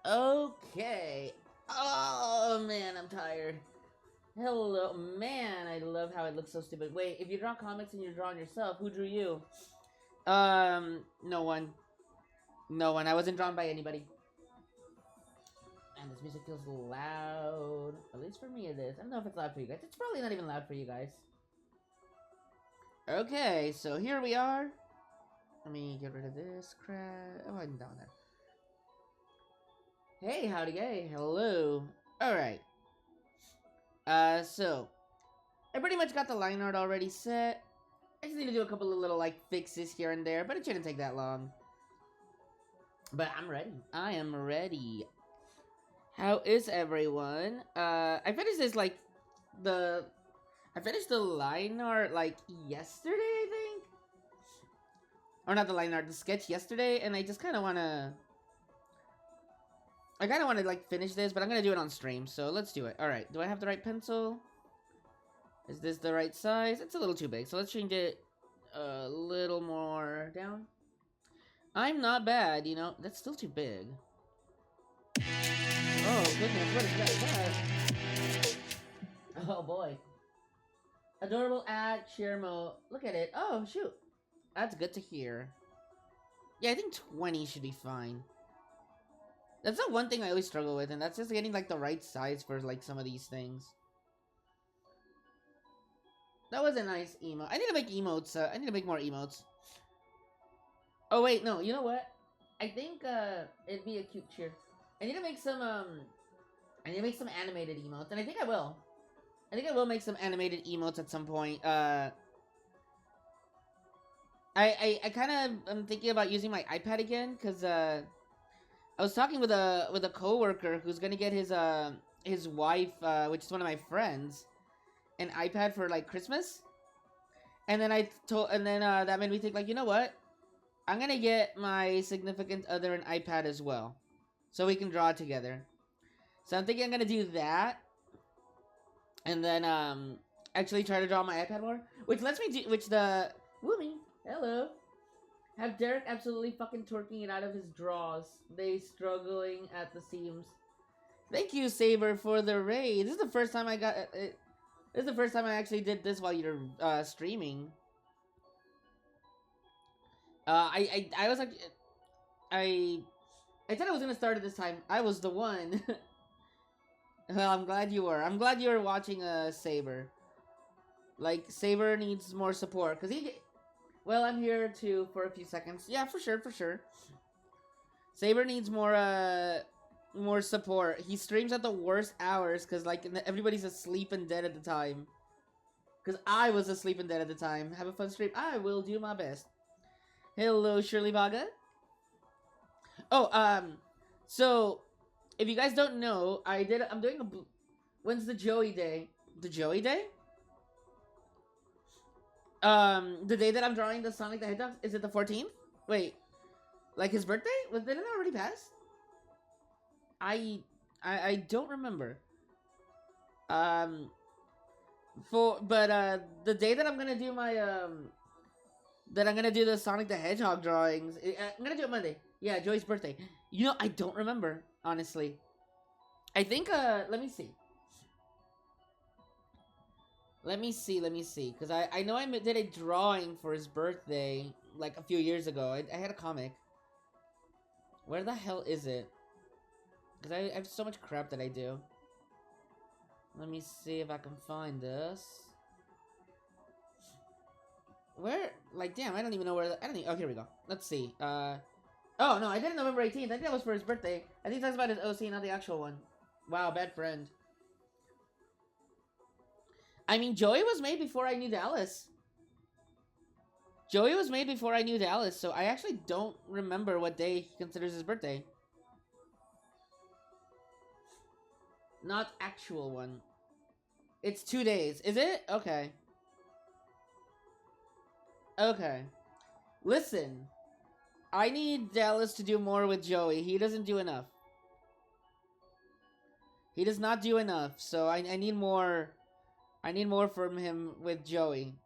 Okay. Oh man, I'm tired. Hello, man. I love how it looks so stupid. Wait, if you draw comics and you're drawing yourself, who drew you? No one. No one. I wasn't drawn by anybody. And this music feels loud. At least for me, it is. I don't know if it's loud for you guys. It's probably not even loud for you guys. Okay, so here we are. Let me get rid of this crap. Oh, I'm down there. Hey, howdy, gay. Hello. Alright. So I pretty much got the line art already set. I just need to do a couple of little, like, fixes here and there, but it shouldn't take that long. But I'm ready. I am ready. How is everyone? I finished this, like, I finished the line art, like, yesterday, I think? Or not the line art, the sketch yesterday, and I just kind of want to... I kind of want to, like, finish this, but I'm going to do it on stream, so let's do it. Alright, do I have the right pencil? Is this the right size? It's a little too big, so let's change it a little more down. I'm not bad, you know. That's still too big. Oh, goodness, what is that? Oh, boy. Adorable ad, share mode. Look at it. Oh, shoot. That's good to hear. Yeah, I think 20 should be fine. That's the one thing I always struggle with, and that's just getting, like, the right size for, like, some of these things. That was a nice emote. I need to make emotes. I need to make more emotes. Oh, wait, no. You know what? I think, it'd be a cute cheer. I need to make some, I need to make some animated emotes, and I think I will. I think I will make some animated emotes at some point. I kind of am thinking about using my iPad again, because, I was talking with a coworker who's gonna get his wife, which is one of my friends, an iPad for, like, Christmas. And then that made me think, like, you know what? I'm gonna get my significant other an iPad as well, so we can draw together. So I'm thinking I'm gonna do that, and then actually try to draw my iPad more, which lets me do Woomy, hello. Have Derek absolutely fucking twerking it out of his draws. They struggling at the seams. Thank you, Saber, for the raid. This is the first time I got it. This is the first time I actually did this while you're streaming. I was like, I said I was gonna start it this time. I was the one. Well, I'm glad you were. I'm glad you were watching Saber. Like, Saber needs more support, cause well, I'm here too for a few seconds. Yeah, for sure, for sure. Saber needs more support. He streams at the worst hours, cause like everybody's asleep and dead at the time. Cause I was asleep and dead at the time. Have a fun stream. I will do my best. Hello, Shirley Vaga. Oh, so if you guys don't know, I'm doing when's the Joey Day? The Joey Day? The day that I'm drawing the Sonic the Hedgehog, is it the 14th? Wait, like his birthday? Did it already pass? I don't remember. The day that I'm gonna do my the Sonic the Hedgehog drawings, I'm gonna do it Monday. Yeah, Joey's birthday. You know, I don't remember, honestly. I think let me see. Let me see, because I know I did a drawing for his birthday, like, a few years ago. I had a comic. Where the hell is it? Because I have so much crap that I do. Let me see if I can find this. Where? Like, damn, I don't even know where oh, here we go. Let's see. Oh, no, I did it November 18th. I think that was for his birthday. I think that's about his OC, not the actual one. Wow, bad friend. I mean, Joey was made before I knew Dallas. Joey was made before I knew Dallas, so I actually don't remember what day he considers his birthday. Not actual one. It's 2 days. Is it? Okay. Okay. Listen. I need Dallas to do more with Joey. He doesn't do enough. He does not do enough, so I need more... I need more from him with Joey.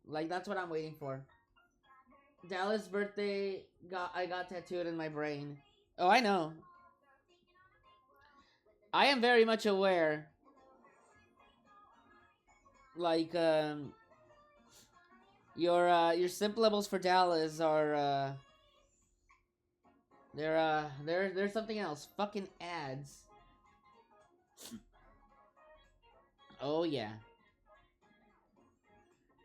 Like, that's what I'm waiting for. Dallas' birthday I got tattooed in my brain. Oh, I know. I am very much aware. Like, your simp levels for Dallas are they're something else. Fucking ads. Oh yeah.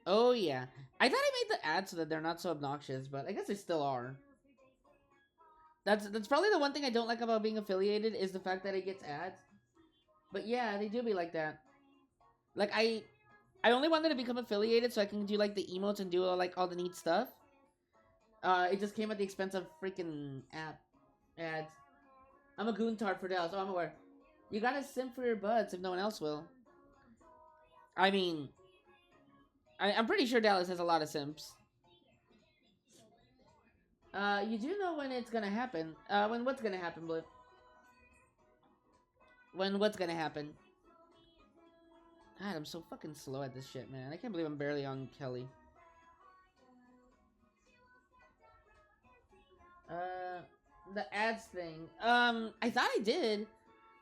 Oh yeah. I thought I made the ads so that they're not so obnoxious, but I guess they still are. That's probably the one thing I don't like about being affiliated is the fact that it gets ads. But yeah, they do be like that. Like I only wanted to become affiliated so I can do like the emotes and do like all the neat stuff. It just came at the expense of freaking app ads. I'm a goontard for Dallas. Oh, I'm aware. You gotta simp for your buds if no one else will. I mean, I'm pretty sure Dallas has a lot of simps. You do know when it's gonna happen. When what's gonna happen, Blue? When what's gonna happen? God, I'm so fucking slow at this shit, man. I can't believe I'm barely on Kelly. The ads thing. I thought I did.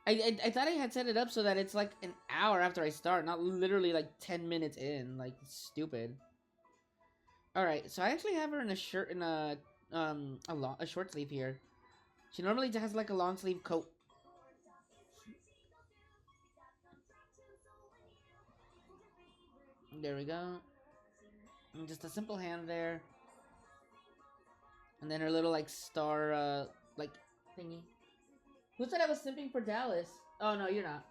I thought I had set it up so that it's like an hour after I start, not literally like 10 minutes in. Like, stupid. Alright, so I actually have her in a shirt in a short sleeve here. She normally has like a long sleeve coat. There we go. And just a simple hand there. And then her little like star like thingy. Who said I was simping for Dallas? Oh no, you're not.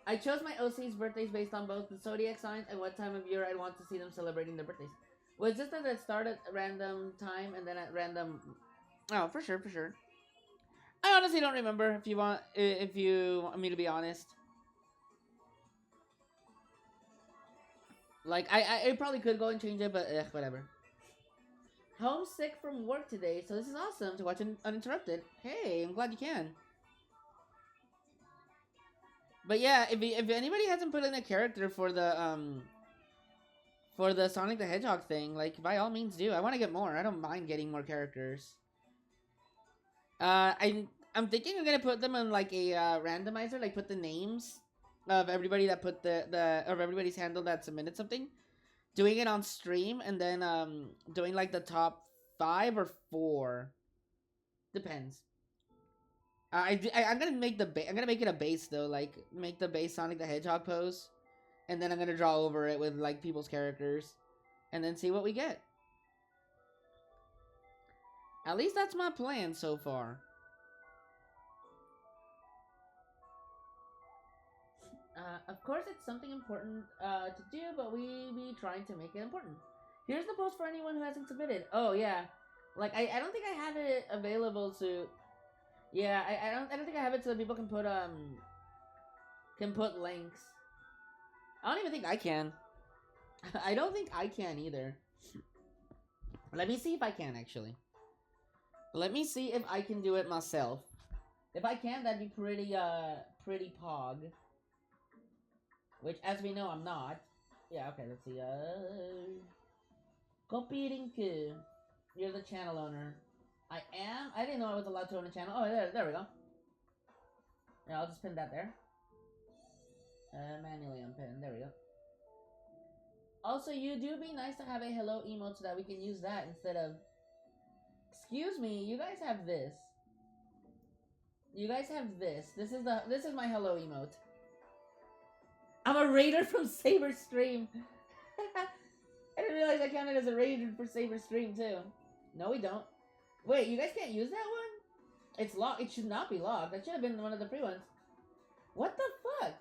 I chose my OC's birthdays based on both the zodiac signs and what time of year I'd want to see them celebrating their birthdays. Was just that it started at random time and then at random. Oh, for sure, for sure. I honestly don't remember. If you want me to be honest. Like I probably could go and change it, but whatever. Homesick from work today, so this is awesome to watch uninterrupted. Hey, I'm glad you can. But yeah, if anybody hasn't put in a character for the Sonic the Hedgehog thing, like by all means do. I want to get more. I don't mind getting more characters. I'm thinking I'm gonna put them in like a randomizer, like put the names of everybody that put the of everybody's handle that submitted something, doing it on stream, and then doing like the top 5 or 4, depends. I'm gonna make I'm gonna make it a base though, like make the base Sonic the Hedgehog pose, and then I'm gonna draw over it with like people's characters, and then see what we get. At least that's my plan so far. Of course, it's something important to do, but we be trying to make it important. Here's the post for anyone who hasn't submitted. Oh yeah, like I don't think I have it available to. Yeah, I don't think I have it so that people can put links. I don't even think I can. I don't think I can either. Let me see if I can actually. Let me see if I can do it myself. If I can, that'd be pretty pog. Which, as we know, I'm not. Yeah, okay, let's see. Competing. You're the channel owner. I am? I didn't know I was allowed to own a channel. Oh, there we go. Yeah, I'll just pin that there. Manually unpin. There we go. Also, you do be nice to have a hello emote so that we can use that instead of... Excuse me, you guys have this. You guys have this. This is my hello emote. I'm a raider from Saber Stream. I didn't realize I counted as a raider for Saber Stream too. No, we don't. Wait, you guys can't use that one? It's locked. It should not be locked. That should have been one of the free ones. What the fuck?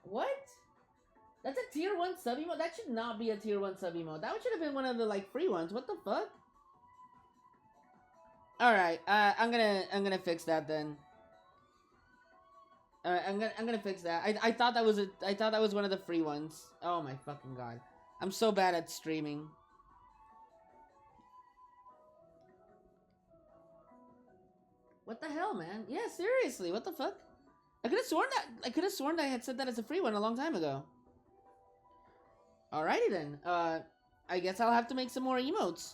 What? That's a tier 1 sub emote? That should not be a tier 1 sub emote. That should have been one of the like free ones. What the fuck? Alright, I'm gonna fix that then. Alright, I'm gonna fix that. I thought that was one of the free ones. Oh my fucking god. I'm so bad at streaming. What the hell, man? Yeah, seriously, what the fuck? I could have sworn that I had said that as a free one a long time ago. Alrighty then. I guess I'll have to make some more emotes.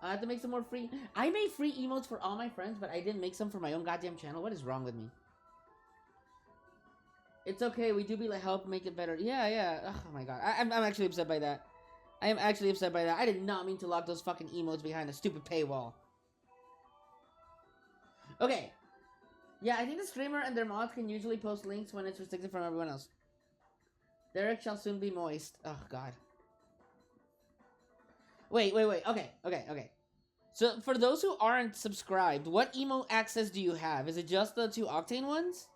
I have to make some more free... I made free emotes for all my friends, but I didn't make some for my own goddamn channel. What is wrong with me? It's okay, we do be like, help make it better. Yeah. Oh my god. I'm actually upset by that. I am actually upset by that. I did not mean to lock those fucking emotes behind a stupid paywall. Okay. Yeah, I think the streamer and their mods can usually post links when it's restricted from everyone else. Derek shall soon be moist. Oh god. Wait. Okay. So, for those who aren't subscribed, what emote access do you have? Is it just the 2 Octane ones?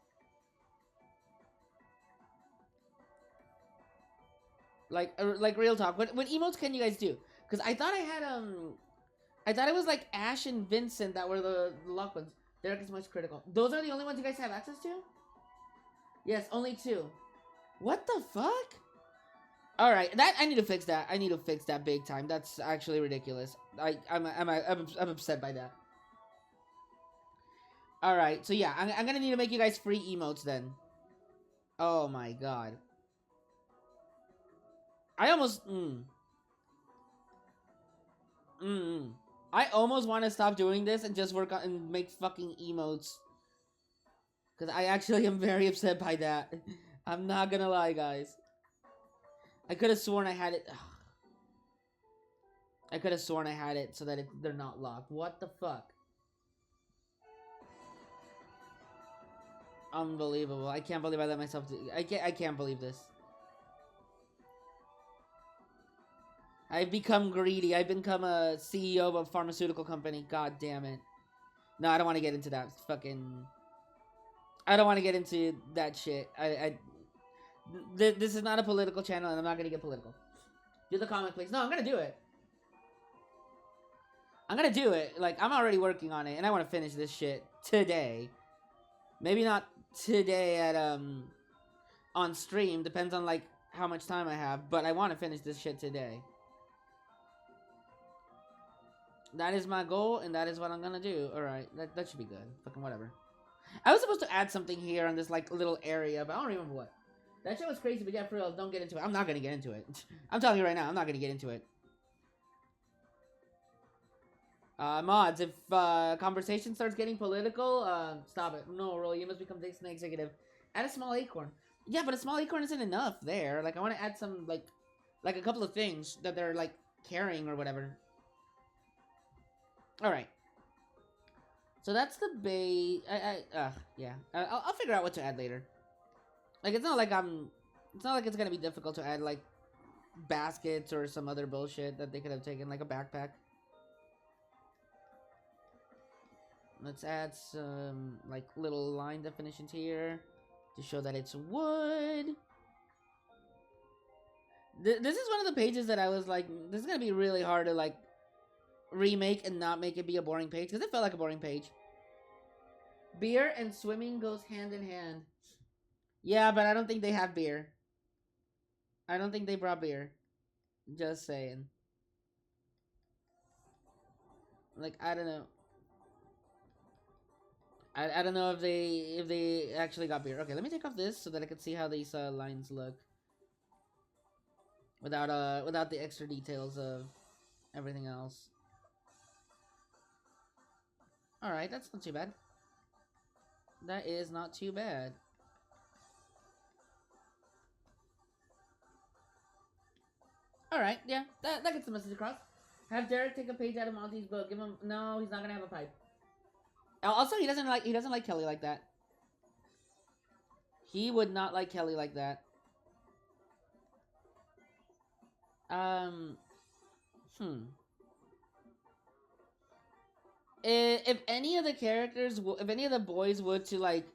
Like real talk. What emotes can you guys do? Because I thought I had, I thought it was like Ash and Vincent that were the lock ones. Derek is most critical. Those are the only ones you guys have access to? Yes, only 2. What the fuck? Alright, that I need to fix that. I need to fix that big time. That's actually ridiculous. I'm upset by that. Alright, so yeah, I'm gonna need to make you guys free emotes then. Oh my god. I almost... I almost want to stop doing this and just work on and make fucking emotes. Because I actually am very upset by that. I'm not gonna lie, guys. I could have sworn I had it. Ugh. I could have sworn I had it so that they're not locked. What the fuck? Unbelievable. I can't believe I let myself do... I can't believe this. I've become greedy. I've become a CEO of a pharmaceutical company. God damn it. No, I don't want to get into that fucking... I don't want to get into that shit. This is not a political channel, and I'm not going to get political. Do the comment, please. No, I'm going to do it. I'm going to do it. Like, I'm already working on it, and I want to finish this shit today. Maybe not today at, on stream. Depends on, like, how much time I have. But I want to finish this shit today. That is my goal, and that is what I'm gonna do. Alright, that should be good. Fucking whatever. I was supposed to add something here on this, like, little area, but I don't remember what. That shit was crazy, but yeah, for real, don't get into it. I'm not gonna get into it. I'm telling you right now, I'm not gonna get into it. Mods, if, conversation starts getting political, stop it. No, Rolly, you must become Disney executive. Add a small acorn. Yeah, but a small acorn isn't enough there. Like, I want to add some, like a couple of things that they're, like, carrying or whatever. Alright. So that's the bait. Yeah. I'll figure out what to add later. Like, it's not like it's gonna be difficult to add, like, baskets or some other bullshit that they could have taken, like a backpack. Let's add some, like, little line definitions here to show that it's wood. This is one of the pages that I was like, this is gonna be really hard to, like, remake and not make it be a boring page, because it felt like a boring page. Beer and swimming goes hand in hand. Yeah, but I don't think they have beer. I don't think they brought beer. Just saying. Like, I don't know. I don't know if they actually got beer. Okay, let me take off this so that I can see how these lines look. Without the extra details of everything else. Alright, that's not too bad. That is not too bad. Alright, yeah, that gets the message across. Have Derek take a page out of Monty's book. Give him... No, he's not gonna have a pipe. Also, he doesn't like Kelly like that. He would not like Kelly like that. If any of the characters, if any of the boys would to, like,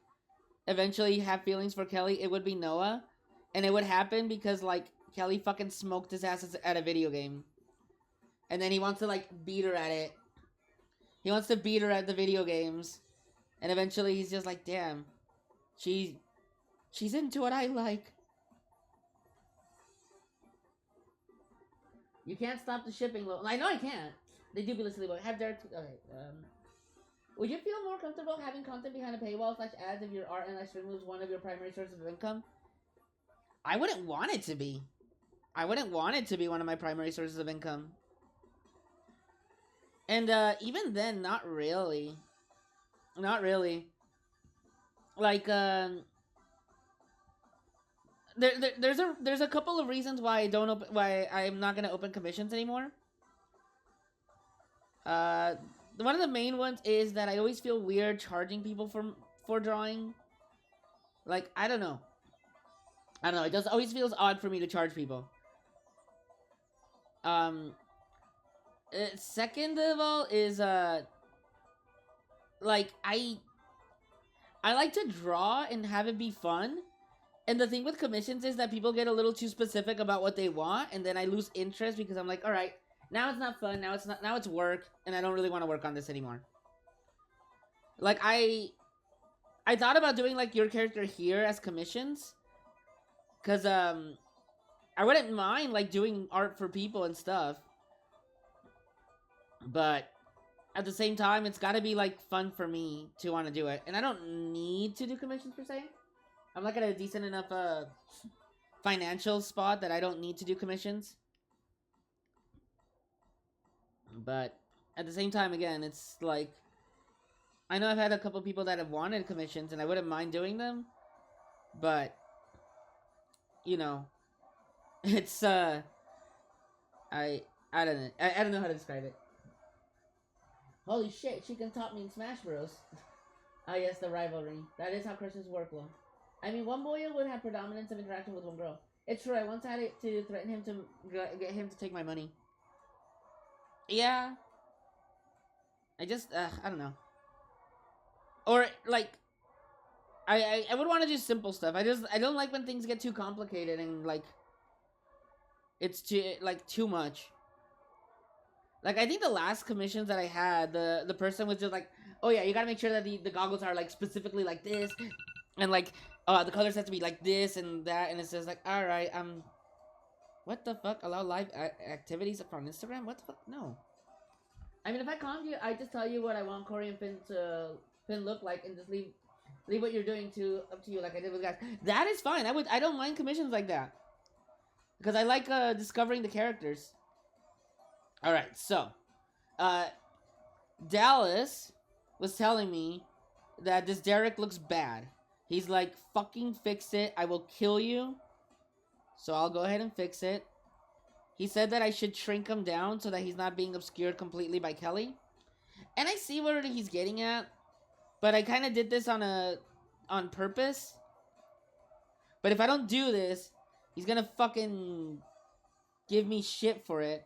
eventually have feelings for Kelly, it would be Noah. And it would happen because, like, Kelly fucking smoked his ass at a video game. And then he wants to, like, beat her at it. He wants to beat her at the video games. And eventually he's just like, damn. She's into what I like. You can't stop the shipping. I know I can't. They do be listening. Have Derek... Okay, would you feel more comfortable having content behind a paywall / ads if your art and live stream was one of your primary sources of income? I wouldn't want it to be. I wouldn't want it to be one of my primary sources of income. And even then, not really. Not really. Like, there's a couple of reasons why I don't why I'm not gonna open commissions anymore. Uh, one of the main ones is that I always feel weird charging people for drawing. Like, I don't know. I don't know. It just always feels odd for me to charge people. Um, Second of all is like I like to draw and have it be fun. And the thing with commissions is that people get a little too specific about what they want, and then I lose interest because I'm like, all right, now it's not fun, now it's not, now it's work, and I don't really want to work on this anymore. Like I thought about doing like your character here as commissions, cause I wouldn't mind like doing art for people and stuff, but at the same time, it's got to be like fun for me to want to do it, and I don't need to do commissions per se. I'm like at a decent enough financial spot that I don't need to do commissions. But at the same time, again, it's like I know I've had a couple people that have wanted commissions, and I wouldn't mind doing them, but you know, it's I don't know. I don't know how to describe it. Holy shit, she can top me in Smash Bros. Ah, yes, the rivalry. That is how crushes work, well. I mean, one boy would have predominance of interaction with one girl. It's true, I once had it to threaten him to get him to take my money. Yeah. I just, I don't know. Or, like, I would want to do simple stuff. I don't like when things get too complicated and, like, it's too much. Like, I think the last commissions that I had, the person was just like, oh yeah, you gotta make sure that the goggles are, like, specifically like this, and, like, the colors have to be like this and that, and it says, like, alright, what the fuck? Allow live activities on Instagram? What the fuck? No. I mean, if I calm you, I just tell you what I want Corey and Finn to look like, and just leave what you're doing up to you, like I did with guys. That is fine. I don't mind commissions like that, because I like discovering the characters. All right, so Dallas was telling me that this Derek looks bad. He's like, fucking fix it. I will kill you. So I'll go ahead and fix it. He said that I should shrink him down so that he's not being obscured completely by Kelly. And I see where he's getting at. But I kind of did this on purpose. But if I don't do this, he's gonna fucking give me shit for it.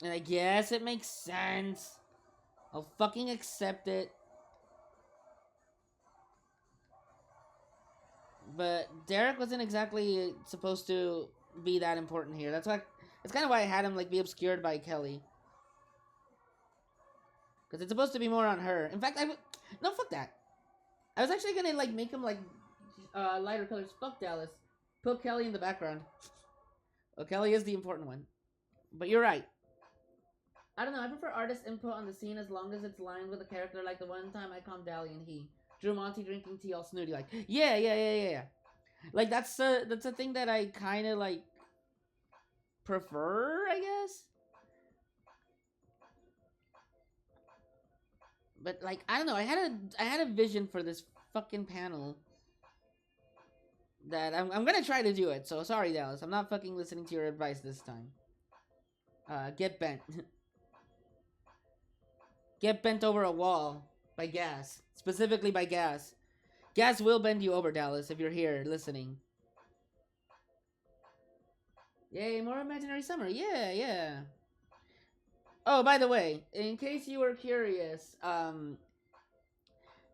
And I guess it makes sense. I'll fucking accept it. But Derek wasn't exactly supposed to be that important here. That's kind of why I had him like be obscured by Kelly. Because it's supposed to be more on her. In fact, no, fuck that. I was actually gonna like make him like lighter colors. Fuck Dallas. Put Kelly in the background. Oh, Kelly is the important one. But you're right. I don't know, I prefer artist input on the scene as long as it's lined with a character, like the one time I calmed Dally and he drew Monty drinking tea all snooty, like, yeah. Like, that's a thing that I kind of, like, prefer, I guess? But, like, I don't know, I had a vision for this fucking panel that I'm gonna try to do it, so sorry, Dallas, I'm not fucking listening to your advice this time. Get bent. Get bent over a wall by gas. Specifically by gas. Gas will bend you over, Dallas, if you're here listening. Yay, more imaginary summer. Yeah. Oh, by the way, in case you were curious,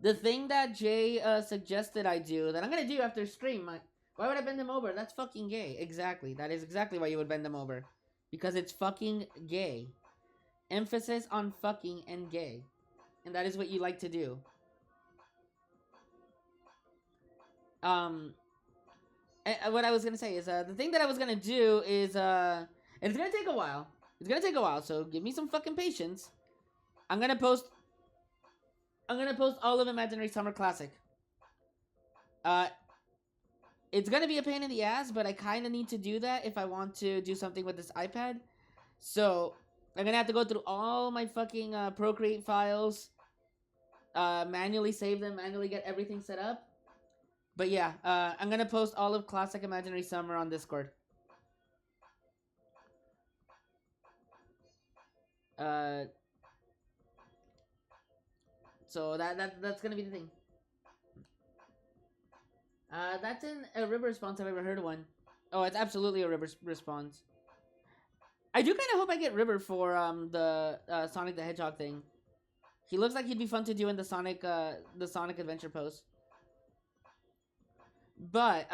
the thing that Jay suggested I do, that I'm gonna do after stream, why would I bend him over? That's fucking gay. Exactly. That is exactly why you would bend him over. Because it's fucking gay. Emphasis on fucking and gay. And that is what you like to do. What I was gonna say is, the thing that I was gonna do is, and it's gonna take a while. It's gonna take a while, so give me some fucking patience. I'm gonna post all of Imaginary Summer Classic. It's gonna be a pain in the ass, but I kind of need to do that if I want to do something with this iPad. So I'm gonna have to go through all my fucking Procreate files, manually save them, manually get everything set up. But yeah, I'm gonna post all of Classic Imaginary Summer on Discord. Uh, so that's gonna be the thing. That's in a River response. I've ever heard one. Oh, it's absolutely a River response. I do kind of hope I get River for the Sonic the Hedgehog thing. He looks like he'd be fun to do in the Sonic Adventure post. But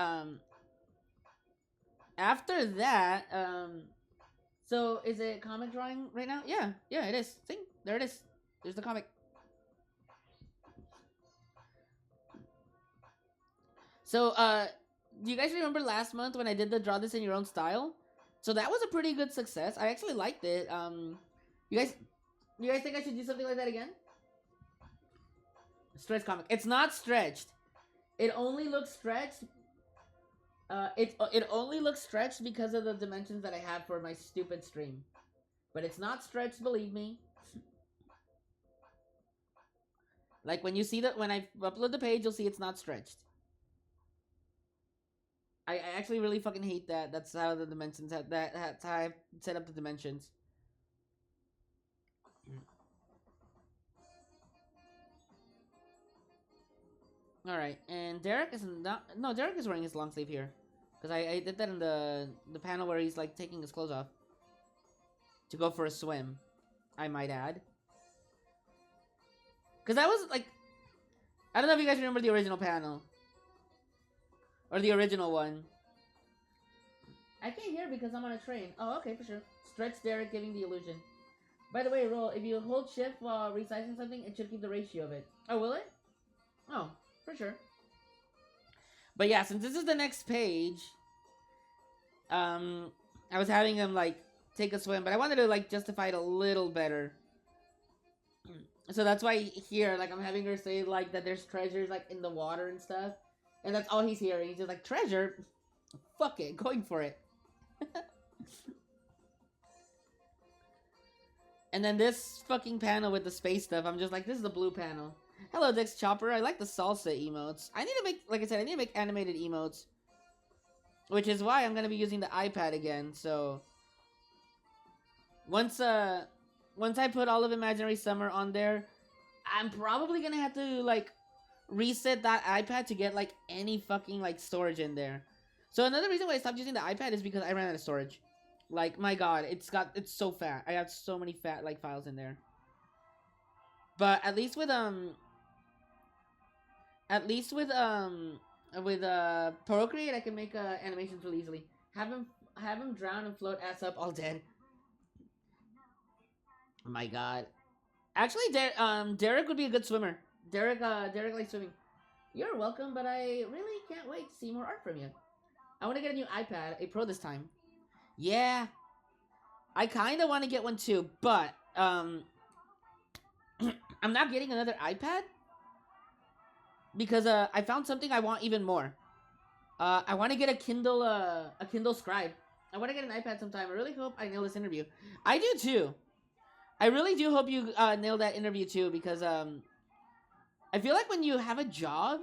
after that, so is it comic drawing right now? Yeah, it is. See, there it is. There's the comic. So do you guys remember last month when I did the draw this in your own style? So that was a pretty good success. I actually liked it. You guys think I should do something like that again? Stretch comic. It's not stretched. It only looks stretched. It only looks stretched because of the dimensions that I have for my stupid stream. But it's not stretched, believe me. Like when you see that, when I upload the page, you'll see it's not stretched. I actually really fucking hate that. That's how the dimensions have that. That's how I set up the dimensions. All right, and Derek is not. No, Derek is wearing his long sleeve here, because I did that in the panel where he's like taking his clothes off to go for a swim. I might add, because that was like, I don't know if you guys remember the original panel or the original one. I can't hear because I'm on a train. Oh, okay, for sure. Stretch Derek giving the illusion. By the way, Roll, if you hold shift while resizing something, it should keep the ratio of it. Oh, will it? Oh, for sure. But yeah, since this is the next page, I was having him like take a swim, but I wanted to like justify it a little better. So that's why here, like, I'm having her say like that there's treasures like in the water and stuff, and that's all he's hearing. He's just like, treasure? Fuck it, going for it. And then this fucking panel with the space stuff, I'm just like, this is the blue panel. Hello, Dex Chopper. I like the salsa emotes. I need to make, like I said, I need to make animated emotes. Which is why I'm going to be using the iPad again, so... Once I put all of Imaginary Summer on there, I'm probably going to have to, like, reset that iPad to get, like, any fucking, like, storage in there. So another reason why I stopped using the iPad is because I ran out of storage. Like, my god, it's so fat. I have so many fat, like, files in there. But at least with Procreate, I can make animations really easily. Have him drown and float ass up, all dead. Oh my god. Actually, Derek would be a good swimmer. Derek likes swimming. You're welcome, but I really can't wait to see more art from you. I want to get a new iPad, a Pro this time. Yeah, I kind of want to get one too, but I'm not getting another iPad because I found something I want even more. I want to get a Kindle Scribe. I want to get an iPad sometime. I really hope I nail this interview. I do too. I really do hope you nail that interview too, because I feel like when you have a job,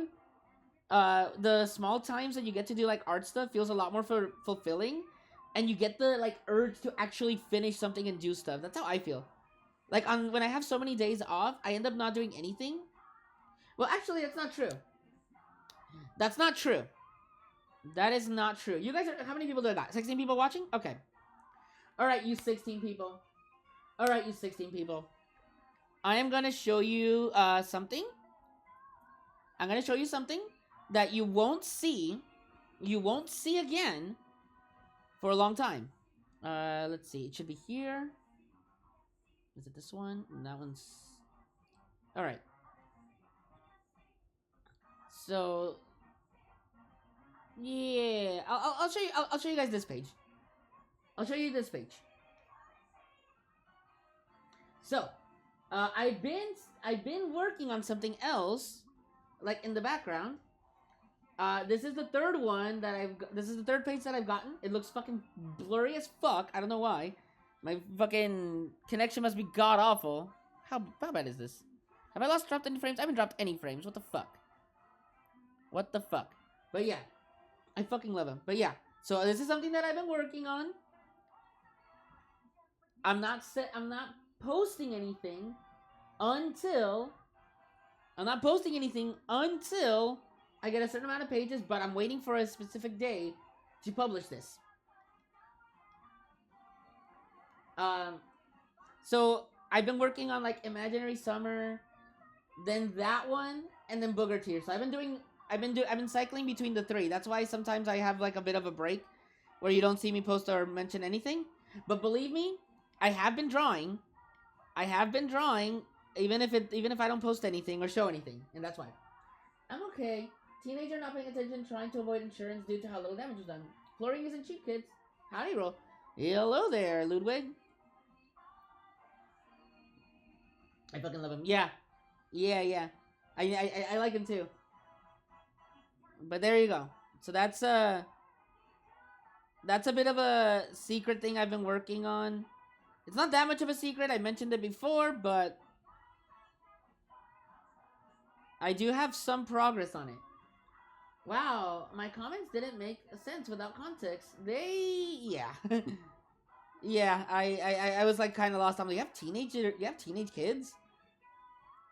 the small times that you get to do like art stuff feels a lot more fulfilling, and you get the like urge to actually finish something and do stuff. That's how I feel. Like when I have so many days off, I end up not doing anything. Well, actually, that's not true. That's not true. That is not true. You guys are, how many people do I got? 16 people watching? Okay. Alright, you 16 people. Alright, you 16 people. I am gonna show you something. I'm gonna show you something that you won't see again for a long time. Let's see. It should be here. Is it this one? That one's... Alright. So... Yeah. I'll show you... I'll show you guys this page. I'll show you this page. So... I've been working on something else, like in the background. This is the third one that this is the third page that I've gotten. It looks fucking blurry as fuck. I don't know why. My fucking connection must be god awful. How bad is this? Have I dropped any frames? I haven't dropped any frames. What the fuck? What the fuck? But yeah, I fucking love him. But yeah, so this is something that I've been working on. I'm not posting anything until I get a certain amount of pages, but I'm waiting for a specific day to publish this. So I've been working on like Imaginary Summer, then that one, and then Booger Tears. So I've been cycling between the three. That's why sometimes I have like a bit of a break where you don't see me post or mention anything. But believe me, I have been drawing. Even if I don't post anything or show anything, and that's why. I'm okay. Teenager not paying attention, trying to avoid insurance due to how little damage was done. Flooring isn't cheap, kids. Howdy, roll. Hello there, Ludwig. I fucking love him. Yeah. I like him too. But there you go. So that's a bit of a secret thing I've been working on. It's not that much of a secret. I mentioned it before, but I do have some progress on it. Wow, my comments didn't make sense without context. Yeah. Yeah, I was like kind of lost. I'm like, you have teenage kids?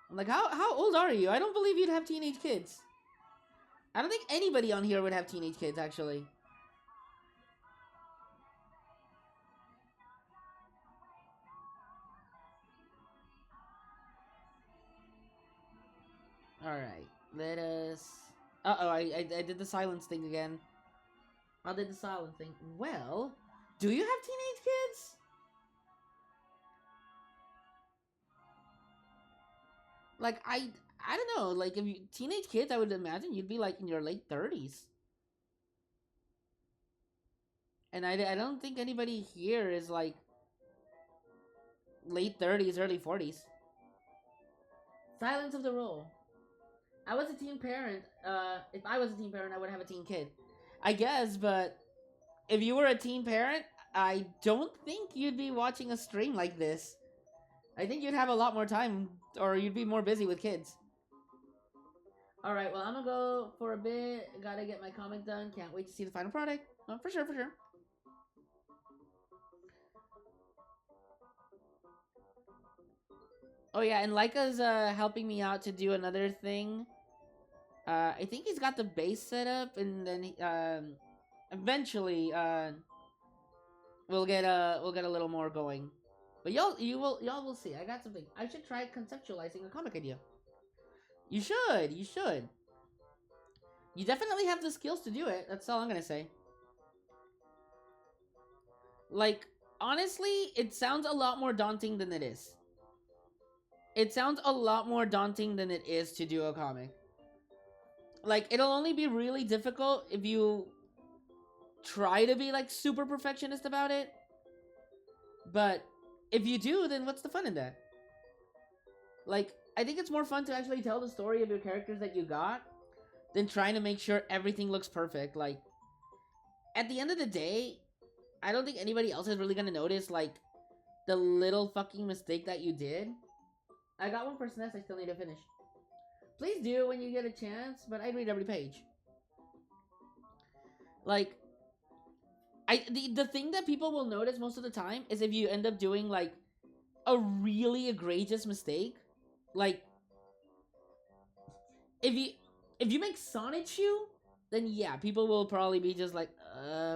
I'm like, how old are you? I don't believe you'd have teenage kids. I don't think anybody on here would have teenage kids, actually. Alright, let us... Uh-oh, I did the silence thing again. I did the silence thing. Well, do you have teenage kids? Like, I don't know. Like, if you teenage kids, I would imagine you'd be like in your late 30s. And I don't think anybody here is like late 30s, early 40s. Silence of the roll. I was a teen parent. If I was a teen parent, I would have a teen kid. I guess, but if you were a teen parent, I don't think you'd be watching a stream like this. I think you'd have a lot more time, or you'd be more busy with kids. Alright, well, I'm gonna go for a bit. Gotta get my comic done. Can't wait to see the final product. Oh, for sure. Oh, yeah, and Leica's helping me out to do another thing. I think he's got the base set up, and then eventually we'll get a little more going. But y'all will see. I got something. I should try conceptualizing a comic idea. You should. You definitely have the skills to do it. That's all I'm gonna say. Like, honestly, it sounds a lot more daunting than it is. It sounds a lot more daunting than it is to do a comic. Like, it'll only be really difficult if you try to be, like, super perfectionist about it. But if you do, then what's the fun in that? Like, I think it's more fun to actually tell the story of your characters that you got than trying to make sure everything looks perfect. Like, at the end of the day, I don't think anybody else is really gonna notice, like, the little fucking mistake that you did. I got one for SNES I still need to finish. Please do when you get a chance, but I read every page. Like, the thing that people will notice most of the time is if you end up doing, like, a really egregious mistake. Like, if you make Sonichu, then yeah, people will probably be just like,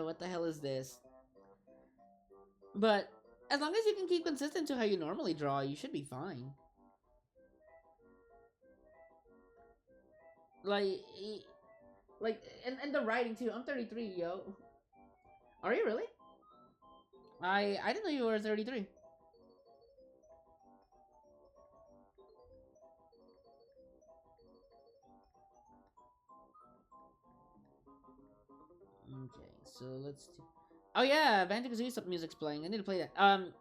what the hell is this? But as long as you can keep consistent to how you normally draw, you should be fine. Like, and the writing too. I'm 33, yo. Are you really? I didn't know you were 33. Okay, so let's do... Oh yeah, Banjo-Kazooie music's playing. I need to play that. I'm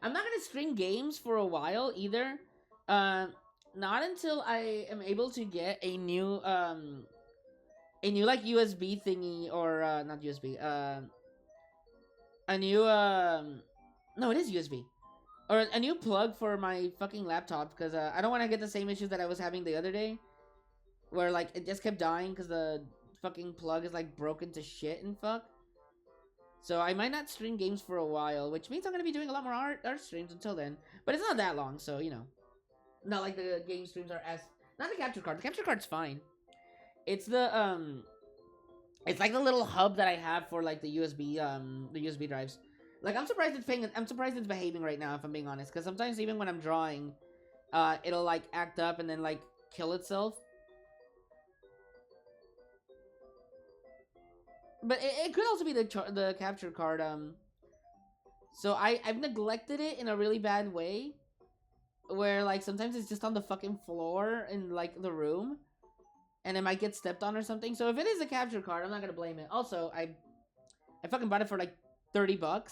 not gonna stream games for a while either. Not until I am able to get a a new like USB thingy or not USB, a new no, it is USB or a new plug for my fucking laptop because I don't want to get the same issues that I was having the other day, where like it just kept dying because the fucking plug is like broken to shit and fuck. So I might not stream games for a while, which means I'm gonna be doing a lot more art streams until then. But it's not that long, so you know, not like the game streams are as not the capture card. The capture card's fine. It's the it's like the little hub that I have for like the USB drives. Like I'm surprised it's paying. I'm surprised it's behaving right now, if I'm being honest. Because sometimes even when I'm drawing, it'll like act up and then like kill itself. But it could also be the capture card. So I've neglected it in a really bad way, where like sometimes it's just on the fucking floor in like the room, and it might get stepped on or something. So if it is a capture card, I'm not gonna blame it. Also, I fucking bought it for like $30.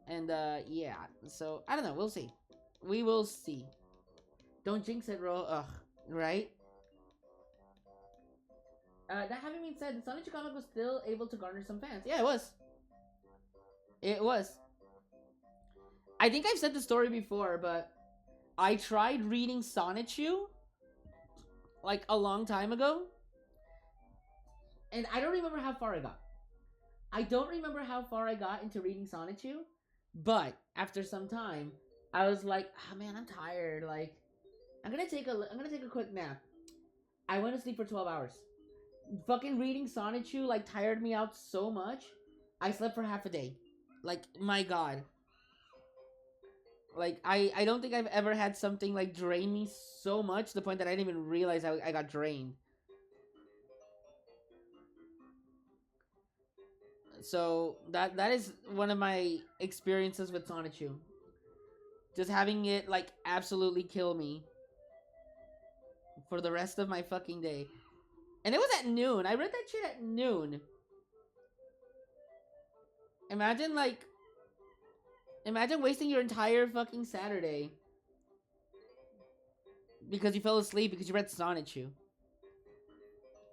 And yeah, so I don't know. We'll see. We will see. Don't jinx it, Ro. Ugh, right? That having been said, the Sonic 2 comic was still able to garner some fans. Yeah, it was. It was. I think I've said the story before, but I tried reading Sonichu like a long time ago, and I don't remember how far I got. I don't remember how far I got into reading Sonichu, but after some time, I was like, "Oh man, I'm tired. Like, I'm gonna take a quick nap." I went to sleep for 12 hours. Fucking reading Sonichu like tired me out so much. I slept for half a day. Like, my god. Like, I don't think I've ever had something like drain me so much to the point that I didn't even realize I got drained. So that is one of my experiences with Sonichu. Just having it like absolutely kill me for the rest of my fucking day. And it was at noon. I read that shit at noon. Imagine wasting your entire fucking Saturday because you fell asleep because you read Sonichu.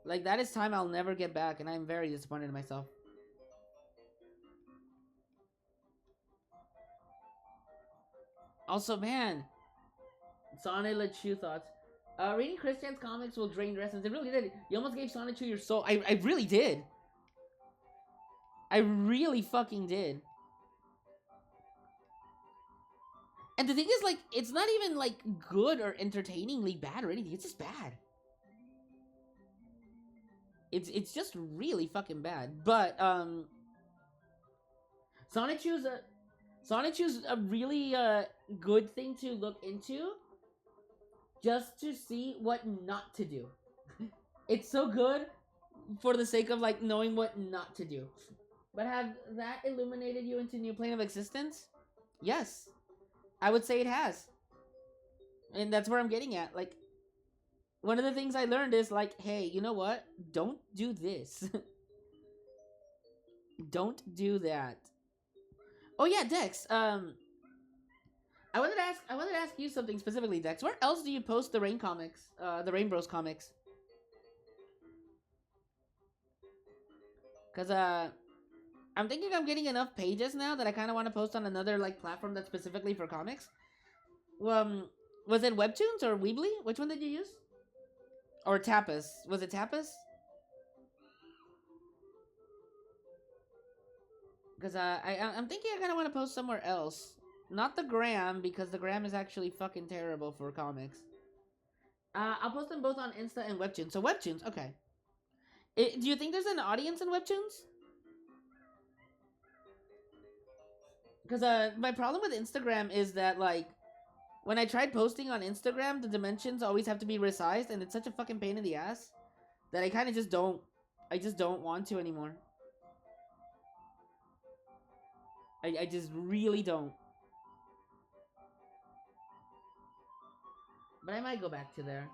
Like, that is time I'll never get back, and I'm very disappointed in myself. Also, man, Sonic Lechu thoughts. Reading Christian's comics will drain your essence. It really did. You almost gave Sonic to your soul. I really did. I really fucking did. And the thing is, like, it's not even, like, good or entertainingly bad or anything. It's just bad. It's just really fucking bad. But, Sonichu's a really, good thing to look into. Just to see what not to do. It's so good for the sake of, like, knowing what not to do. But have that illuminated you into a new plane of existence? Yes. I would say it has. And that's where I'm getting at. Like, one of the things I learned is, like, hey, you know what? Don't do this. Don't do that. Oh, yeah, Dex. I wanted to ask you something specifically, Dex. Where else do you post the Rain comics? The Rain Bros comics? Because, I'm thinking I'm getting enough pages now that I kind of want to post on another, like, platform that's specifically for comics. Was it Webtoons or Weebly? Which one did you use? Or Tapas? Was it Tapas? Because, I'm thinking I kind of want to post somewhere else. Not the Gram, because the Gram is actually fucking terrible for comics. I'll post them both on Insta and Webtoons. So Webtoons, okay. Do you think there's an audience in Webtoons? Because my problem with Instagram is that, like, when I tried posting on Instagram, the dimensions always have to be resized, and it's such a fucking pain in the ass that I kind of just don't. I just don't want to anymore. I just really don't. But I might go back to there.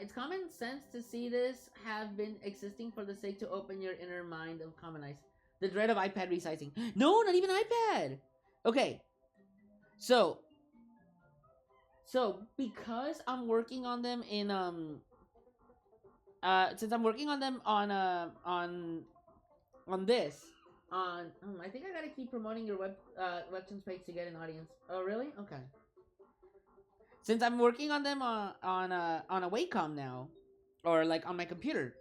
It's common sense to see this have been existing for the sake to open your inner mind of common eyes. The dread of iPad resizing. No, not even iPad! Okay. So So because I'm working on them in since I'm working on them on this on I think I gotta keep promoting your webtoons page to get an audience. Oh really? Okay. Since I'm working on them on a Wacom now, or like on my computer,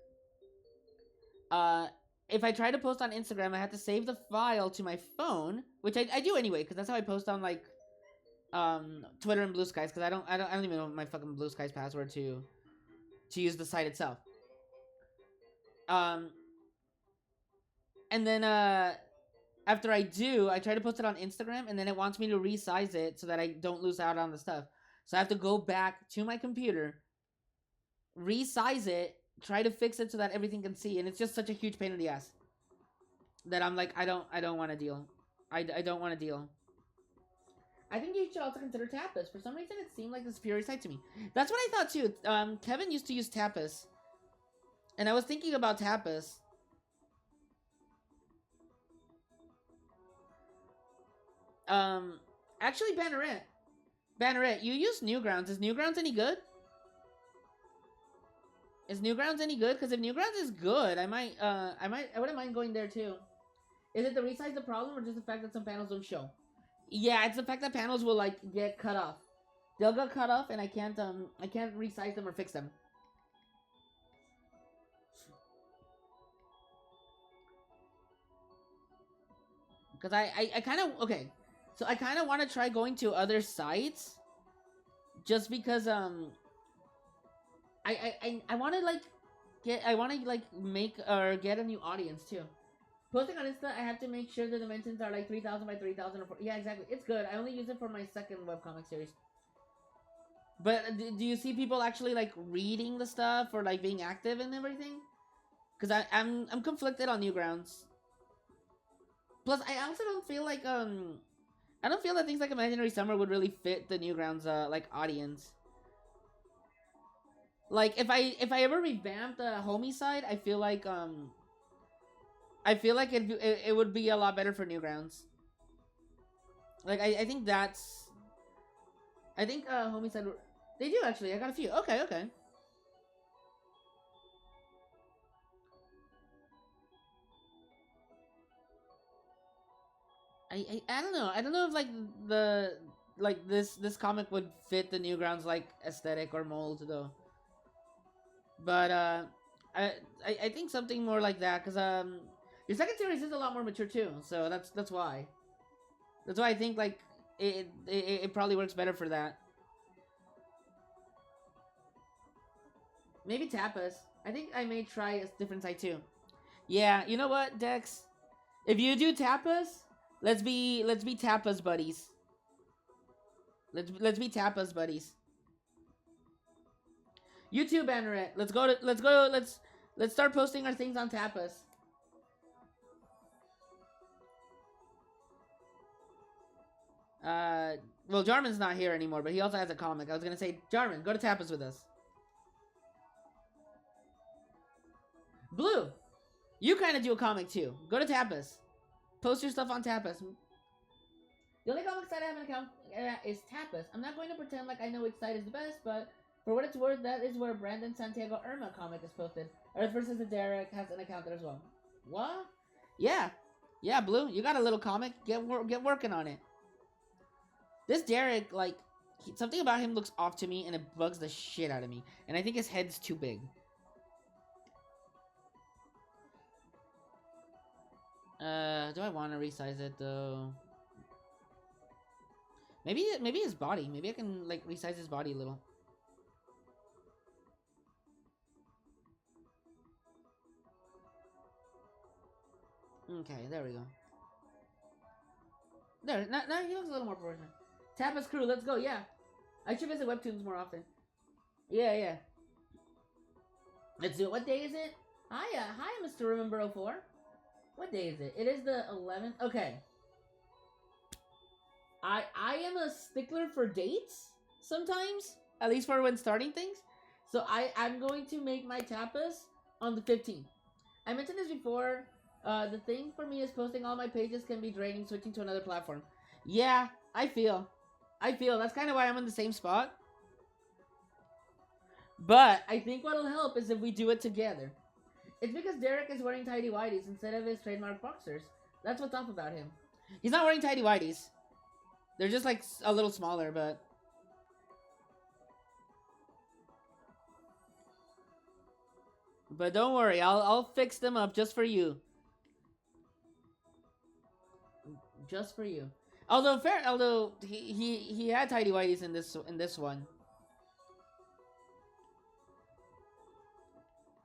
uh, if I try to post on Instagram, I have to save the file to my phone, which I do anyway, because that's how I post on like Twitter and Blue Skies, because I don't even know my fucking Blue Skies password to use the site itself. Um, and then after I do, I try to post it on Instagram, and then it wants me to resize it so that I don't lose out on the stuff. So I have to go back to my computer, resize it, try to fix it so that everything can see, and it's just such a huge pain in the ass that I'm like, I don't want to deal. I don't want to deal. I think you should also consider Tapas. For some reason, it seemed like a superior site to me. That's what I thought too. Kevin used to use Tapas, and I was thinking about Tapas. Actually, Banneret, you use Newgrounds. Is Newgrounds any good? Is Newgrounds any good? Because if Newgrounds is good, I wouldn't mind going there too. Is it the resize the problem, or just the fact that some panels don't show? Yeah, it's the fact that panels will like get cut off. They'll get cut off, and I can't resize them or fix them. Because I kind of okay, so I kind of want to try going to other sites, just because I want to like make or get a new audience too. Posting on Insta, I have to make sure the dimensions are like 3,000 by 3,000 or 4. Yeah, exactly. It's good. I only use it for my second webcomic series. But do you see people actually like reading the stuff or like being active and everything? Because I'm conflicted on Newgrounds. Plus, I also don't feel like I don't feel that things like Imaginary Summer would really fit the Newgrounds like audience. Like if I ever revamp the homie side, I feel like it would be a lot better for Newgrounds. Like I think that's I think homie side they do actually. I got a few. Okay, okay. I don't know. I don't know if like the like this comic would fit the Newgrounds like aesthetic or mold though. But I think something more like that because your second series is a lot more mature too. So that's why. That's why I think like it probably works better for that. Maybe Tapas. I think I may try a different site too. Yeah, you know what, Dex? If you do Tapas, let's be Tapas buddies. Let's be Tapas buddies. You too, Banneret. Let's start posting our things on Tapas. Well, Jarman's not here anymore, but he also has a comic. I was gonna say, Jarman, go to Tapas with us. Blue, you kind of do a comic too. Go to Tapas. Post your stuff on Tapas. The only comic site I have an account is Tapas. I'm not going to pretend like I know which site is the best, but for what it's worth, that is where Brandon Santiago Irma comic is posted. Earth vs. the Derek has an account there as well. What? Yeah. Yeah, Blue, you got a little comic. Get working on it. This Derek, like, something about him looks off to me, and it bugs the shit out of me. And I think his head's too big. Do I want to resize it, though? Maybe his body. Maybe I can, like, resize his body a little. Okay, there we go. There, now he looks a little more proportionate. Tapas crew, let's go, yeah. I should visit Webtoons more often. Yeah, yeah. Let's do it. What day is it? Hi, Mr. Remember 04. What day is it? It is the 11th. Okay. I am a stickler for dates sometimes, at least for when starting things. So I'm going to make my tapas on the 15th. I mentioned this before. The thing for me is posting all my pages can be draining, switching to another platform. Yeah, I feel that's kind of why I'm in the same spot. But I think what'll help is if we do it together. It's because Derek is wearing tidy whities instead of his trademark boxers. That's what's up about him. He's not wearing tidy whities. They're just like a little smaller, but don't worry, I'll fix them up just for you. Just for you. Although he had tidy whities in this one.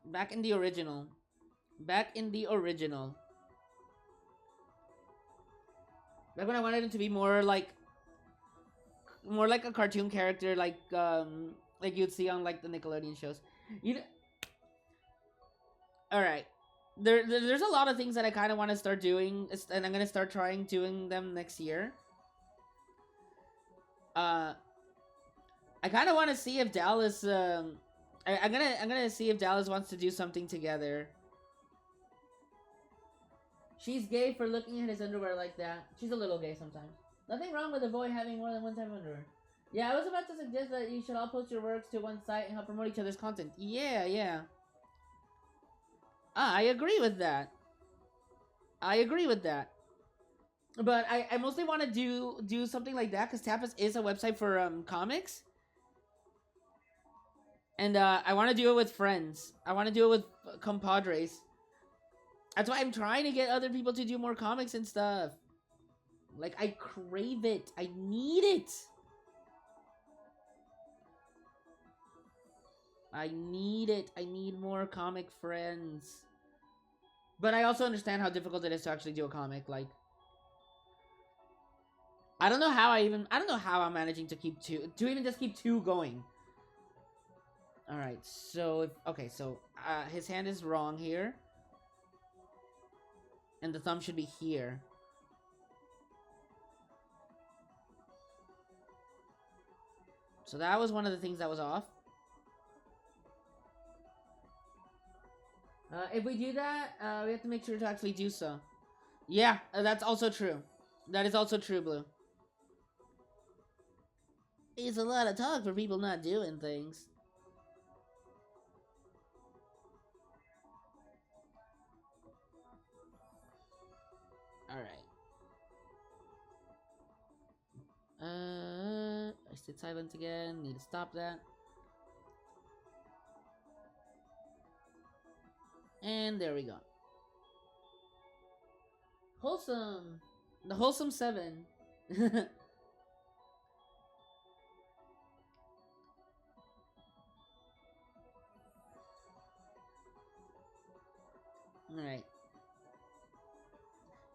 Back in the original. Back in the original. Back when I wanted him to be more like a cartoon character, like you'd see on like the Nickelodeon shows. You know, all right. There's a lot of things that I kind of want to start doing, and I'm gonna start trying doing them next year. I kind of want to see if Dallas. I'm gonna see if Dallas wants to do something together. She's gay for looking at his underwear like that. She's a little gay sometimes. Nothing wrong with a boy having more than one type of underwear. Yeah, I was about to suggest that you should all post your works to one site and help promote each other's content. Yeah. I agree with that. But I mostly want to do something like that because Tapas is a website for comics. And I want to do it with friends. I want to do it with compadres. That's why I'm trying to get other people to do more comics and stuff. Like, I crave it. I need it. I need it. I need more comic friends. But I also understand how difficult it is to actually do a comic. Like, I don't know how I'm managing to keep even just keep two going. Alright, so, his hand is wrong here. And the thumb should be here. So that was one of the things that was off. If we do that, we have to make sure to actually do so. Yeah, that's also true. That is also true, Blue. It's a lot of talk for people not doing things. Alright. I stayed silent again. Need to stop that. And there we go. Wholesome. The Wholesome 7. Alright.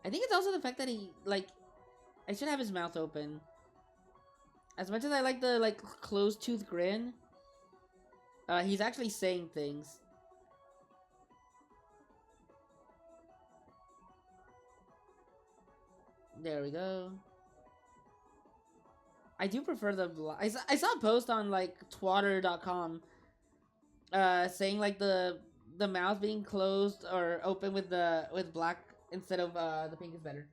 I think it's also the fact that he, like, I should have his mouth open. As much as I like the, like, closed tooth grin, he's actually saying things. There we go. I do prefer the I saw a post on like twatter.com saying like the mouth being closed or open with black instead of the pink is better.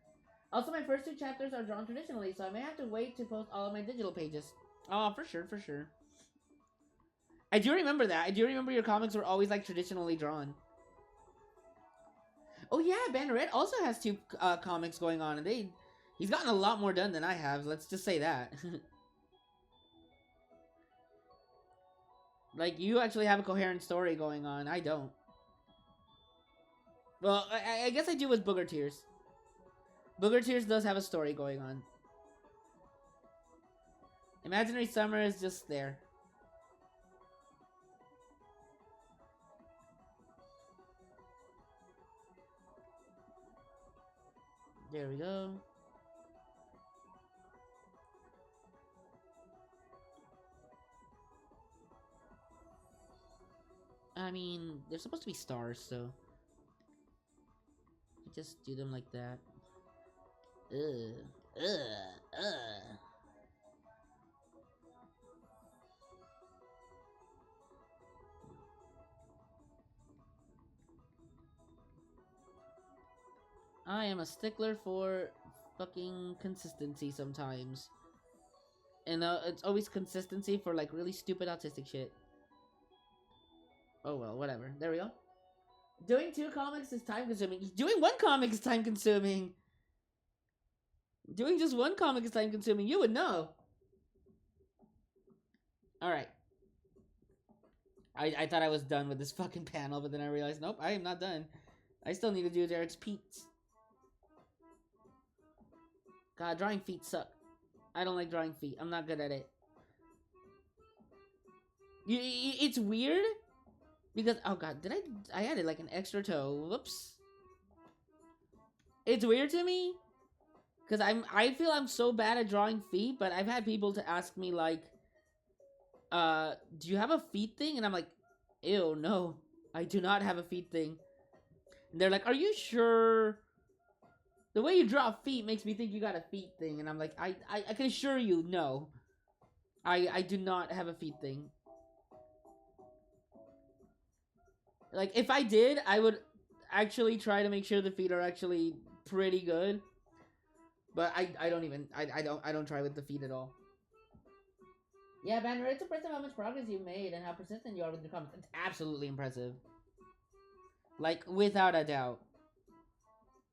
Also, my first two chapters are drawn traditionally, so I may have to wait to post all of my digital pages. Oh, for sure. I do remember that. I do remember your comics were always like traditionally drawn. Oh yeah, Banneret also has two comics going on, and he's gotten a lot more done than I have. Let's just say that. Like, you actually have a coherent story going on. I don't. Well, I guess I do with Booger Tears. Booger Tears does have a story going on. Imaginary Summer is just there. There we go. I mean, they're supposed to be stars, so just do them like that. I am a stickler for fucking consistency sometimes. And it's always consistency for like really stupid autistic shit. Oh well, whatever. There we go. Doing 2 comics is time consuming. Doing 1 comic is time consuming. Doing just 1 comic is time consuming. You would know. Alright. I thought I was done with this fucking panel, but then I realized, nope, I am not done. I still need to do Derek's feet. God, drawing feet suck. I don't like drawing feet. I'm not good at it. It's weird because, oh god, I added like an extra toe. Whoops. It's weird to me because I feel I'm so bad at drawing feet, but I've had people to ask me like, do you have a feet thing? And I'm like, ew, no, I do not have a feet thing. And they're like, are you sure? The way you draw feet makes me think you got a feet thing. And I'm like, I can assure you, no. I do not have a feet thing. Like, if I did, I would actually try to make sure the feet are actually pretty good. But I don't try with the feet at all. Yeah, Banner, it's impressive how much progress you've made and how persistent you are with your comments. It's absolutely impressive. Like, without a doubt.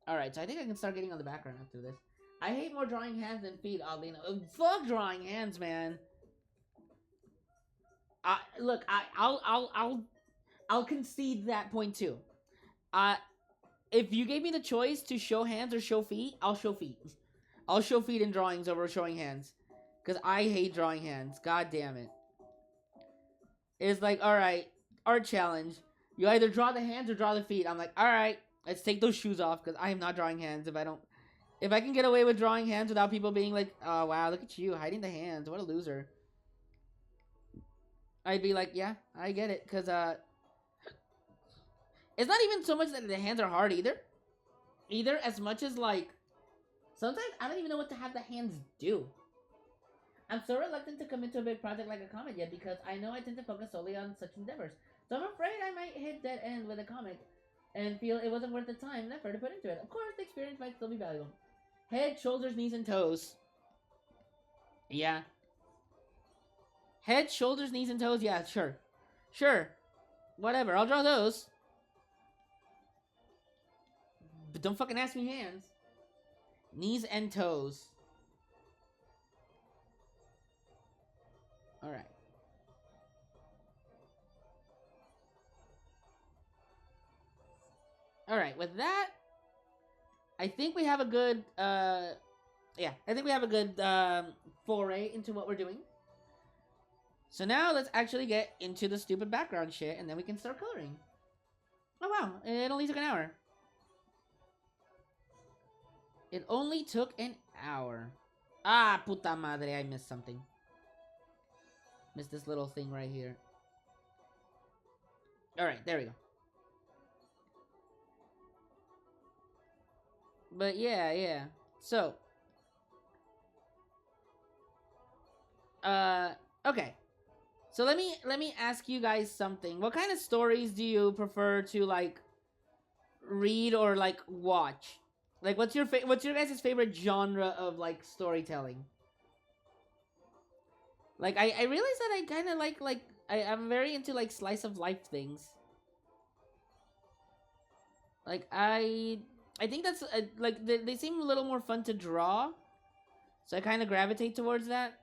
Alright, so I think I can start getting on the background after this. I hate more drawing hands than feet, oddly enough. Fuck drawing hands, man. Look, I'll concede that point too. If you gave me the choice to show hands or show feet, I'll show feet. I'll show feet in drawings over showing hands. Because I hate drawing hands. God damn it. It's like, alright, art challenge. You either draw the hands or draw the feet. I'm like, alright, let's take those shoes off because I am not drawing hands if I can get away with drawing hands without people being like, oh wow, look at you, hiding the hands. What a loser. I'd be like, yeah, I get it. Because, it's not even so much that the hands are hard either. Either as much as like, sometimes I don't even know what to have the hands do. I'm so reluctant to commit to a big project like a comic yet because I know I tend to focus solely on such endeavors. So I'm afraid I might hit dead end with a comic and feel it wasn't worth the time and effort to put into it. Of course, the experience might still be valuable. Head, shoulders, knees, and toes. Yeah. Head, shoulders, knees, and toes? Yeah, sure. Sure. Whatever, I'll draw those. But don't fucking ask me hands. Knees and toes. Alright. Alright, with that, I think we have a good, yeah, I think we have a good, foray into what we're doing. So now let's actually get into the stupid background shit, and then we can start coloring. Oh wow, it only took an hour. It only took an hour. Ah, puta madre, I missed something. Missed this little thing right here. Alright, there we go. But yeah. So. Okay. So let me ask you guys something. What kind of stories do you prefer to, like, read or, like, watch? Like, what's your guys' favorite genre of, like, storytelling? Like, I realize that I kind of like, I'm very into, like, slice of life things. Like, I think that's, like, they seem a little more fun to draw. So I kind of gravitate towards that.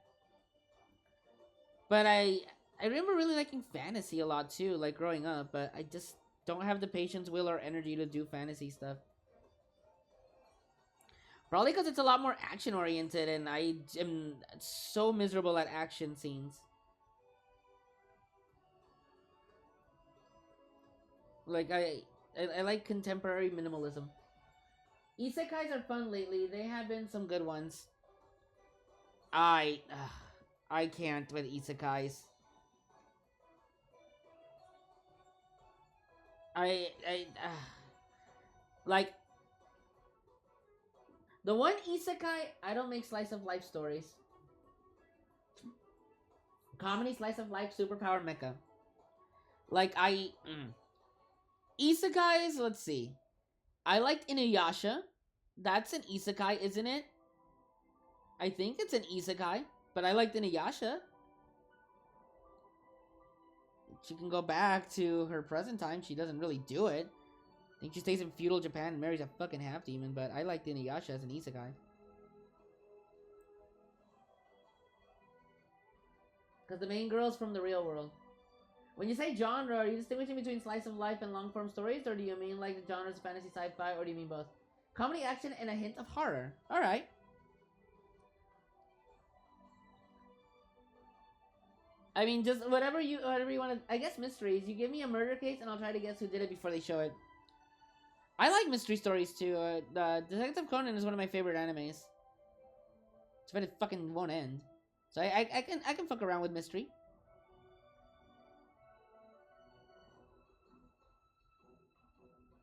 But I remember really liking fantasy a lot, too, like, growing up. But I just don't have the patience, will, or energy to do fantasy stuff. Probably because it's a lot more action-oriented, and I am so miserable at action scenes. Like, I like contemporary minimalism. Isekais are fun lately. They have been some good ones. I can't with isekais. Like, the one isekai, I don't make slice of life stories. Comedy, slice of life, superpower, mecha. Like, isekais, let's see. I liked Inuyasha. That's an isekai, isn't it? I think it's an isekai, but I liked Inuyasha. she can go back to her present time. She doesn't really do it. I think she stays in feudal Japan and marries a fucking half demon. But I like the Inuyasha as an isekai. Because the main girl's from the real world. When you say genre, are you distinguishing between slice of life and long form stories, or do you mean like the genres of fantasy, sci-fi, or do you mean both? Comedy, action, and a hint of horror. All right. I mean, just whatever you want to. I guess mysteries. You give me a murder case, and I'll try to guess who did it before they show it. I like mystery stories too. Detective Conan is one of my favorite animes. It's but it fucking won't end. So I can fuck around with mystery.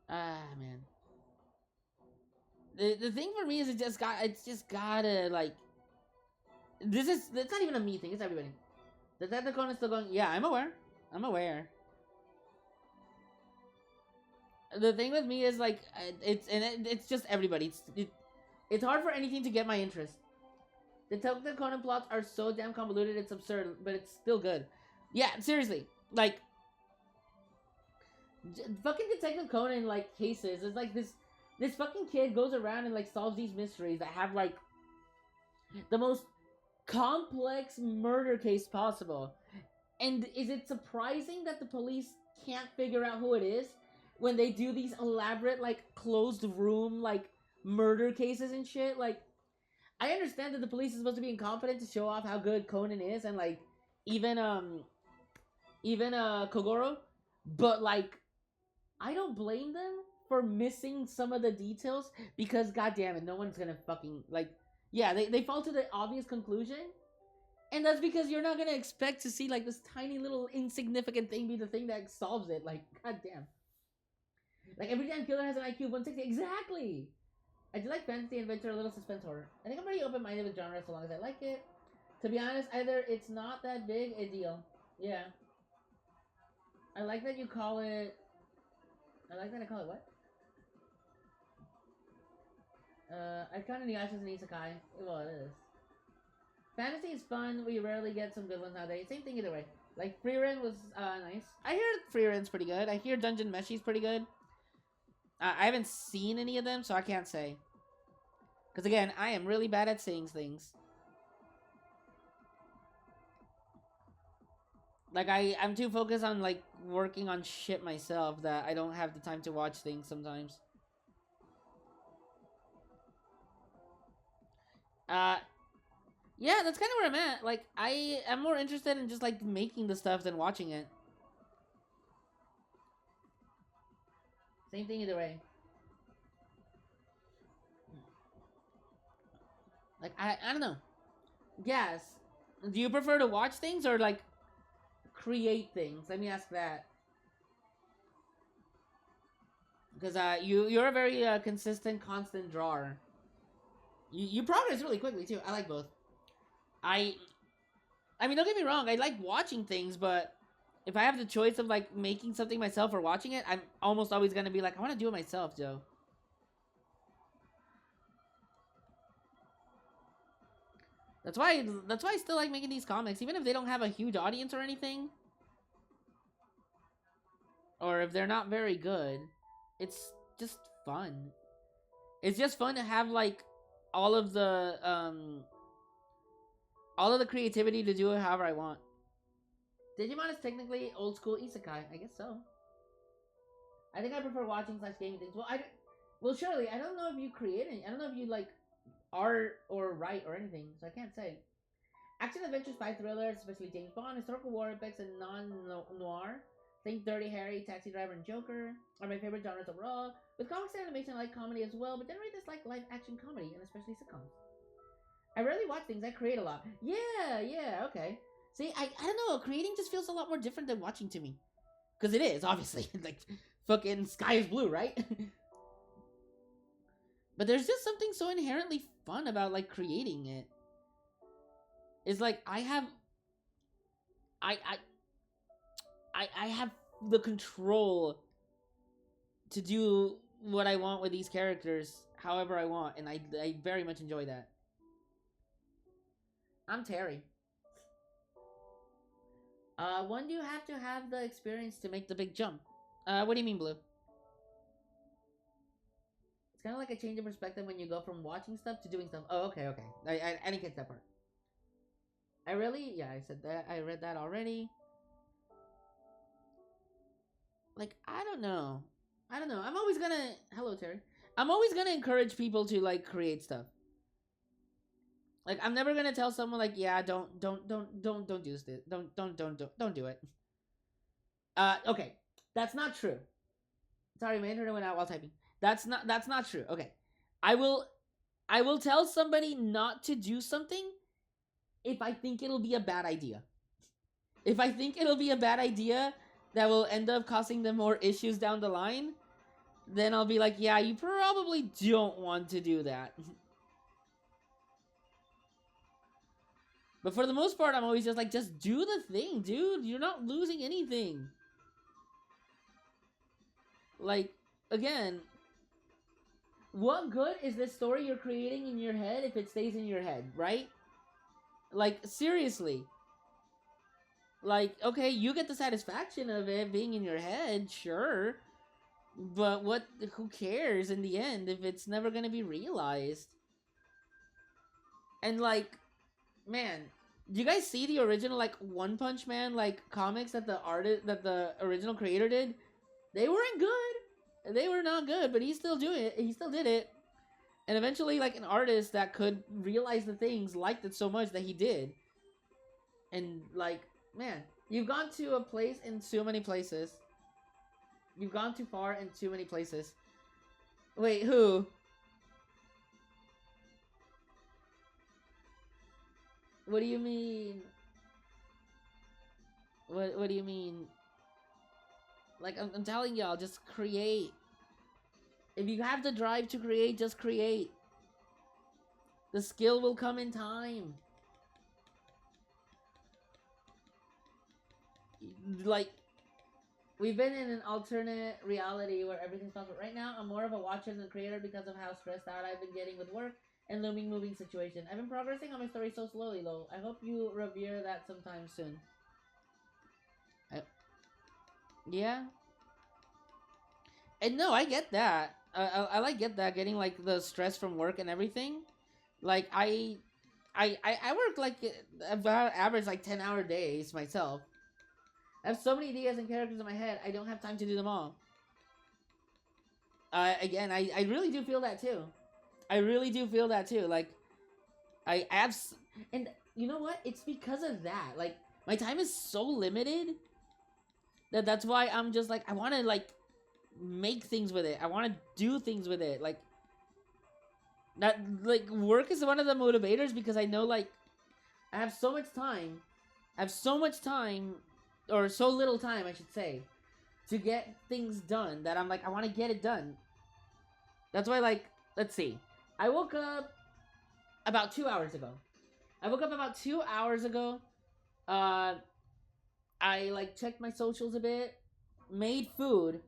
Ah man. The thing for me is it's just gotta like. It's not even a me thing. It's everybody. Detective Conan is still going. Yeah, I'm aware. I'm aware. The thing with me is like it's just everybody. It's hard for anything to get my interest. Detective Conan plots are so damn convoluted, it's absurd, but it's still good. Yeah, seriously, like fucking Detective Conan like cases. It's like this fucking kid goes around and like solves these mysteries that have like the most complex murder case possible. And is it surprising that the police can't figure out who it is when they do these elaborate like closed room like murder cases and shit? Like, I understand that the police is supposed to be incompetent to show off how good Conan is, and like even Kogoro, but like I don't blame them for missing some of the details because goddamn it, no one's gonna fucking like yeah, they fall to the obvious conclusion. And that's because you're not gonna expect to see like this tiny little insignificant thing be the thing that solves it. Like, goddamn. Like every damn killer has an IQ of 160. Exactly. I do like fantasy, adventure, a little suspense horror. I think I'm pretty open-minded with genre so long as I like it. To be honest, either it's not that big a deal. Yeah. I like that you call it. I like that I call it what? I kind of Inuyasha as an isekai. Well, it is. Fantasy is fun. We rarely get some good ones nowadays. Same thing either way. Like Frieren was nice. I hear Frieren's pretty good. I hear Dungeon Meshi's pretty good. I haven't seen any of them, so I can't say. Because again, I am really bad at saying things. Like I'm too focused on like working on shit myself that I don't have the time to watch things sometimes. Yeah, that's kind of where I'm at. Like, I am more interested in just, like, making the stuff than watching it. Same thing either way. Like, I don't know. Yes. Do you prefer to watch things or, like, create things? Let me ask that. Because, you're a very, consistent, constant drawer. You progress really quickly, too. I like both. I mean, don't get me wrong. I like watching things, but if I have the choice of like making something myself or watching it, I'm almost always gonna be like, I want to do it myself, Joe. That's why I still like making these comics, even if they don't have a huge audience or anything, or if they're not very good. It's just fun. It's just fun to have like all of the creativity to do it however I want. Digimon is technically old school isekai. I guess so. I think I prefer watching / gaming things. Well, surely I don't know if you create any. I don't know if you like art or write or anything, so I can't say. Action adventure spy thrillers, especially James Bond, historical war epics, and non-noir. Think Dirty Harry, Taxi Driver, and Joker are my favorite genres overall. With comics and animation, I like comedy as well, but generally dislike live action comedy, and especially sitcoms. I rarely watch things, I create a lot. Yeah, okay. See, I don't know, creating just feels a lot more different than watching to me. Because it is, obviously. Like, fucking sky is blue, right? But there's just something so inherently fun about, like, creating it. It's like, I have the control to do what I want with these characters however I want, and I very much enjoy that. I'm Terry. When do you have to have the experience to make the big jump? What do you mean, Blue? It's kind of like a change of perspective when you go from watching stuff to doing stuff. Oh, okay, okay. I didn't get that part. Yeah, I said that. I read that already. Like, I don't know. I don't know. I'm always gonna. Hello, Terry. I'm always gonna encourage people to like create stuff. Like, I'm never gonna tell someone like, yeah, don't do this. Don't do it. Okay, that's not true. Sorry, my internet went out while typing. That's not true. Okay, I will tell somebody not to do something if I think it'll be a bad idea. If I think it'll be a bad idea that will end up causing them more issues down the line, then I'll be like, yeah, you probably don't want to do that. But for the most part, I'm always just like, just do the thing, dude. You're not losing anything. Like, again, what good is this story you're creating in your head if it stays in your head, right? Like, seriously. Like, okay, you get the satisfaction of it being in your head, sure. But who cares in the end if it's never gonna be realized? And like, man, do you guys see the original like One Punch Man like comics that the original creator did? They weren't good. They were not good, but he still did it. And eventually like an artist that could realize the things liked it so much that he did. And like, man, you've gone to a place in so many places. You've gone too far in too many places. Wait, who? What do you mean? What do you mean? Like, I'm telling y'all, just create. If you have the drive to create, just create. The skill will come in time. Like, we've been in an alternate reality where everything's possible. Right now, I'm more of a watcher than a creator because of how stressed out I've been getting with work and looming moving situation. I've been progressing on my story so slowly, though. I hope you revere that sometime soon. Yeah. And no, I get that. I like get that, getting like the stress from work and everything. Like I work like about average like 10-hour days myself. I have so many ideas and characters in my head. I don't have time to do them all. Again, I really do feel that too. I really do feel that too. Like and you know what? It's because of that. Like my time is so limited that's why I'm just like I want to like make things with it. I want to do things with it. Like that like work is one of the motivators because I know like I have so much time. I have so much time or so little time, I should say, to get things done that I'm like I want to get it done. That's why like let's see. I woke up about 2 hours ago. I like checked my socials a bit, made food,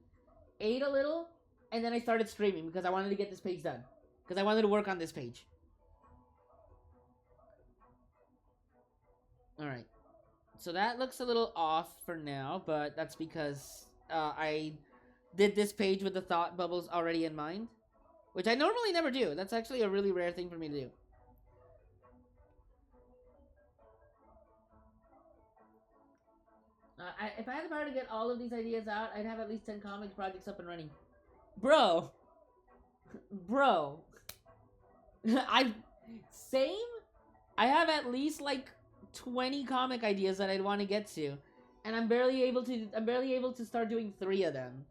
ate a little, and then I started streaming because I wanted to get this page done. Because I wanted to work on this page. Alright. So that looks a little off for now, but that's because I did this page with the thought bubbles already in mind. Which I normally never do. That's actually a really rare thing for me to do. If I had the power to get all of these ideas out, I'd have at least 10 comics projects up and running. Bro. Bro. Same? I have at least like 20 comic ideas that I'd want to get to. And I'm barely able to start doing 3 of them.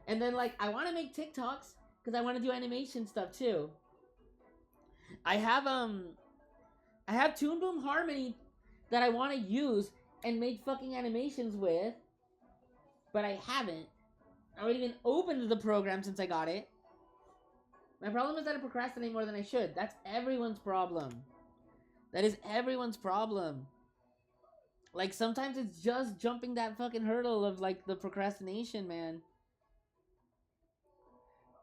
And then like I want to make TikToks because I want to do animation stuff too. I have Toon Boom Harmony that I want to use and make fucking animations with, but I haven't. I haven't even opened the program since I got it. My problem is that I procrastinate more than I should. That's everyone's problem. That is everyone's problem. Like, sometimes it's just jumping that fucking hurdle of, like, the procrastination, man.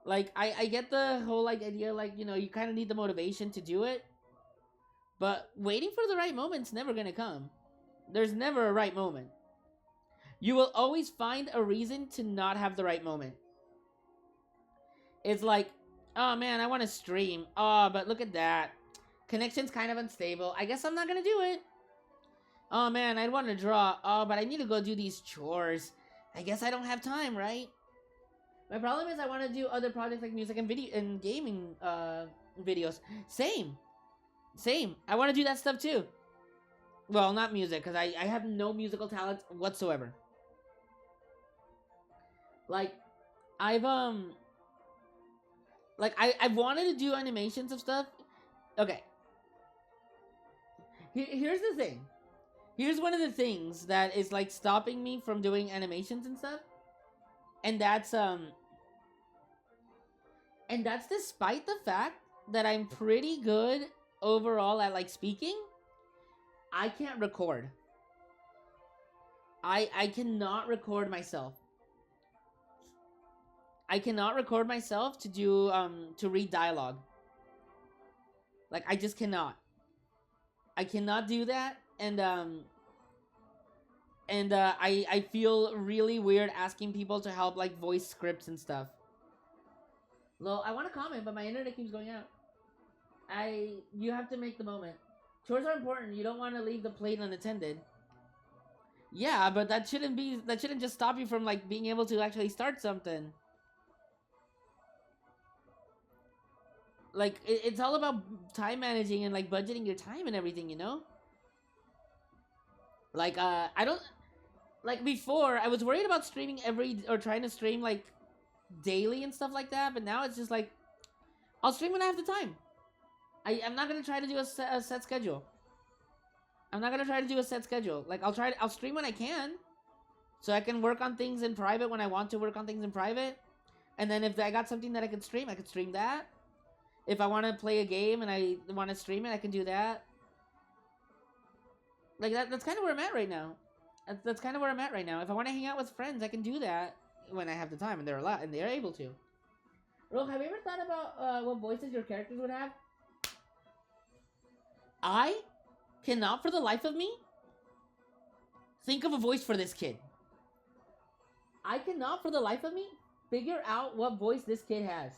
Like, I get the whole, like, idea, like, you know, you kind of need the motivation to do it. But waiting for the right moment's never gonna come. There's never a right moment. You will always find a reason to not have the right moment. It's like, oh man, I want to stream. Oh, but look at that. Connection's kind of unstable. I guess I'm not gonna do it. Oh man, I want to draw. Oh, but I need to go do these chores. I guess I don't have time, right? My problem is I want to do other projects like music and video and gaming videos. Same. Same. I want to do that stuff too. Well, not music, because I have no musical talent whatsoever. Like, I've I've wanted to do animations of stuff. Okay. Here's the thing. Here's one of the things that is like stopping me from doing animations and stuff. And that's despite the fact that I'm pretty good overall at like speaking. I can't record. I cannot record myself. I cannot record myself to do to read dialogue. Like, I just cannot. I cannot do that, and I feel really weird asking people to help like voice scripts and stuff. Well, I want to comment, but my internet keeps going out. You have to make the moment. Chores are important. You don't want to leave the plate unattended. Yeah, but that shouldn't just stop you from like being able to actually start something. Like, it's all about time managing and like budgeting your time and everything, you know? Like, I don't, like before I was worried about streaming trying to stream like daily and stuff like that, but now it's just like, I'll stream when I have the time. I'm not gonna try to do a set schedule. I'm not gonna try to do a set schedule. Like, I'll stream when I can, so I can work on things in private when I want to work on things in private. And then if I got something that I could stream that. If I want to play a game and I want to stream it, I can do that. Like, that's kind of where I'm at right now. That's kind of where I'm at right now. If I want to hang out with friends, I can do that when I have the time and they're able to. Ro, have you ever thought about what voices your characters would have? I cannot for the life of me think of a voice for this kid. I cannot for the life of me figure out what voice this kid has.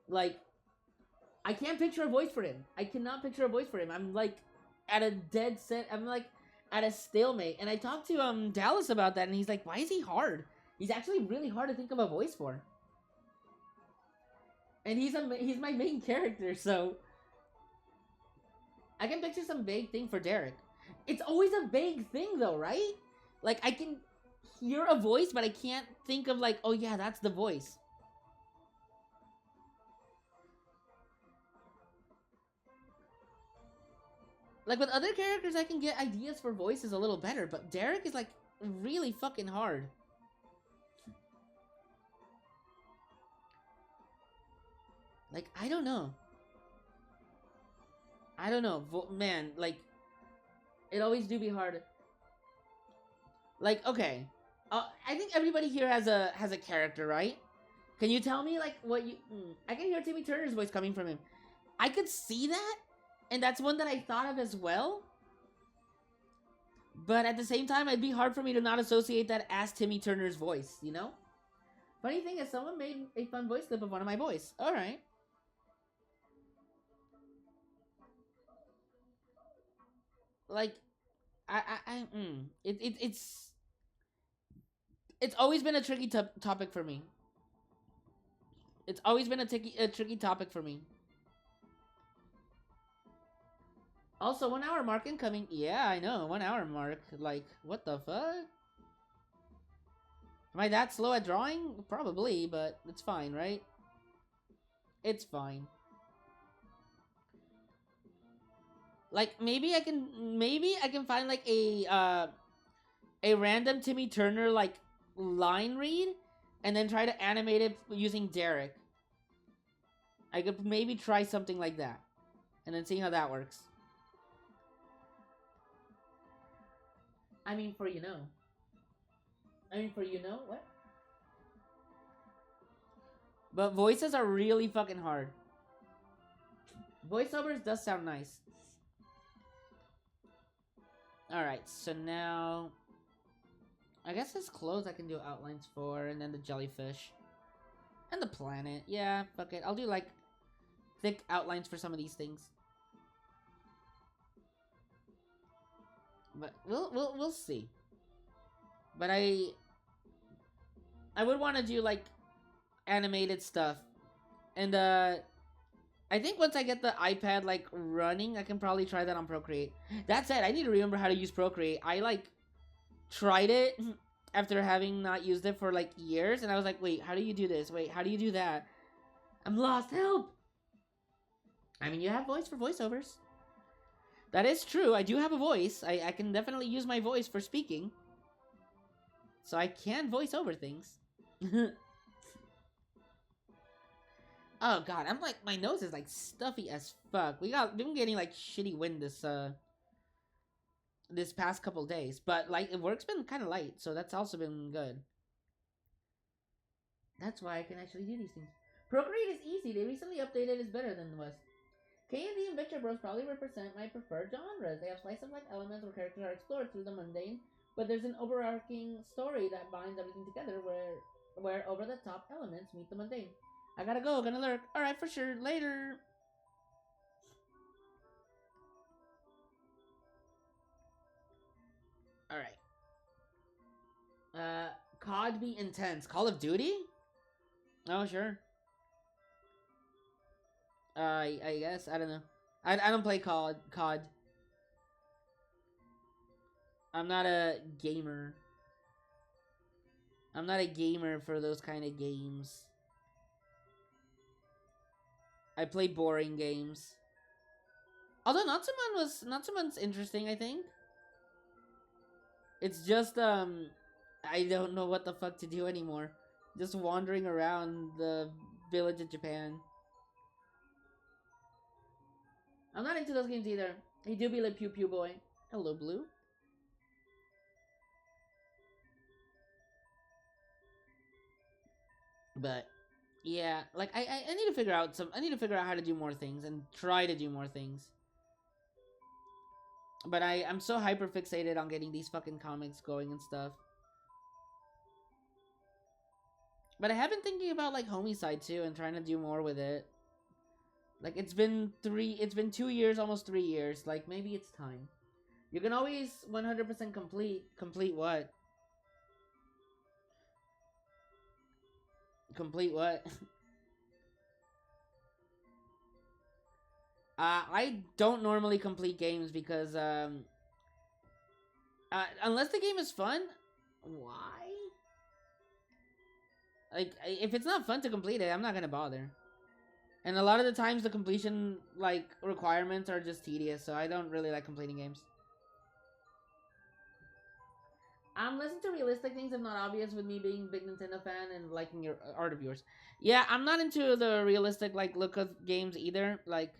Like, I can't picture a voice for him. I cannot picture a voice for him. I'm like at a dead set. I'm like at a stalemate. And I talked to Dallas about that, and he's like, "Why is he hard? He's actually really hard to think of a voice for." And he's my main character, so I can picture some vague thing for Derek. It's always a vague thing though, right? Like, I can hear a voice, but I can't think of like, oh yeah, that's the voice. Like, with other characters, I can get ideas for voices a little better, but Derek is, like, really fucking hard. Like, I don't know. I don't know. Man, like, it always do be hard. Like, okay. I think everybody here has a character, right? Can you tell me, like, what you... I can hear Timmy Turner's voice coming from him. I could see that, and that's one that I thought of as well. But at the same time, it'd be hard for me to not associate that as Timmy Turner's voice, you know? Funny thing is, someone made a fun voice clip of one of my voice. Alright. Like, it's always been a tricky topic for me. It's always been a tricky topic for me. Also, 1 hour mark incoming. Yeah, I know. 1 hour mark. Like, what the fuck? Am I that slow at drawing? Probably, but it's fine, right? It's fine. Like, maybe I can find like a random Timmy Turner like line read and then try to animate it using Derek. I could maybe try something like that and then see how that works. I mean, for you know. What? But voices are really fucking hard. Voiceovers does sound nice. Alright, so now I guess his clothes I can do outlines for, and then the jellyfish. And the planet. Yeah, fuck it. I'll do like thick outlines for some of these things. But we'll see. But I would want to do like animated stuff. And I think once I get the iPad like running, I can probably try that on Procreate. That said, I need to remember how to use Procreate. I like tried it after having not used it for like years, and I was like, wait, how do you do this? Wait, how do you do that? I'm lost. Help! I mean, you have voice for voiceovers. That is true. I do have a voice. I can definitely use my voice for speaking. So I can voice over things. Oh god, I'm like, my nose is like stuffy as fuck. We've been getting like shitty wind this past couple days, but like work's been kind of light, so that's also been good. That's why I can actually do these things. Procreate is easy. They recently updated. It's better than it was. K&D and Venture Bros probably represent my preferred genres. They have slice of life elements where characters are explored through the mundane, but there's an overarching story that binds everything together where over the top elements meet the mundane. I gotta go, gonna lurk. Alright, for sure. Later. Alright. COD be intense. Call of Duty? Oh, sure. I guess. I don't know. I don't play COD. I'm not a gamer. I'm not a gamer for those kind of games. I play boring games. Although Natsumon's interesting, I think. It's just I don't know what the fuck to do anymore. Just wandering around the village of Japan. I'm not into those games either. He do be like Pew Pew Boy. Hello, Blue. But yeah, like I need to figure out I need to figure out how to do more things and try to do more things. But I'm so hyper fixated on getting these fucking comics going and stuff. But I have been thinking about like Homicide too and trying to do more with it. Like it's been 2 years, almost 3 years. Like maybe it's time. You can always 100% complete what? Complete what? I don't normally complete games because unless the game is fun, why? Like if it's not fun to complete it, I'm not gonna bother. And a lot of the times the completion like requirements are just tedious, so I don't really like completing games. I'm listening to realistic things if not obvious with me being a big Nintendo fan and liking your art of yours. Yeah, I'm not into the realistic like look of games either. Like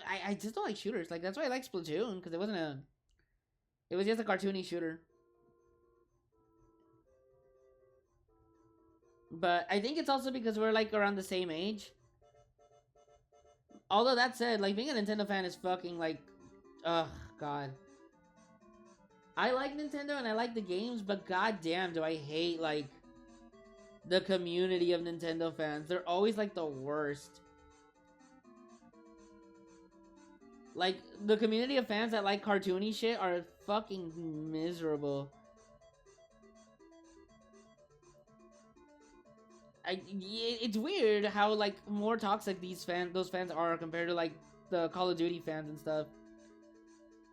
I just don't like shooters. Like that's why I like Splatoon because it was just a cartoony shooter. But I think it's also because we're like around the same age. Although that said, like being a Nintendo fan is fucking like, ugh, god. I like Nintendo and I like the games, but goddamn, do I hate like the community of Nintendo fans. They're always like the worst. Like the community of fans that like cartoony shit are fucking miserable. It's weird how like more toxic those fans are compared to like the Call of Duty fans and stuff.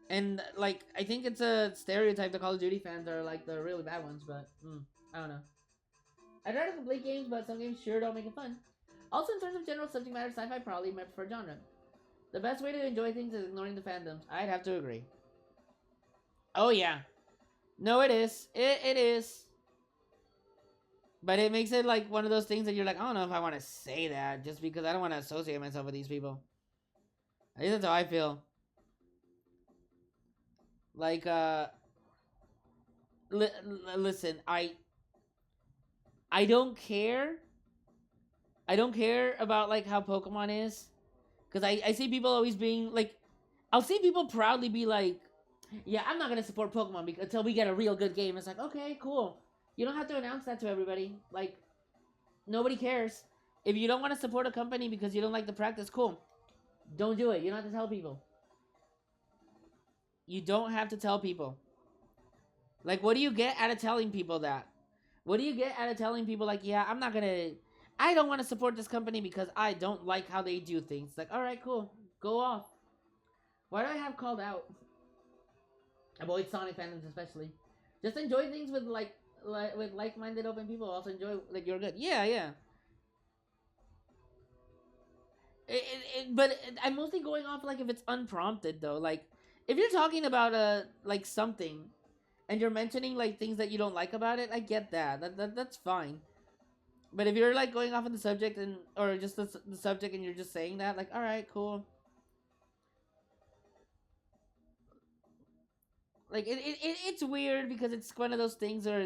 And like I think it's a stereotype the Call of Duty fans are like the really bad ones, but I don't know. I try to complete games, but some games sure don't make it fun. Also, in terms of general subject matter, sci-fi probably my preferred genre. The best way to enjoy things is ignoring the fandoms. I'd have to agree. Oh yeah, no, it is. It is. But it makes it like one of those things that you're like, I don't know if I want to say that just because I don't want to associate myself with these people. At least that's how I feel. Like, listen, I don't care. I don't care about like how Pokemon is, because I see people always being like, I'll see people proudly be like, Yeah, I'm not gonna support Pokemon until we get a real good game. It's like, okay, cool. You don't have to announce that to everybody. Like, nobody cares. If you don't want to support a company because you don't like the practice, cool. Don't do it. You don't have to tell people. You don't have to tell people. Like, what do you get out of telling people that? What do you get out of telling people, like, yeah, I'm not gonna. I don't want to support this company because I don't like how they do things. Like, alright, cool. Go off. Why do I have called out? Avoid Sonic fandoms, especially. Just enjoy things with, with like-minded open people. Also enjoy, like, you're good. Yeah, yeah. But I'm mostly going off, like, if it's unprompted, though. Like, if you're talking about, like, something and you're mentioning like things that you don't like about it, I get that. That's fine. But if you're like going off on the subject and or just the subject and you're just saying that, like, all right, cool. Like it's weird because it's one of those things where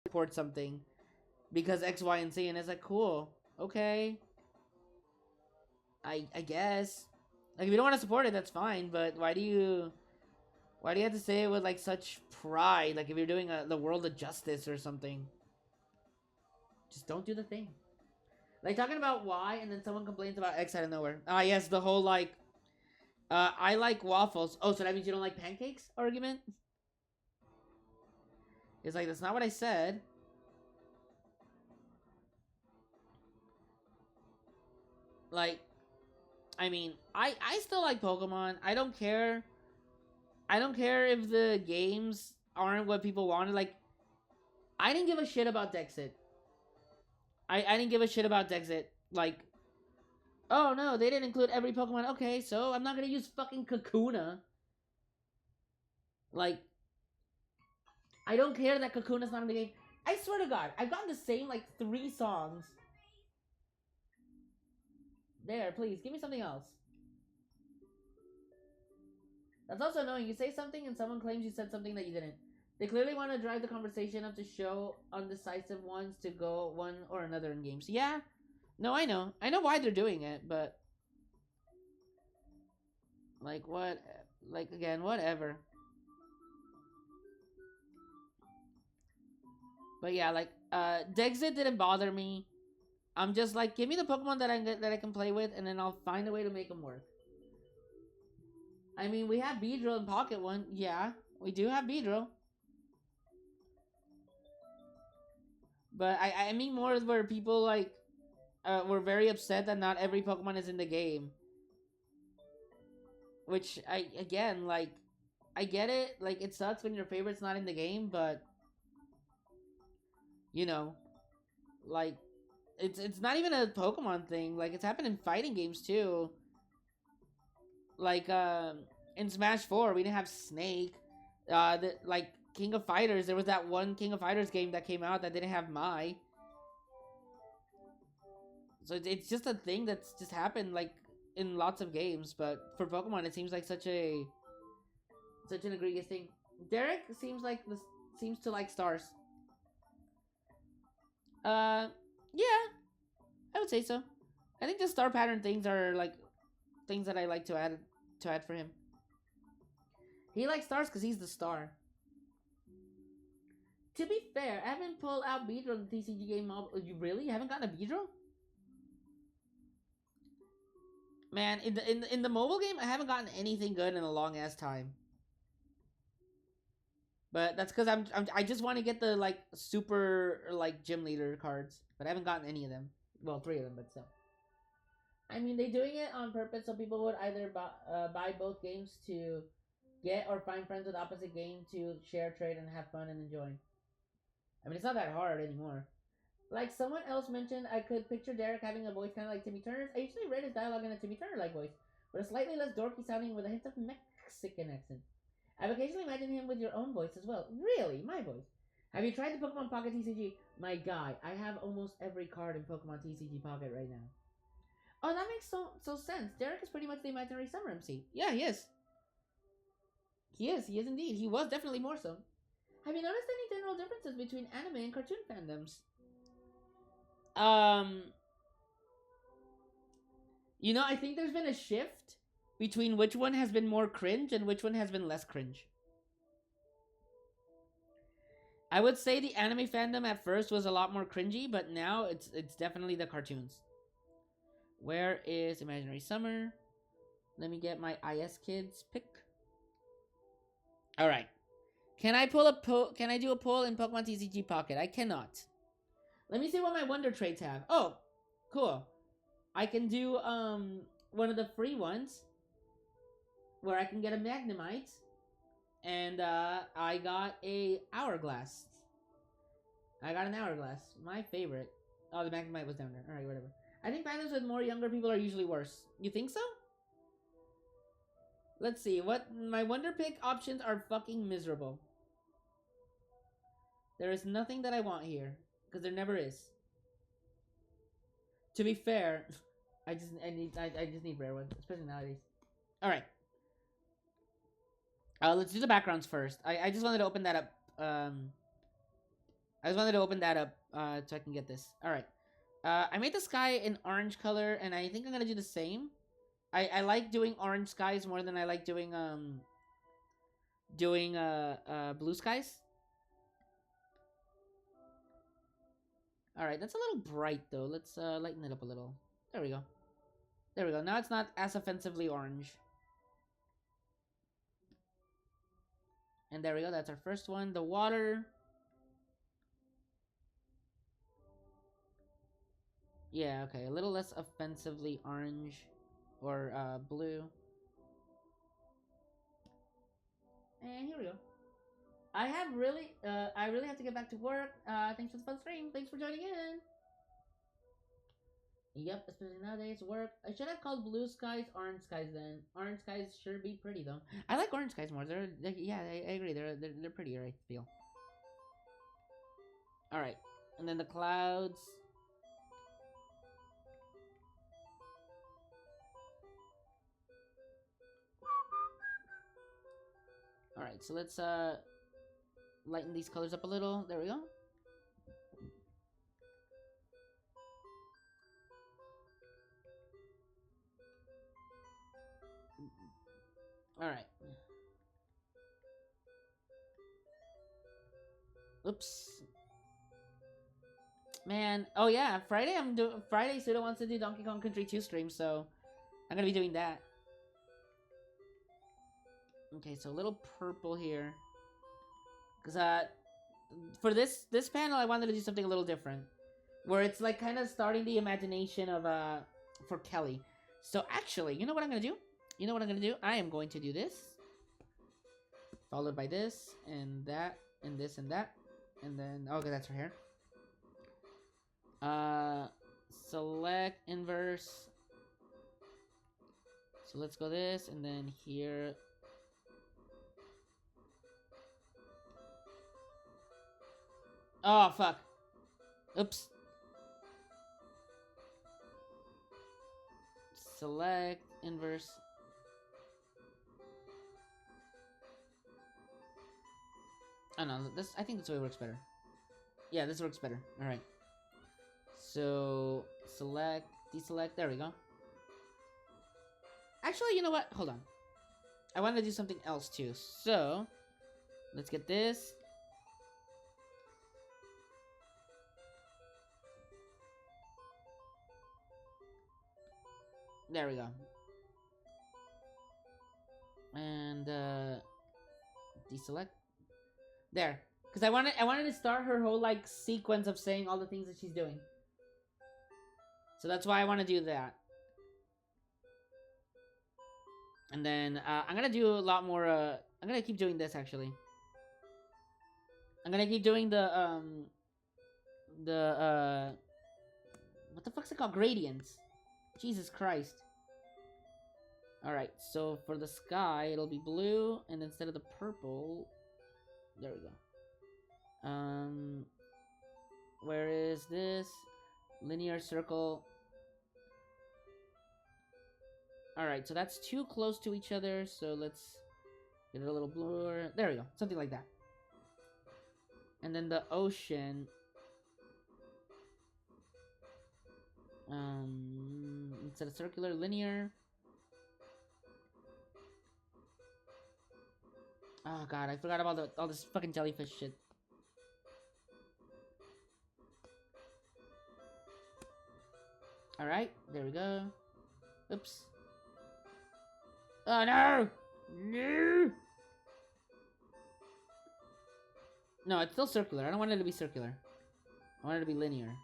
report something because X, Y, and Z, and it's like, cool, okay, I guess. Like, if you don't want to support it, that's fine. But why do you have to say it with like such pride? Like, if you're doing the world a justice or something, just don't do the thing. Like, talking about Y and then someone complains about X out of nowhere. Ah, yes, the whole like, I like waffles. Oh, so that means you don't like pancakes argument? It's like, that's not what I said. Like, I mean, I still like Pokemon. I don't care if the games aren't what people wanted. Like, I didn't give a shit about Dexit. I didn't give a shit about Dexit. Like, oh no, they didn't include every Pokemon. Okay, so I'm not gonna use fucking Kakuna. Like, I don't care that Kakuna's not in the game. I swear to God, I've gotten the same like 3 songs. There, please give me something else. That's also annoying. You say something and someone claims you said something that you didn't. They clearly want to drive the conversation up to show undecisive ones to go one or another in games. Yeah, no, I know. I know why they're doing it, but like what? Like, again, whatever. But yeah, like Dexit didn't bother me. I'm just like, give me the Pokemon that I can play with, and then I'll find a way to make them work. I mean, we have Beedrill in Pocket One. Yeah, we do have Beedrill. But I mean more where people like were very upset that not every Pokemon is in the game. Which I again like I get it, like it sucks when your favorite's not in the game, but you know, like it's not even a Pokemon thing. Like, it's happened in fighting games too. Like in Smash 4, we didn't have Snake. Like King of Fighters, there was that one King of Fighters game that came out that didn't have Mai. So it's just a thing that's just happened like in lots of games, but for Pokemon it seems like such an egregious thing. Derek seems to like stars. Uh yeah, I would say so. I think the star pattern things are like things that I like to add for him. He likes stars because he's the star. To be fair, I haven't pulled out Beedrill in the TCG game mob. You really? You haven't gotten a Beedrill? Man, in the mobile game, I haven't gotten anything good in a long ass time. But that's because I just want to get the like super like gym leader cards, but I haven't gotten any of them. Well, 3 of them, but still. I mean, they're doing it on purpose so people would either buy both games to get or find friends with opposite game to share, trade, and have fun and enjoy. I mean, it's not that hard anymore. Like someone else mentioned, I could picture Derek having a voice kind of like Timmy Turner's. I usually read his dialogue in a Timmy Turner-like voice, but a slightly less dorky sounding with a hint of Mexican accent. I've occasionally imagined him with your own voice as well. Really? My voice? Have you tried the Pokemon Pocket TCG? My guy, I have almost every card in Pokemon TCG Pocket right now. Oh, that makes so sense. Derek is pretty much the imaginary Summer MC. Yeah, he is. He is. He is indeed. He was definitely more so. Have you noticed any general differences between anime and cartoon fandoms? Um, I think there's been a shift between which one has been more cringe and which one has been less cringe. I would say the anime fandom at first was a lot more cringy, but now it's definitely the cartoons. Where is Imaginary Summer? Let me get my IS kids pick. All right. Can I pull a Can I do a pull in Pokemon TCG Pocket? I cannot. Let me see what my Wonder Traits have. Oh, cool. I can do one of the free ones where I can get a Magnemite, and I got a Hourglass. I got an Hourglass, my favorite. Oh, the Magnemite was down there. All right, whatever. I think fandoms with more younger people are usually worse. You think so? Let's see. What my Wonder Pick options are fucking miserable. There is nothing that I want here because there never is. To be fair, I just need rare ones, especially nowadays. All right. Let's do the backgrounds first. I just wanted to open that up. I just wanted to open that up so I can get this. All right. I made the sky in orange color, and I think I'm gonna do the same. I like doing orange skies more than I like doing blue skies. All right, that's a little bright though. Let's lighten it up a little. There we go. There we go. Now it's not as offensively orange. And there we go. That's our first one. The water. Yeah, okay. A little less offensively orange or blue. And here we go. I really have to get back to work. Thanks for the fun stream. Thanks for joining in. Yep, especially nowadays, work. I should have called blue skies orange skies then. Orange skies sure be pretty though. I like orange skies more. Yeah, I agree. They're prettier, I feel. All right, and then the clouds. All right, so let's lighten these colors up a little. There we go. All right. Oops. Man, oh yeah, Friday Suda wants to do Donkey Kong Country 2 stream, so I'm gonna be doing that. Okay, so a little purple here. Cause for this panel I wanted to do something a little different. Where it's like kind of starting the imagination of for Kelly. So actually, you know what I'm gonna do? You know what I'm gonna do? I am going to do this. Followed by this and that and this and that. And then okay, that's her hair. Select inverse. So let's go this and then here. Oh fuck. Oops. Select inverse. Oh no, this I think this way works better. Yeah, this works better. All right. So select, deselect. There we go. Actually, you know what? Hold on. I want to do something else too. So let's get this. There we go. And deselect. There. Because I wanted to start her whole like sequence of saying all the things that she's doing. So that's why I want to do that. And then I'm gonna do a lot more. I'm gonna keep doing this actually. I'm gonna keep doing the what the fuck's it called? Gradients. Jesus Christ. Alright, so for the sky, it'll be blue, and instead of the purple... There we go. Where is this? Linear circle. Alright, so that's too close to each other, so let's get it a little bluer. There we go, something like that. And then the ocean... Instead of circular, linear. Oh god, I forgot about all this fucking jellyfish shit. Alright, there we go. Oops. Oh no! No! No, it's still circular. I don't want it to be circular. I want it to be linear.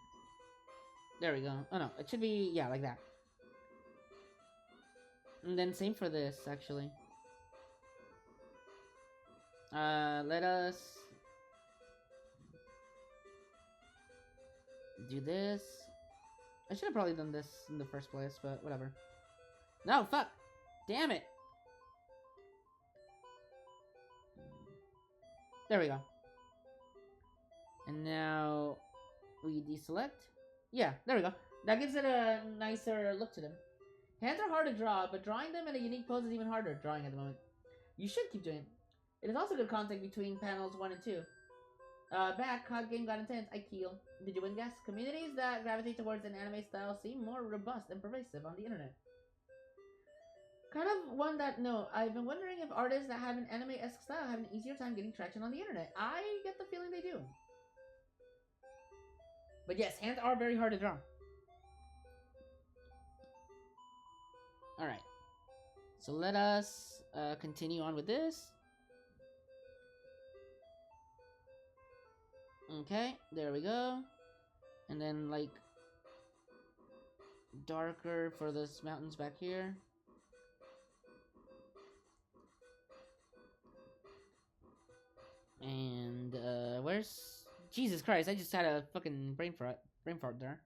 There we go. Oh no, it should be, yeah, like that. And then same for this, actually. Let us do this. I should have probably done this in the first place, but whatever. No, fuck! Damn it! There we go. And now we deselect. Yeah, there we go. That gives it a nicer look to them. Hands are hard to draw, but drawing them in a unique pose is even harder. Drawing at the moment. You should keep doing it. It is also good contact between panels 1 and 2. Back, COD game got intense. I keel. Did you win guess? Communities that gravitate towards an anime style seem more robust and pervasive on the internet. Kind of one that, no, I've been wondering if artists that have an anime-esque style have an easier time getting traction on the internet. I get the feeling they do. But yes, hands are very hard to draw. Alright. So let us continue on with this. Okay, there we go. And then, like, darker for this mountains back here. And, where's... Jesus Christ, I just had a fucking brain fart there.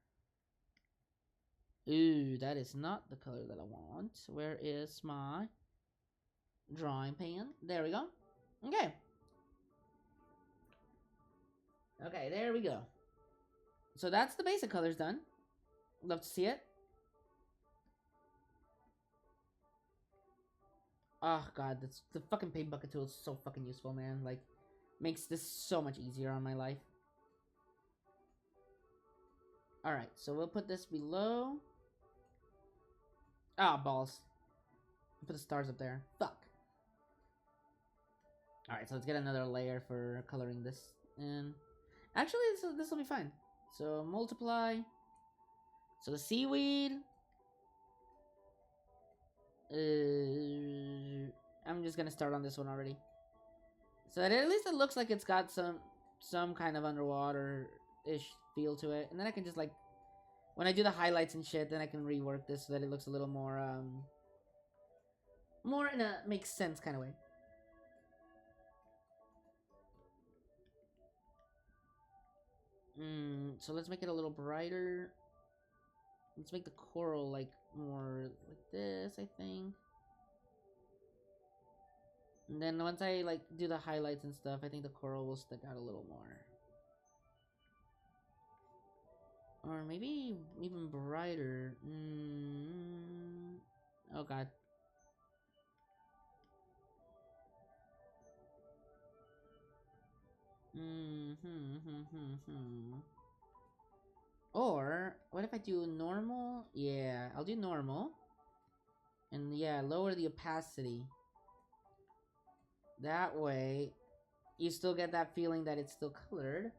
Ooh, that is not the color that I want. Where is my drawing pen? There we go. Okay. Okay, there we go. So that's the basic colors done. Love to see it. Oh god, that's the fucking paint bucket tool is so fucking useful, man. Like, makes this so much easier on my life. Alright, so we'll put this below. Ah, balls. Put the stars up there. Fuck. Alright, so let's get another layer for coloring this in. Actually, this will be fine. So, multiply. So, the seaweed. I'm just gonna start on this one already. So that at least it looks like it's got some kind of underwater-ish feel to it. And then I can just, like, when I do the highlights and shit, then I can rework this so that it looks a little more, more in a makes sense kind of way. So let's make it a little brighter. Let's make the coral, like, more like this, I think. And then once I, like, do the highlights and stuff, I think the coral will stick out a little more. Or maybe even brighter. Oh, God. Or, what if I do normal? Yeah, I'll do normal. And yeah, lower the opacity. That way, you still get that feeling that it's still colored.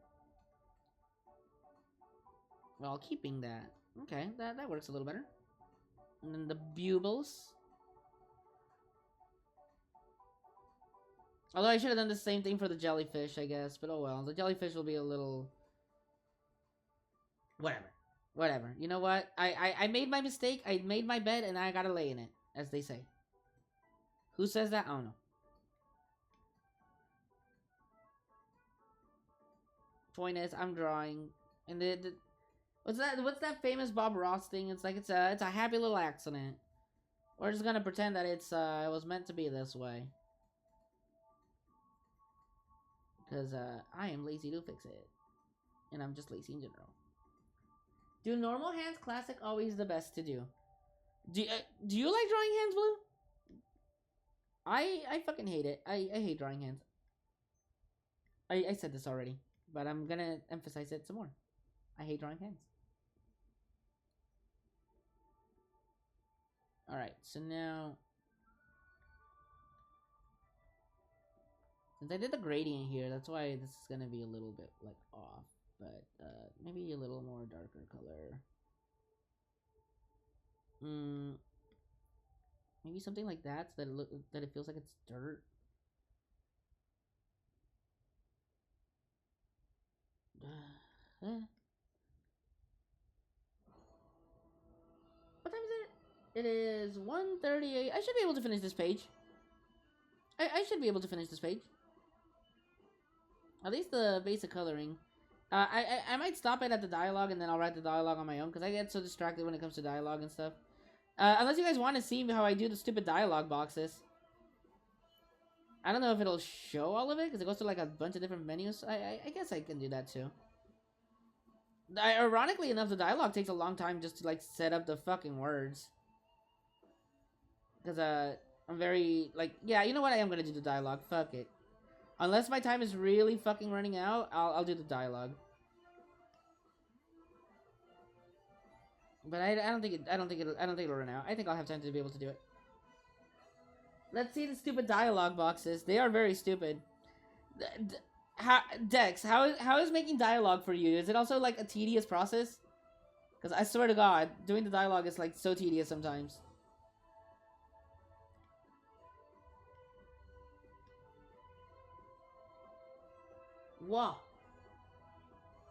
While keeping that. Okay, that works a little better. And then the bubbles. Although I should have done the same thing for the jellyfish, I guess. But oh well, the jellyfish will be a little... Whatever. You know what? I made my mistake. I made my bed and I gotta lay in it, as they say. Who says that? I don't know. Point is, I'm drawing, and what's that famous Bob Ross thing? It's like it's a happy little accident. We're just gonna pretend that it was meant to be this way. Because I am lazy to fix it, and I'm just lazy in general. Do normal hands classic always the best to do? Do you like drawing hands, Blue? I fucking hate it. I hate drawing hands. I said this already, but I'm gonna emphasize it some more. I hate drawing hands. Alright, so now... Since I did the gradient here, that's why this is gonna be a little bit, like, off. But, maybe a little more darker color. Maybe something like that, so that it feels like it's dirt. What time is it? It is 1:38. I should be able to finish this page. I should be able to finish this page. At least the basic coloring. I might stop it at the dialogue and then I'll write the dialogue on my own because I get so distracted when it comes to dialogue and stuff. Unless you guys want to see how I do the stupid dialogue boxes. I don't know if it'll show all of it because it goes to like a bunch of different menus. I guess I can do that too. Ironically enough, the dialogue takes a long time just to like set up the fucking words. Because I'm very like, yeah, you know what? I am gonna do the dialogue. Fuck it. Unless my time is really fucking running out, I'll do the dialogue. But I don't think it'll run out. I think I'll have time to be able to do it. Let's see the stupid dialogue boxes. They are very stupid. Dex, how is making dialogue for you? Is it also like a tedious process? Because I swear to God, doing the dialogue is like so tedious sometimes. Wah.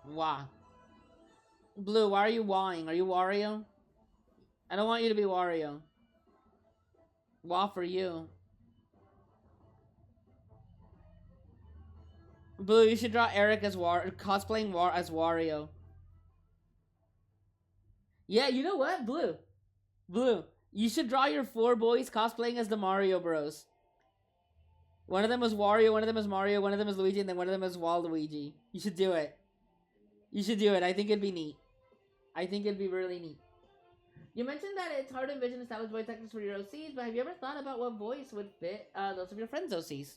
Wah. Blue, why are you wahing? Are you Wario? I don't want you to be Wario. Wah for you. Blue, you should draw Eric as cosplaying as Wario. Yeah, you know what? Blue, you should draw your 4 boys cosplaying as the Mario Bros. One of them was Wario, one of them is Mario, one of them is Luigi, and then one of them is Waluigi. You should do it. You should do it. I think it'd be neat. I think it'd be really neat. You mentioned that it's hard to envision established voice actors for your OCs, but have you ever thought about what voice would fit those of your friends' OCs?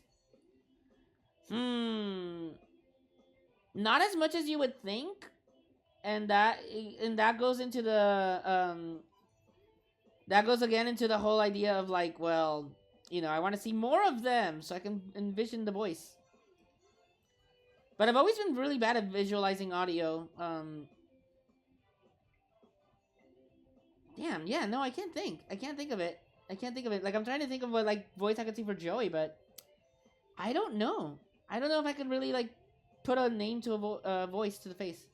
Not as much as you would think, and that goes into the that goes again into the whole idea of like, well, you know, I want to see more of them so I can envision the voice. But I've always been really bad at visualizing audio. Damn, yeah, no, I can't think of it. Like, I'm trying to think of what, like, voice I could see for Joey, but I don't know. I don't know if I could really, like, put a name to a voice to the face.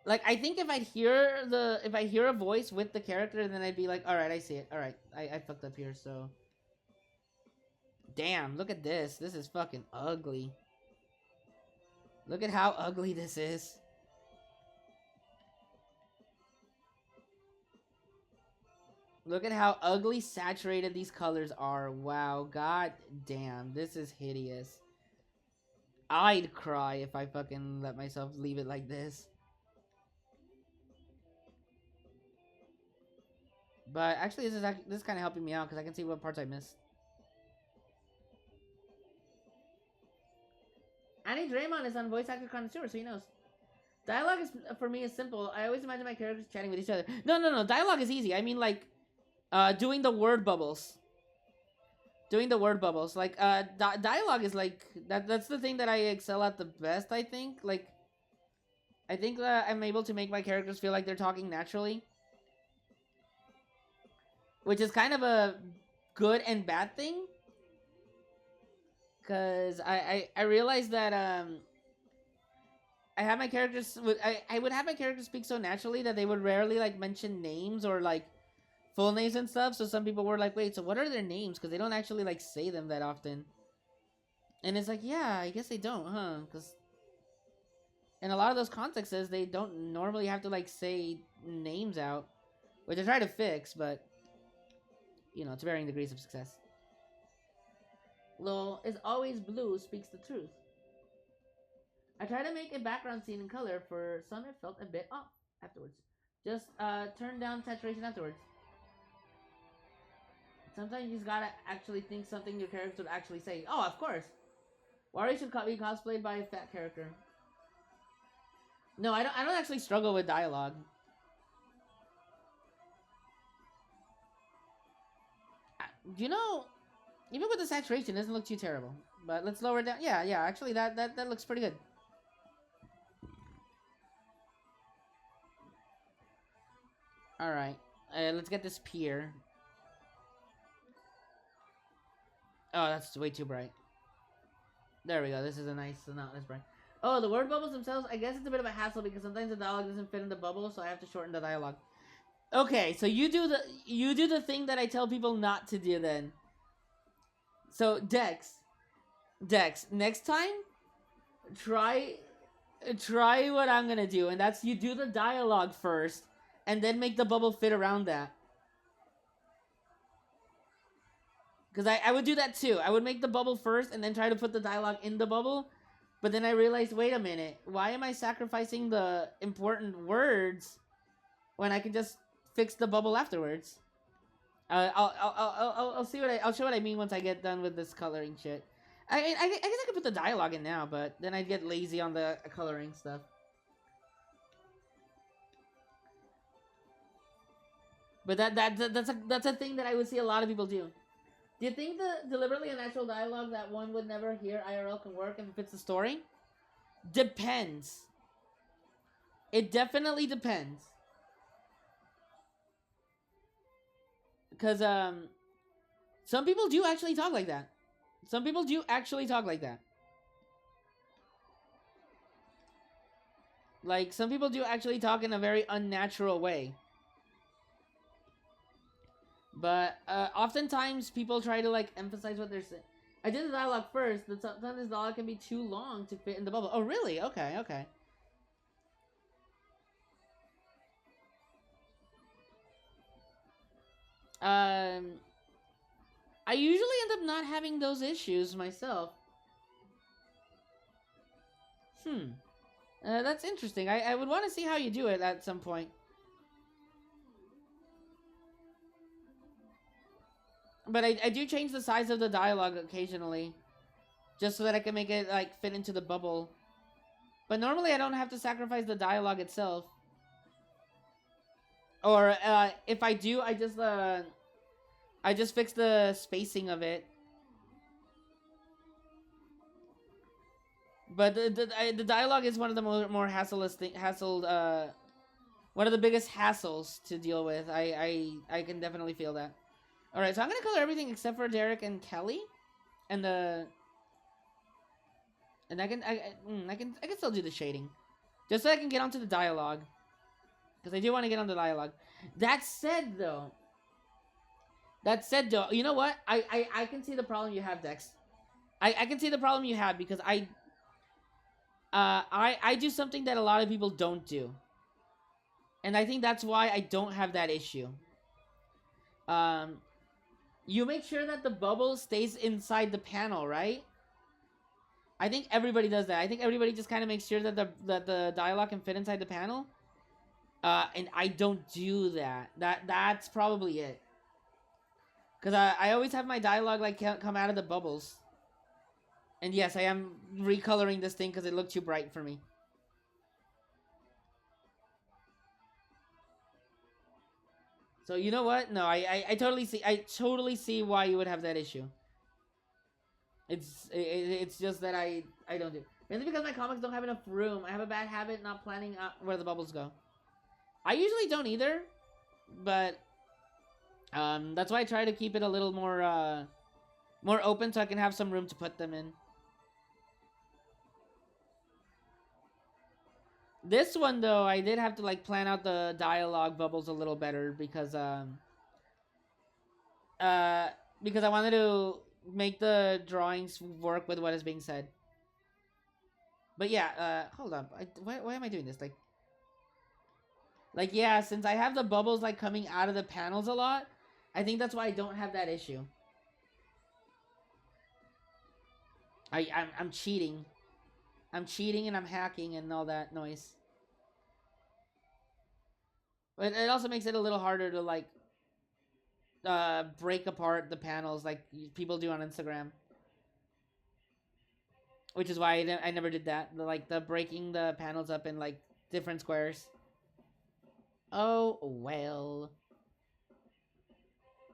Like, I think if I hear a voice with the character, then I'd be like, alright, I see it. Alright, I fucked up here, so. Damn, look at this. This is fucking ugly. Look at how ugly this is. Look at how ugly saturated these colors are. Wow, god damn, this is hideous. I'd cry if I fucking let myself leave it like this. But actually, this is kind of helping me out because I can see what parts I missed. Annie Draymond is on Voice Actor Connoisseur, so he knows. Dialogue is for me is simple. I always imagine my characters chatting with each other. No. Dialogue is easy. I mean, like, doing the word bubbles. Like, dialogue is like that's the thing that I excel at the best. I think. Like, I think that I'm able to make my characters feel like they're talking naturally, which is kind of a good and bad thing. Cause I realized that I have my characters I would have my characters speak so naturally that they would rarely like mention names or like full names and stuff. So some people were like, wait, so what are their names? Because they don't actually like say them that often. And it's like, yeah, I guess they don't, huh? Because in a lot of those contexts, they don't normally have to like say names out, which I try to fix, but you know, to varying degrees of success. Lol is always blue speaks the truth. I tried to make a background scene in color. For some, it felt a bit off afterwards. Just turn down saturation afterwards. Sometimes you just gotta actually think something your character would actually say. Oh, of course. Wario should be cosplayed by a fat character. No, I don't actually struggle with dialogue. You know, even with the saturation, it doesn't look too terrible. But let's lower it down. Yeah, yeah. Actually, that looks pretty good. All right. Let's get this pier. Oh, that's way too bright. There we go. This is a nice, not this bright. Oh, the word bubbles themselves. I guess it's a bit of a hassle because sometimes the dialogue doesn't fit in the bubble, so I have to shorten the dialogue. Okay, so you do the thing that I tell people not to do then. So Dex, next time try try what I'm gonna do, and that's you do the dialogue first, and then make the bubble fit around that. Because I would do that too. I would make the bubble first, and then try to put the dialogue in the bubble. But then I realized, wait a minute, why am I sacrificing the important words when I can just fix the bubble afterwards? I'll see what I'll show what I mean once I get done with this coloring shit. I guess I could put the dialogue in now, but then I'd get lazy on the coloring stuff. But that's a thing that I would see a lot of people do. Do you think the deliberately unnatural dialogue that one would never hear IRL can work if it fits the story? Depends. It definitely depends. Because some people do actually talk like that. Some people do actually talk like that. Like, some people do actually talk in a very unnatural way. But oftentimes people try to like emphasize what they're saying. I did the dialogue first, but sometimes the dialogue can be too long to fit in the bubble. Oh, really? Okay, okay. Um, I usually end up not having those issues myself. That's interesting. I would want to see how you do it at some point. But I do change the size of the dialogue occasionally. Just so that I can make it, like, fit into the bubble. But normally I don't have to sacrifice the dialogue itself. Or, if I do, I just fix the spacing of it. But the dialogue is one of the more one of the biggest hassles to deal with. I can definitely feel that. All right, so I'm gonna color everything except for Derek and Kelly, and I can still do the shading, just so I can get onto the dialogue, because I do want to get on the dialogue. That said, though, you know what? I can see the problem you have, Dex. I can see the problem you have because I do something that a lot of people don't do, and I think that's why I don't have that issue. You make sure that the bubble stays inside the panel, right? I think everybody does that. I think everybody just kind of makes sure that the dialogue can fit inside the panel. And I don't do that. That's probably it. Because I always have my dialogue like come out of the bubbles. And yes, I am recoloring this thing because it looked too bright for me. So you know what? No, I totally see why you would have that issue. It's just that I don't do. Mainly because my comics don't have enough room. I have a bad habit not planning out where the bubbles go. I usually don't either, but that's why I try to keep it a little more open so I can have some room to put them in. This one though, I did have to like plan out the dialogue bubbles a little better because I wanted to make the drawings work with what is being said. But yeah, hold up. Why am I doing this? Like yeah, since I have the bubbles like coming out of the panels a lot, I think that's why I don't have that issue. I'm cheating. I'm cheating and I'm hacking and all that noise. But it also makes it a little harder to like break apart the panels like people do on Instagram. Which is why I never did that. The breaking the panels up in like different squares. Oh well.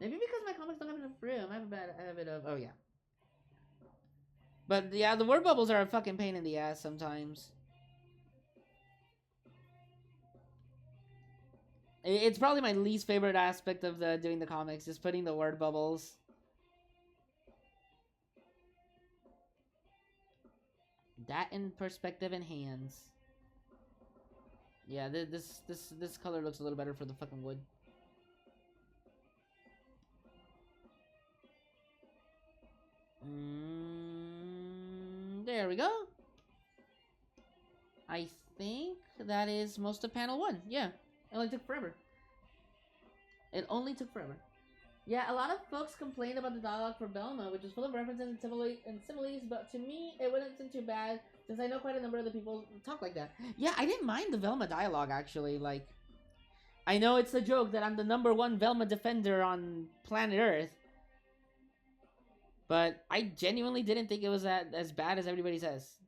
Maybe because my comics don't have enough room. I have a bad habit of. Oh, yeah. But yeah, the word bubbles are a fucking pain in the ass sometimes. It's probably my least favorite aspect of doing the comics, is putting the word bubbles. That in perspective and hands. Yeah, this color looks a little better for the fucking wood. There we go. I think that is most of panel 1. Yeah, it only took forever. It only took forever. Yeah, a lot of folks complained about the dialogue for Velma, which is full of references and similes, but to me, it wasn't too bad, since I know quite a number of the people talk like that. Yeah, I didn't mind the Velma dialogue, actually. Like, I know it's a joke that I'm the #1 Velma defender on planet Earth, but I genuinely didn't think it was as bad as everybody says.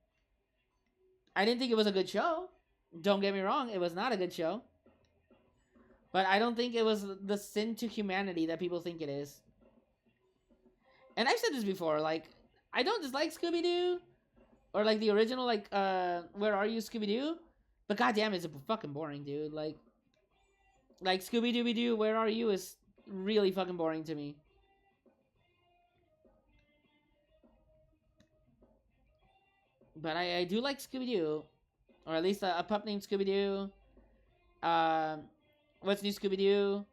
I didn't think it was a good show. Don't get me wrong, it was not a good show. But I don't think it was the sin to humanity that people think it is. And I've said this before, like, I don't dislike Scooby-Doo, or like the original, like, Where Are You, Scooby-Doo? But goddamn, it's fucking boring, dude. Like Scooby-Dooby-Doo, Where Are You is really fucking boring to me. But I do like Scooby-Doo, or at least a pup named Scooby-Doo. What's New, Scooby-Doo?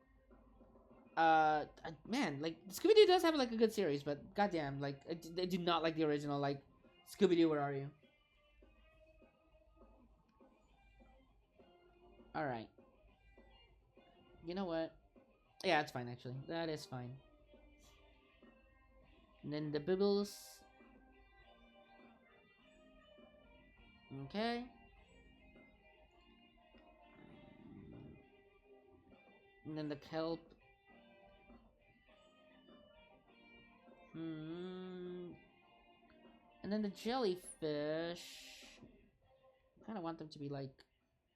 Man, like, Scooby-Doo does have, like, a good series, but goddamn, like, I do not like the original, like, Scooby-Doo, Where Are You? Alright. You know what? Yeah, it's fine, actually. That is fine. And then the bibbles. Okay. And then the kelp. And then the jellyfish. I kind of want them to be like,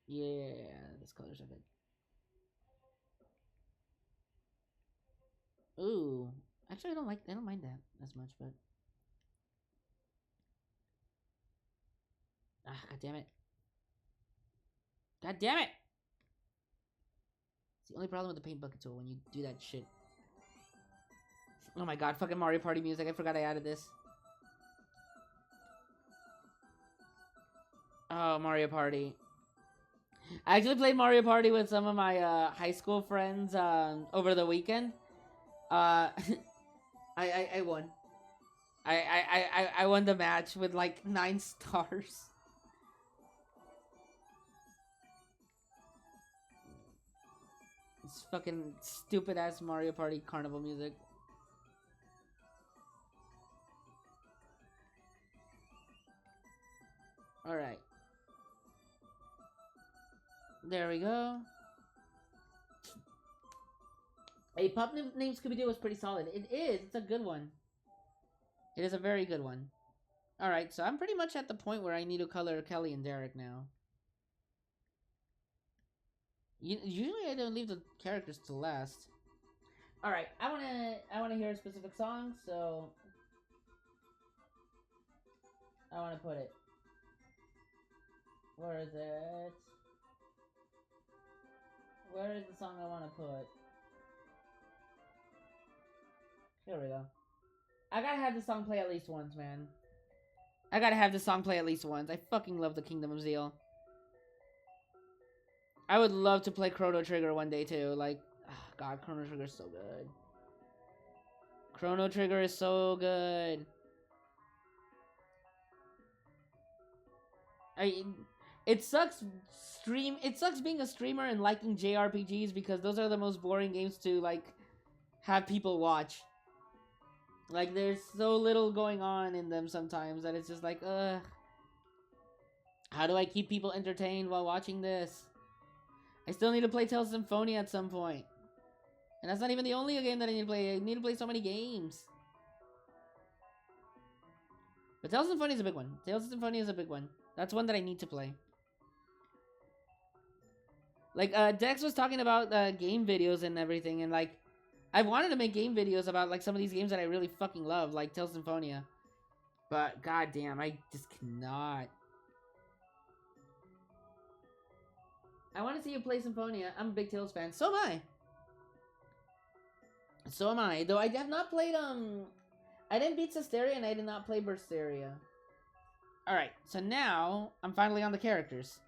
yeah, these colors are good. Ooh, actually, I don't mind that as much, but god damn it, god damn it! It's the only problem with the paint bucket tool when you do that shit. Oh my god, fucking Mario Party music! I forgot I added this. Oh, Mario Party. I actually played Mario Party with some of my high school friends over the weekend. I won. I won the match with like 9 stars. It's fucking stupid ass Mario Party carnival music. Alright. There we go. A pup named Scooby-Doo was pretty solid. It is. It's a good one. It is a very good one. Alright, so I'm pretty much at the point where I need to color Kelly and Derek now. Usually I don't leave the characters to last. Alright, I wanna hear a specific song, so I wanna put it. Where is it? Where is the song I wanna put? Here we go. I gotta have this song play at least once, man. I gotta have this song play at least once. I fucking love the Kingdom of Zeal. I would love to play Chrono Trigger one day too. Like, oh god, Chrono Trigger is so good. Chrono Trigger is so good. It sucks being a streamer and liking JRPGs because those are the most boring games to like have people watch. Like, there's so little going on in them sometimes that it's just like, ugh. How do I keep people entertained while watching this? I still need to play Tales of Symphonia at some point. And that's not even the only game that I need to play. I need to play so many games. But Tales of Symphonia is a big one. Tales of Symphonia is a big one. That's one that I need to play. Like, Dex was talking about game videos and everything, and like, I've wanted to make game videos about like some of these games that I really fucking love, like Tales Symphonia. But goddamn, I just cannot. I want to see you play Symphonia. I'm a big Tales fan. So am I. So am I. Though I have not played I didn't beat Systeria and I did not play Berseria. Alright, so now I'm finally on the characters.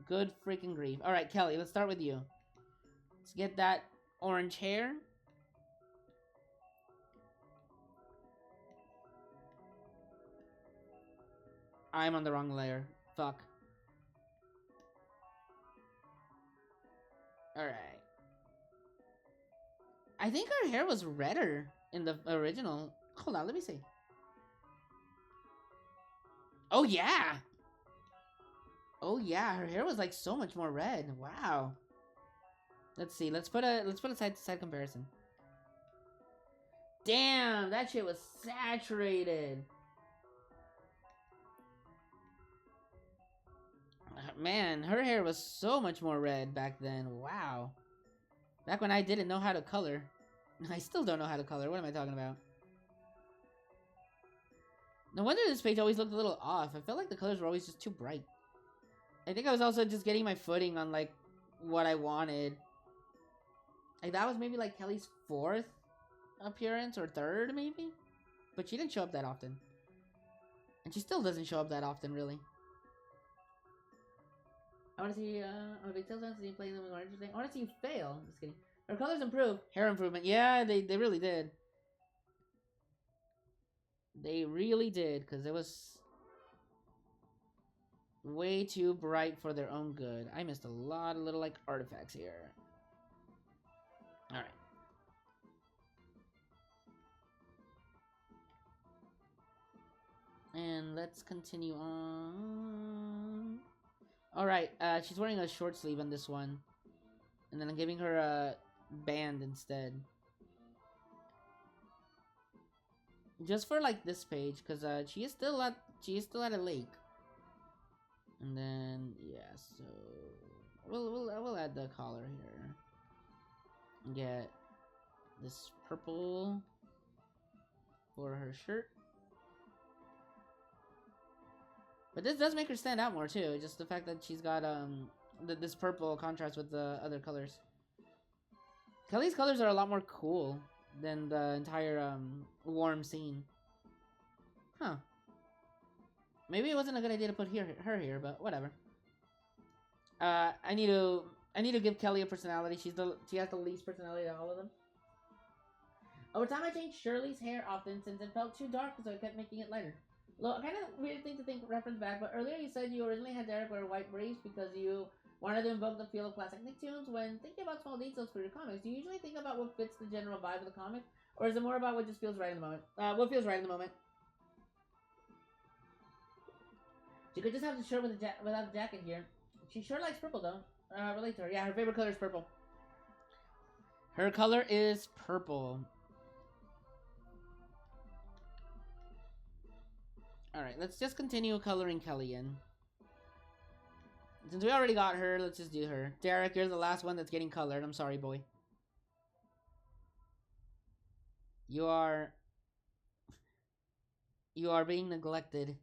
Good freaking grief. Alright, Kelly, let's start with you. Let's get that orange hair. I'm on the wrong layer. Fuck. Alright. I think her hair was redder in the original. Hold on, let me see. Oh yeah! Oh yeah, her hair was like so much more red. Wow. Let's see. Let's put a side to side comparison. Damn, that shit was saturated. Man, her hair was so much more red back then. Wow. Back when I didn't know how to color. I still don't know how to color. What am I talking about? No wonder this page always looked a little off. I felt like the colors were always just too bright. I think I was also just getting my footing on, like, what I wanted. Like, that was maybe, like, Kelly's 4th appearance, or 3rd, maybe? But she didn't show up that often. And she still doesn't show up that often, really. I want to see, I'm a big Tales fan, so you play them more interesting. I want to see you fail. Just kidding. Her colors improve. Hair improvement. Yeah, they really did. They really did, because it was way too bright for their own good. I missed a lot of little, like, artifacts here. Alright. And let's continue on. Alright, she's wearing a short sleeve on this one. And then I'm giving her a band instead. Just for like this page, because she is still at a lake. And then yeah, so we'll add the collar here. Get this purple for her shirt. But this does make her stand out more too. Just the fact that she's got this purple contrast with the other colors. Kelly's colors are a lot more cool than the entire warm scene. Huh. Maybe it wasn't a good idea to put her here, but whatever. I need to give Kelly a personality. She has the least personality of all of them. Over time, I changed Shirley's hair often since it felt too dark, so I kept making it lighter. Well, kind of weird thing to think reference back, but earlier you said you originally had Derek wear white briefs because you wanted to invoke the feel of classic Nicktoons. When thinking about small details for your comics, do you usually think about what fits the general vibe of the comic, or is it more about what just feels right in the moment? What feels right in the moment? She could just have the shirt without the jacket here. She sure likes purple though. Relate to her. Yeah, her favorite color is purple. Her color is purple. Alright, let's just continue coloring Kelly in. Since we already got her, let's just do her. Derek, you're the last one that's getting colored. I'm sorry, boy. You are being neglected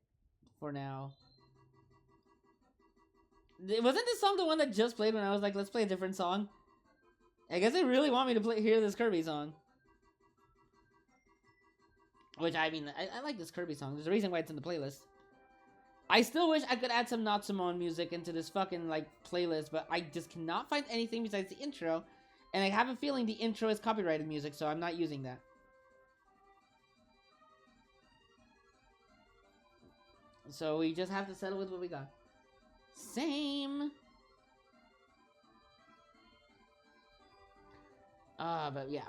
for now. Wasn't this song the one that just played when I was like, let's play a different song? I guess they really want me to hear this Kirby song. Which, I mean, I like this Kirby song. There's a reason why it's in the playlist. I still wish I could add some Natsumo music into this fucking, like, playlist, but I just cannot find anything besides the intro. And I have a feeling the intro is copyrighted music, so I'm not using that. So we just have to settle with what we got. Same. But yeah.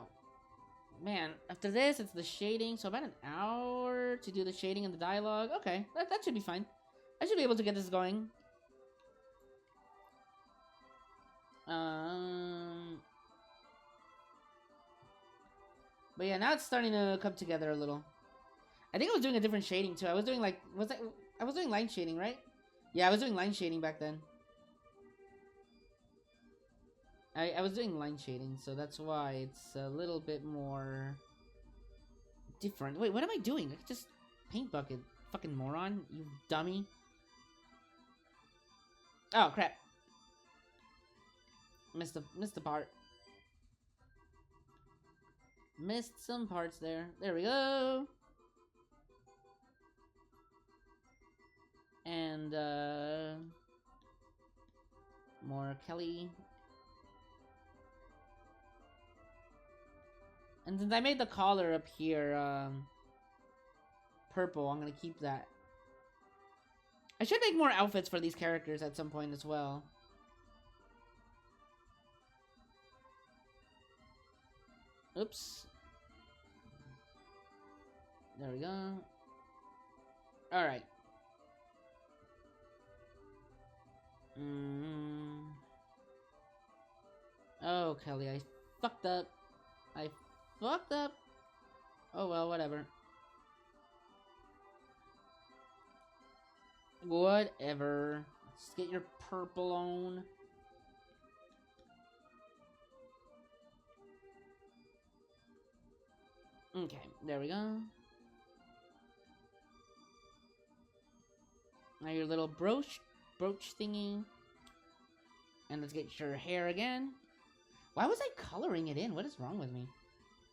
Man, after this, it's the shading. So about an hour to do the shading and the dialogue. Okay, that should be fine. I should be able to get this going. But yeah, now it's starting to come together a little. I think I was doing a different shading too. I was doing like, I was doing line shading, right? Yeah, I was doing line shading back then. I was doing line shading, so that's why it's a little bit more different. Wait, what am I doing? I could just paint bucket. Fucking moron, you dummy. Oh, crap. Missed the part. Missed some parts there. There we go. And, more Kelly. And since I made the collar up here, purple, I'm gonna keep that. I should make more outfits for these characters at some point as well. Oops. There we go. Alright. Oh, Kelly, I fucked up. I fucked up. Oh well, whatever. Whatever. Let's get your purple on. Okay, there we go. Now your little brooch thingy. And let's get your hair again. Why was I coloring it in? What is wrong with me?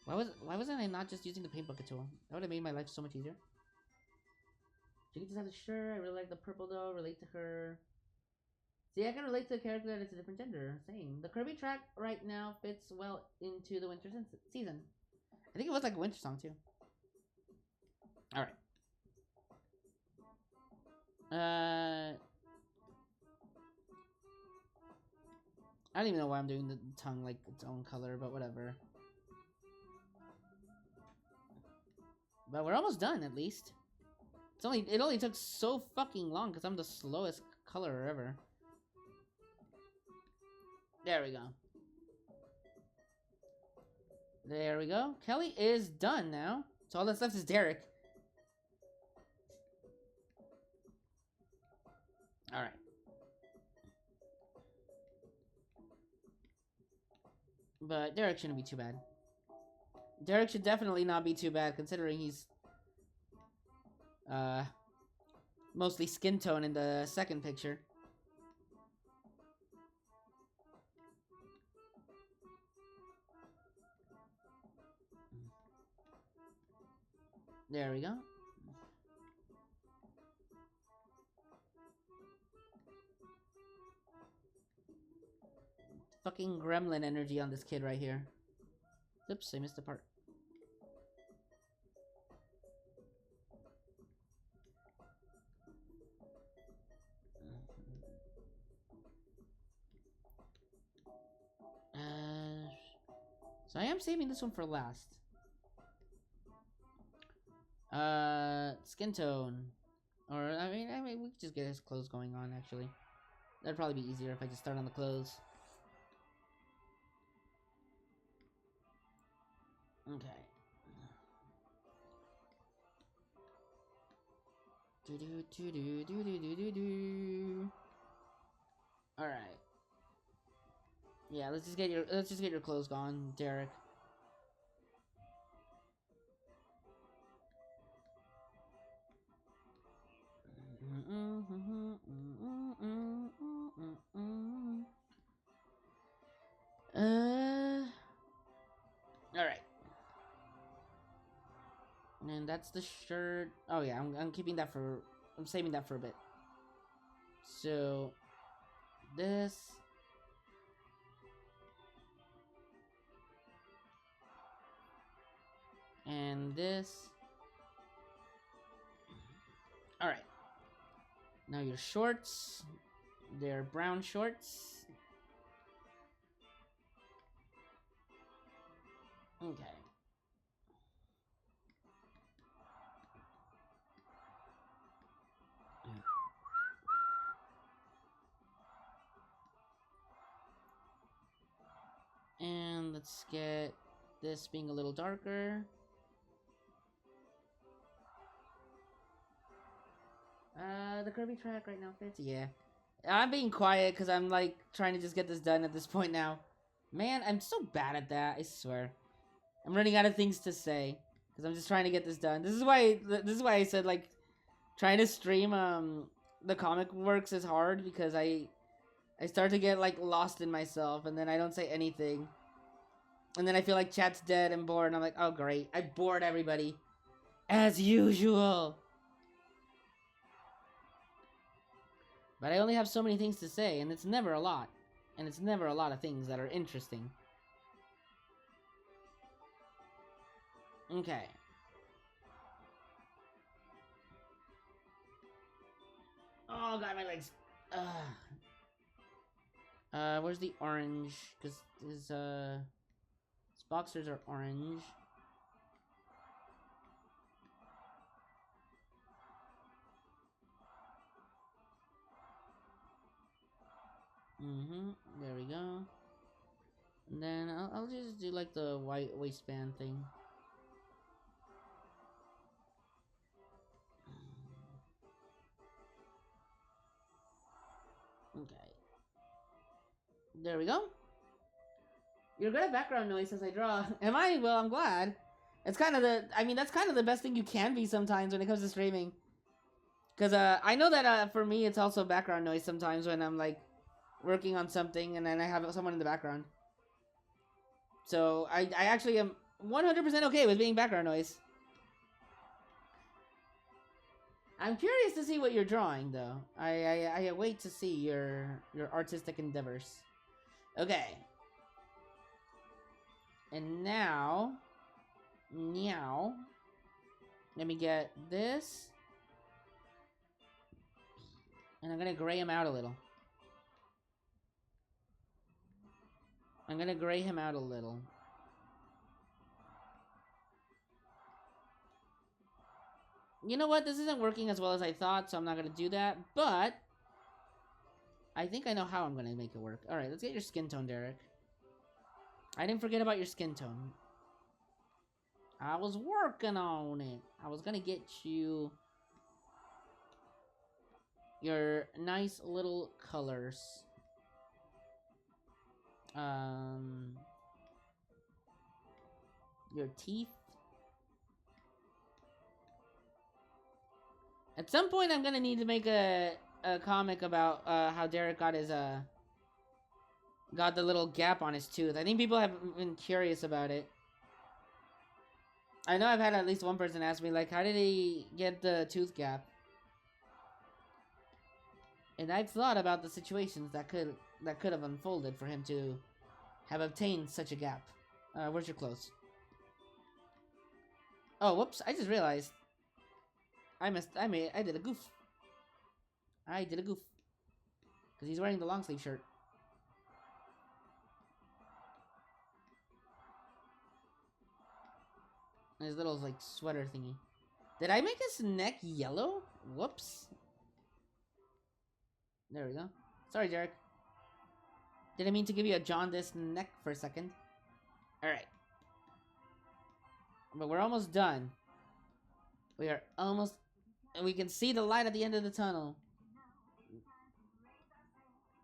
Why wasn't I not just using the paint bucket tool? That would have made my life so much easier. She just has a shirt. I really like the purple though. Relate to her. See, I can relate to a character that is a different gender. Same. The Kirby track right now fits well into the winter season. I think it was like a winter song too. Alright. I don't even know why I'm doing the tongue like its own color, but whatever. But we're almost done, at least. It only took so fucking long because I'm the slowest colorer ever. There we go. There we go. Kelly is done now. So all that's left is Derek. Alright. But Derek shouldn't be too bad. Derek should definitely not be too bad, considering he's mostly skin tone in the second picture. There we go. Fucking gremlin energy on this kid right here. Oops, I missed the part. So I am saving this one for last. Skin tone. Or, I mean, we could just get his clothes going on, actually. That'd probably be easier if I just start on the clothes. Okay. Alright. Yeah, let's just get your clothes gone, Derek. Alright. And that's the shirt. Oh yeah, I'm keeping that for... I'm saving that for a bit. So... This... And this... Alright. Now your shorts. They're brown shorts. Okay. And let's get this being a little darker. The Kirby track right now fits? Yeah. I'm being quiet because I'm like trying to just get this done at this point now. Man, I'm so bad at that, I swear. I'm running out of things to say. Because I'm just trying to get this done. This is why I said, like, trying to stream, the comic works is hard because I start to get, like, lost in myself, and then I don't say anything. And then I feel like chat's dead and bored, and I'm like, oh great, I bored everybody. As usual. But I only have so many things to say, and it's never a lot. And it's never a lot of things that are interesting. Okay. Oh god, my legs. Where's the orange? Because his boxers are orange. There we go. And then I'll just do like the white waistband thing. Okay. There we go. You're good at background noise as I draw. Am I? Well, I'm glad. It's kind of I mean, that's kind of the best thing you can be sometimes when it comes to streaming. Because I know that for me, it's also background noise sometimes when I'm like working on something and then I have someone in the background. So I actually am 100% okay with being background noise. I'm curious to see what you're drawing, though. I wait to see your artistic endeavors. Okay. And now, let me get this, and I'm gonna gray him out a little. You know what? This isn't working as well as I thought, so I'm not gonna do that. But I think I know how I'm gonna make it work. All right, let's get your skin tone, Derek. I didn't forget about your skin tone. I was working on it. I was gonna get you your nice little colors. Your teeth. At some point, I'm gonna need to make a comic about how Derek got his got the little gap on his tooth. I think people have been curious about it. I know I've had at least one person ask me, like, how did he get the tooth gap? And I've thought about the situations that could have unfolded for him to have obtained such a gap. Where's your clothes? Oh, whoops! I just realized I did a goof. I did a goof because he's wearing the long sleeve shirt. And his little like sweater thingy. Did I make his neck yellow? Whoops. There we go. Sorry, Derek. Didn't mean to give you a jaundiced neck for a second. Alright. But we're almost done. We are almost... And we can see the light at the end of the tunnel.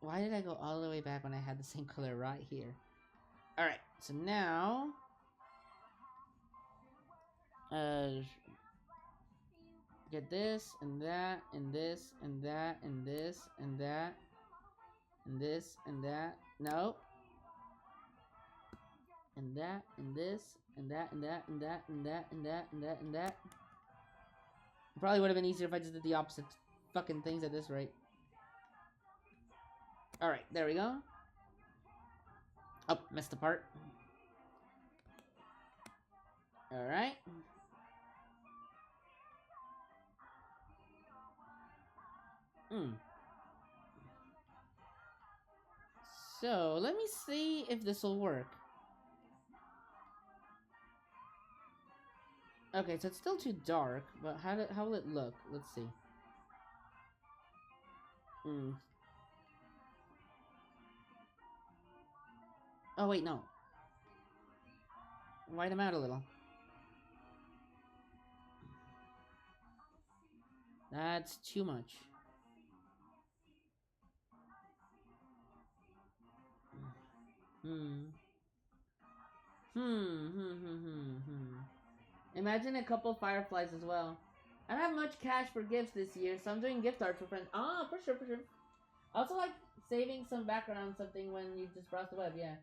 Why did I go all the way back when I had the same color right here? Alright, so now... get this, and that, and this, and that, and this, and that, and this, and that. No. And that, and this, and that, and that, and that, and that, and that, and that, and that. It probably would have been easier if I just did the opposite fucking things at this rate. Alright, there we go. Oh, missed the part. Alright. So, let me see if this will work. Okay, so it's still too dark, but how will it look? Let's see. Oh, wait, no. White him out a little. That's too much. Hmm. Hmm. Imagine a couple fireflies as well. I don't have much cash for gifts this year, so I'm doing gift art for friends. Ah, for sure, for sure. I also like saving some background on something when you just browse the web, yeah.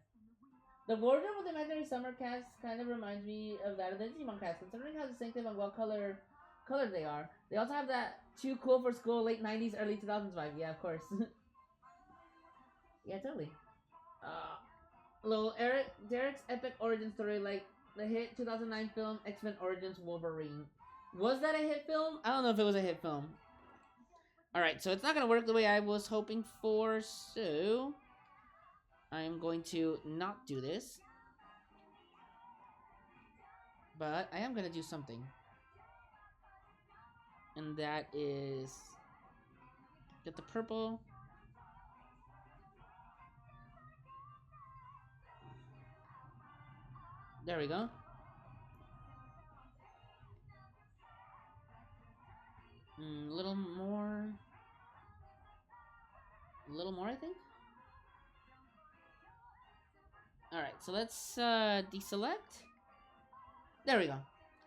The wardrobe with the Imaginary Summer cast kind of reminds me of that of the Digimon cast, considering how distinctive and well colored they are. They also have that too cool for school late 90s, early 2000s vibe. Yeah, of course. Yeah, totally. Uh, Little Derek's epic origin story, like the hit 2009 film X-Men Origins Wolverine. Was that a hit film? I don't know if it was a hit film. Alright, so it's not going to work the way I was hoping for, so I'm going to not do this. But I am going to do something. And that is get the purple. There we go. A little more. A little more, I think. Alright, so let's deselect. There we go.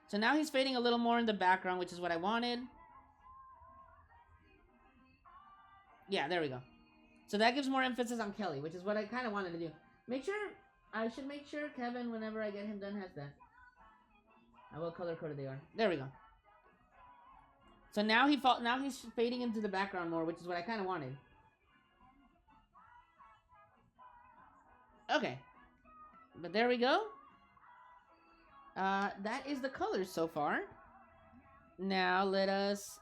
So now he's fading a little more in the background, which is what I wanted. Yeah, there we go. So that gives more emphasis on Kelly, which is what I kind of wanted to do. I should make sure Kevin, whenever I get him done, has that. I will color coded they are. There we go. So now he's fading into the background more, which is what I kind of wanted. Okay. But there we go. That is the colors so far. Now let us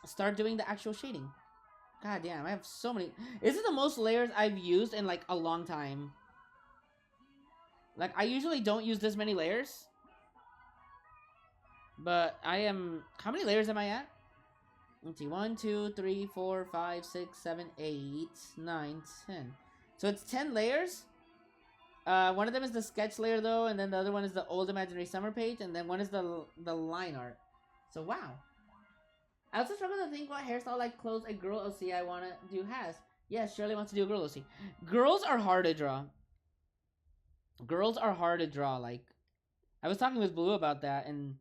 start doing the actual shading. God damn, I have so many. This is the most layers I've used in like a long time. Like, I usually don't use this many layers. But I am... How many layers am I at? Let's see. 1, 2, 3, 4, 5, 6, 7, 8, 9, 10. So it's 10 layers. One of them is the sketch layer, though. And then the other one is the old Imaginary Summer page. And then one is the line art. So, wow. I also struggle to think what hairstyle like clothes a girl OC I want to do has. Yes, Shirley wants to do a girl OC. Girls are hard to draw. Girls are hard to draw. Like, I was talking with Blue about that, and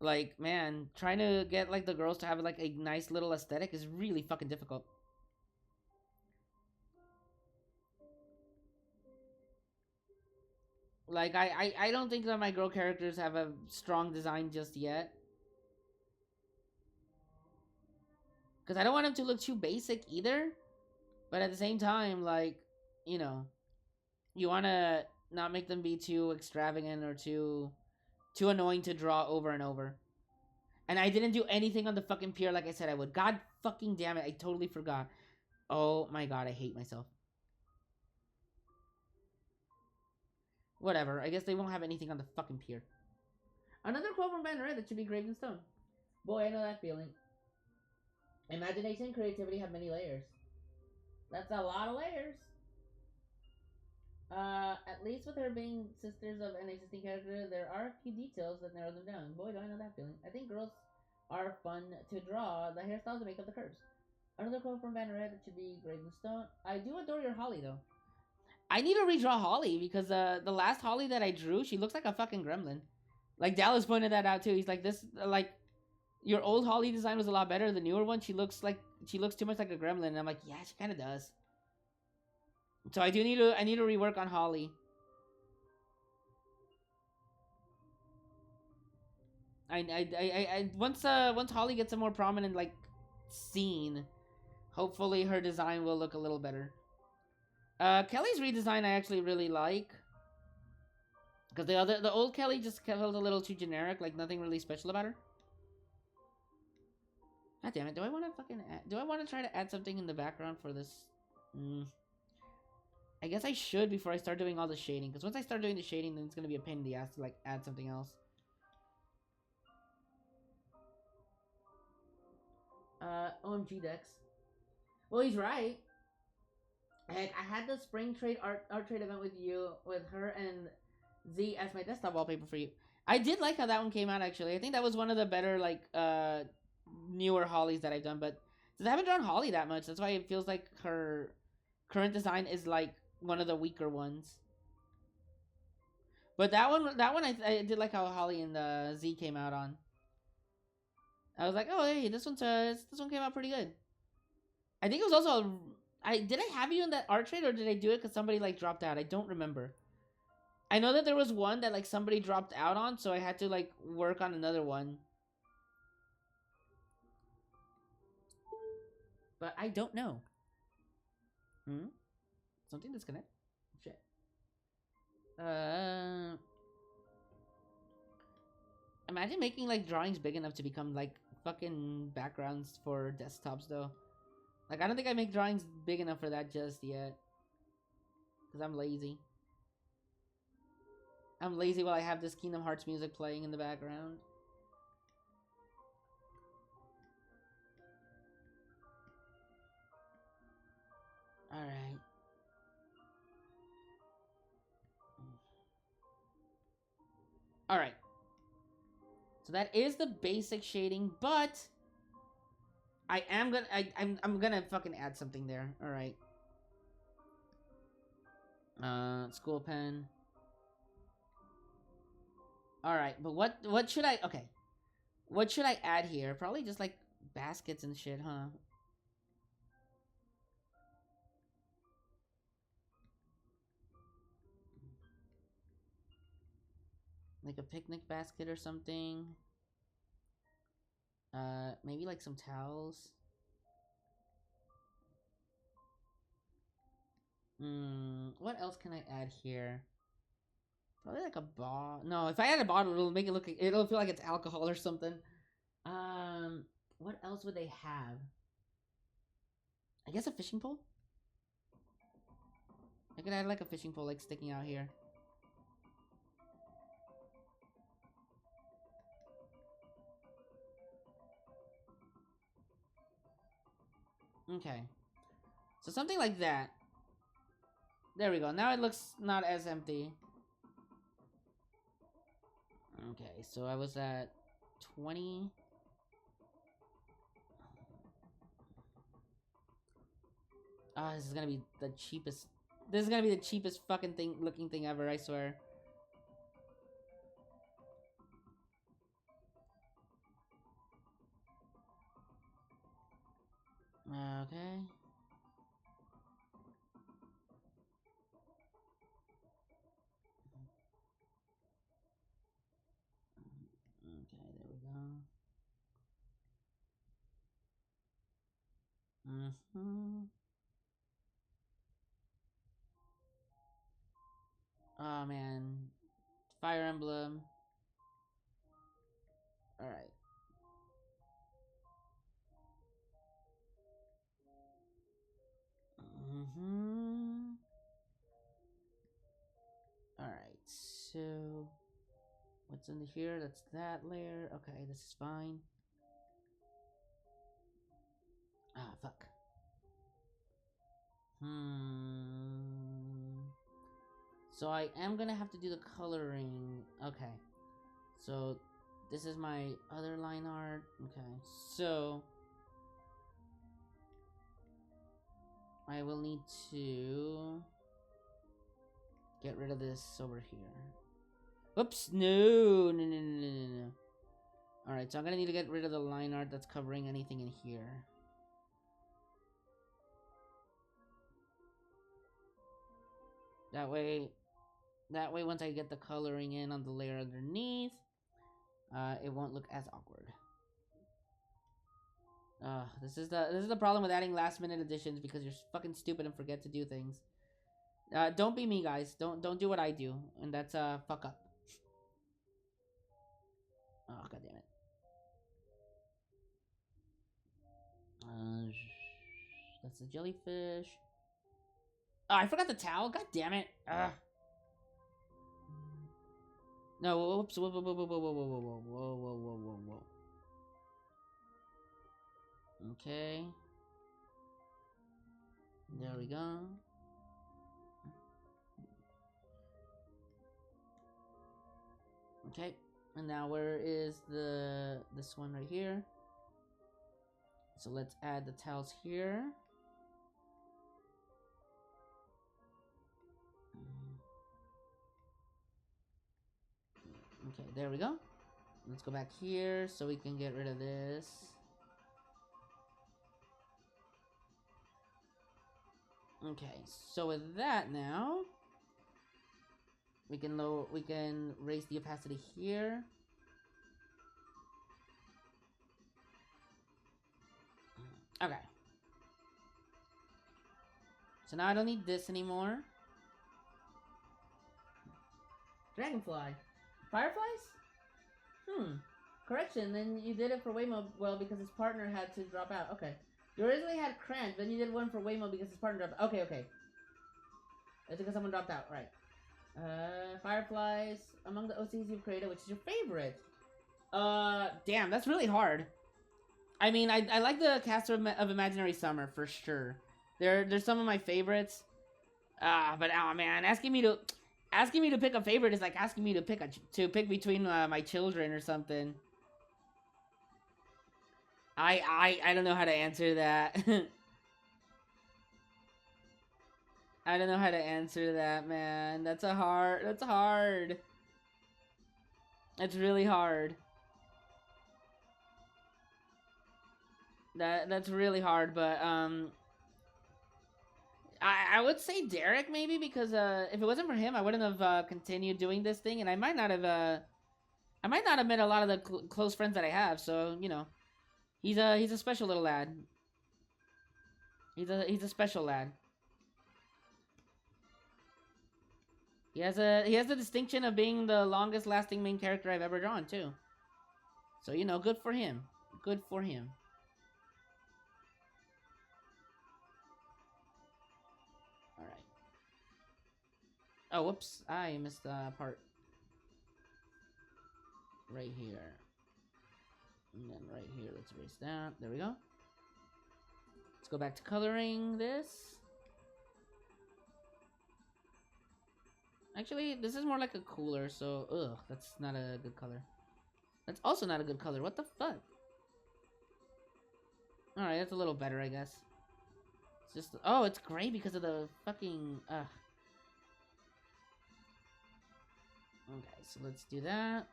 like, man, trying to get like the girls to have like a nice little aesthetic is really fucking difficult. Like, I don't think that my girl characters have a strong design just yet. Because I don't want them to look too basic either. But at the same time, like, you know, you want to not make them be too extravagant or too annoying to draw over and over. And I didn't do anything on the fucking pier like I said I would. God fucking damn it, I totally forgot. Oh my god, I hate myself. Whatever, I guess they won't have anything on the fucking pier. Another quote from Banner that should be graved in stone. Boy, I know that feeling. Imagination and creativity have many layers. That's a lot of layers. At least with her being sisters of an existing character, there are a few details that narrow them down. Boy, do I know that feeling. I think girls are fun to draw. The hairstyles that make up the curves. Another quote from Bannerhead that should be graved in stone. I do adore your Holly, though. I need to redraw Holly, because the last Holly that I drew, she looks like a fucking gremlin. Like, Dallas pointed that out, too. He's like, this, like, your old Holly design was a lot better. The newer one, she looks too much like a gremlin. And I'm like, yeah, she kind of does. So I need to rework on Holly. Once Holly gets a more prominent like scene, hopefully her design will look a little better. Kelly's redesign I actually really like, because the old Kelly just felt a little too generic, like nothing really special about her. God damn it! Do I want to try to add something in the background for this? I guess I should before I start doing all the shading, because once I start doing the shading, then it's gonna be a pain in the ass to like add something else. OMG Dex. Well, he's right. Heck, I had the spring trade art trade event with her and Z as my desktop wallpaper for you. I did like how that one came out, actually. I think that was one of the better like newer Hollies that I've done, but since I haven't drawn Holly that much, that's why it feels like her current design is like one of the weaker ones. But that one I did like how Holly and Z came out on. I was like, oh hey, this one came out pretty good. I think it was also did I have you in that art trade or did I do it because somebody like dropped out? I don't remember. I know that there was one that like somebody dropped out on, so I had to like work on another one. But I don't know. Something disconnect? Shit. Imagine making like drawings big enough to become like fucking backgrounds for desktops though. Like I don't think I make drawings big enough for that just yet. Cause I'm lazy. I'm lazy while I have this Kingdom Hearts music playing in the background. Alright. Alright. So that is the basic shading, but I'm gonna fucking add something there. Alright. School pen. Alright, but what should I okay. What should I add here? Probably just like baskets and shit, huh? Like a picnic basket or something. Maybe like some towels. What else can I add here? Probably like a bottle. No, if I add a bottle, it'll make it look. It'll feel like it's alcohol or something. What else would they have? I guess a fishing pole. I could add like a fishing pole, like sticking out here. Okay. So something like that. There we go. Now it looks not as empty. Okay, so I was at 20. Ah, this is gonna be the cheapest. This is gonna be the cheapest fucking looking thing ever, I swear. Okay. Okay, there we go. Oh man. Fire Emblem. Alright. Alright, so what's under here? That's that layer. Okay, this is fine. Ah, fuck. So I am gonna have to do the coloring. Okay. So this is my other line art. Okay. So I will need to get rid of this over here. Oops, no. Alright, so I'm gonna need to get rid of the line art that's covering anything in here. That way once I get the coloring in on the layer underneath, it won't look as awkward. This is the problem with adding last minute additions because you're fucking stupid and forget to do things. Don't be me, guys. Don't do what I do, and that's fuck up. Oh, god damn it. That's the jellyfish. Oh, I forgot the towel. God damn it. No, whoops. Whoa. Okay. There we go. Okay. And now where is this one right here? So let's add the towels here. Okay, there we go. Let's go back here so we can get rid of this. Okay, so with that now, we can raise the opacity here. Okay. So now I don't need this anymore. Dragonfly. Fireflies? Correction, then you did it for Waymo, well, because his partner had to drop out. Okay. You originally had Krant, then you did one for Waymo because his partner dropped out. Okay, okay. It's because someone dropped out, right. Fireflies. Among the OCs you've created, which is your favorite? Damn, that's really hard. I mean, I like the cast of Imaginary Summer, for sure. They're some of my favorites. But oh man, asking me to pick a favorite is like asking me to pick between my children or something. I don't know how to answer that. I don't know how to answer that, man. That's hard. It's really hard. That's really hard, but I would say Derek maybe, because if it wasn't for him, I wouldn't have continued doing this thing, and I might not have met a lot of the close friends that I have. So you know, he's a special little lad. He's a special lad. He has the distinction of being the longest lasting main character I've ever drawn too. So you know, good for him. Good for him. Alright. Oh, whoops. I missed the part. Right here. And then right here, let's erase that. There we go. Let's go back to coloring this. Actually, this is more like a cooler, so... Ugh, that's not a good color. That's also not a good color. What the fuck? Alright, that's a little better, I guess. It's just... Oh, it's gray because of the fucking... Ugh. Okay, so let's do that.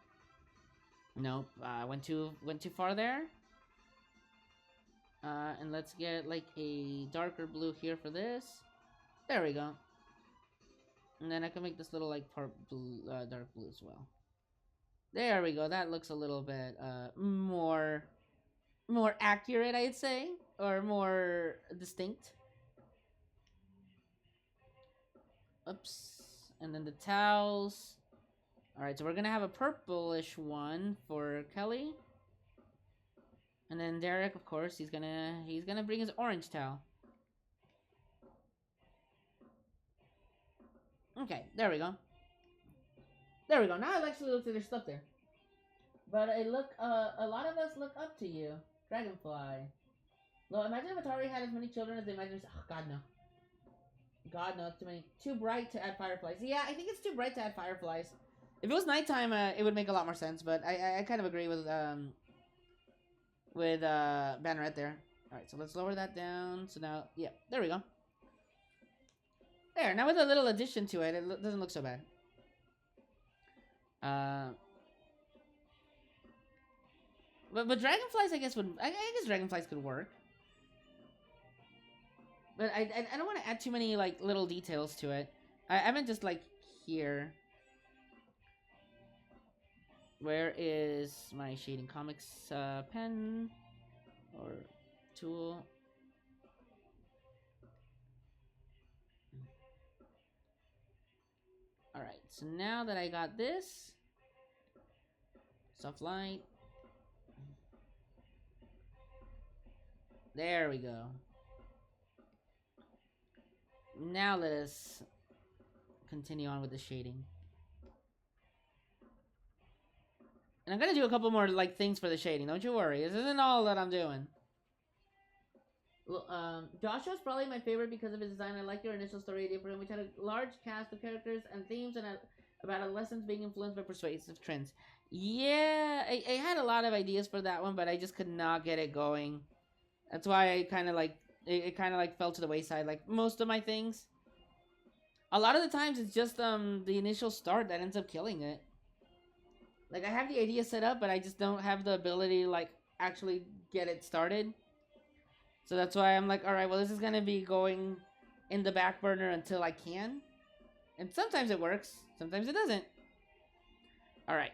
Nope, went too far there. And let's get like a darker blue here for this. There we go. And then I can make this little like part blue, dark blue as well. There we go. That looks a little bit more accurate, I'd say, or more distinct. Oops. And then the towels. All right, so we're gonna have a purplish one for Kelly. And then Derek, of course, he's gonna bring his orange towel. Okay, there we go. There we go. Now it actually looks like there's stuff there. But a lot of us look up to you, Dragonfly. Well, imagine if Atari had as many children as they imagine. Oh, God no. God no, it's too many. Too bright to add fireflies. Yeah, I think it's too bright to add fireflies. If it was nighttime, it would make a lot more sense. But I kind of agree with Banneret there. All right, so let's lower that down. So now, yeah, there we go. There. Now with a little addition to it, it doesn't look so bad. But dragonflies, I guess dragonflies could work. But I don't want to add too many like little details to it. I meant just like here. Where is my shading comics pen or tool? Alright, so now that I got this, soft light. There we go. Now let us continue on with the shading. And I'm gonna do a couple more like things for the shading. Don't you worry. This isn't all that I'm doing. Well, Joshua's probably my favorite because of his design. I like your initial story idea for him, which had a large cast of characters and themes and about adolescents being influenced by persuasive trends. Yeah, I had a lot of ideas for that one, but I just could not get it going. That's why I kind of like it kind of like fell to the wayside. Like most of my things, a lot of the times it's just the initial start that ends up killing it. Like, I have the idea set up, but I just don't have the ability to, like, actually get it started. So that's why I'm like, alright, well, this is gonna be going in the back burner until I can. And sometimes it works, sometimes it doesn't. Alright.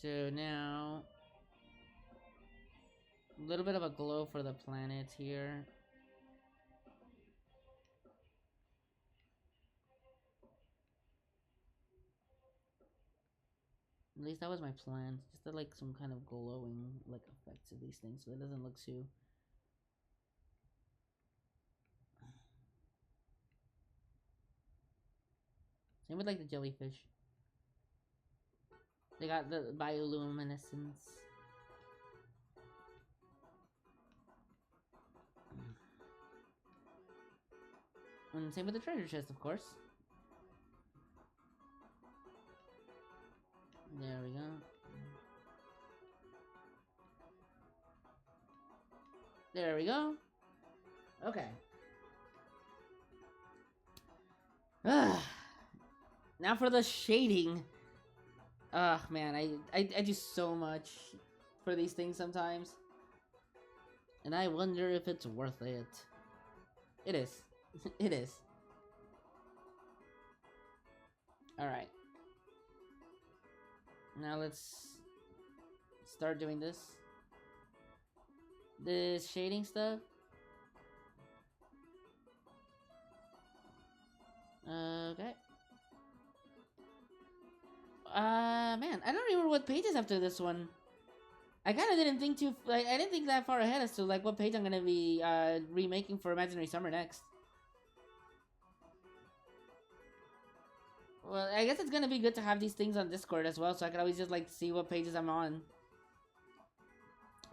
So now... a little bit of a glow for the planets here. At least that was my plan. Just to, like, some kind of glowing, like, effects of these things so it doesn't look too... Same with, like, the jellyfish. They got the bioluminescence. And same with the treasure chest, of course. There we go. There we go. Okay. Now for the shading. Ugh, man, I do so much for these things sometimes. And I wonder if it's worth it. It is. It is. Alright. Now let's start doing this. This shading stuff. Okay. Man, I don't remember what page is after this one. I kind of didn't think too... like, I didn't think that far ahead as to, like, what page I'm gonna be, remaking for Imaginary Summer next. Well, I guess it's gonna be good to have these things on Discord as well, so I can always just, like, see what pages I'm on.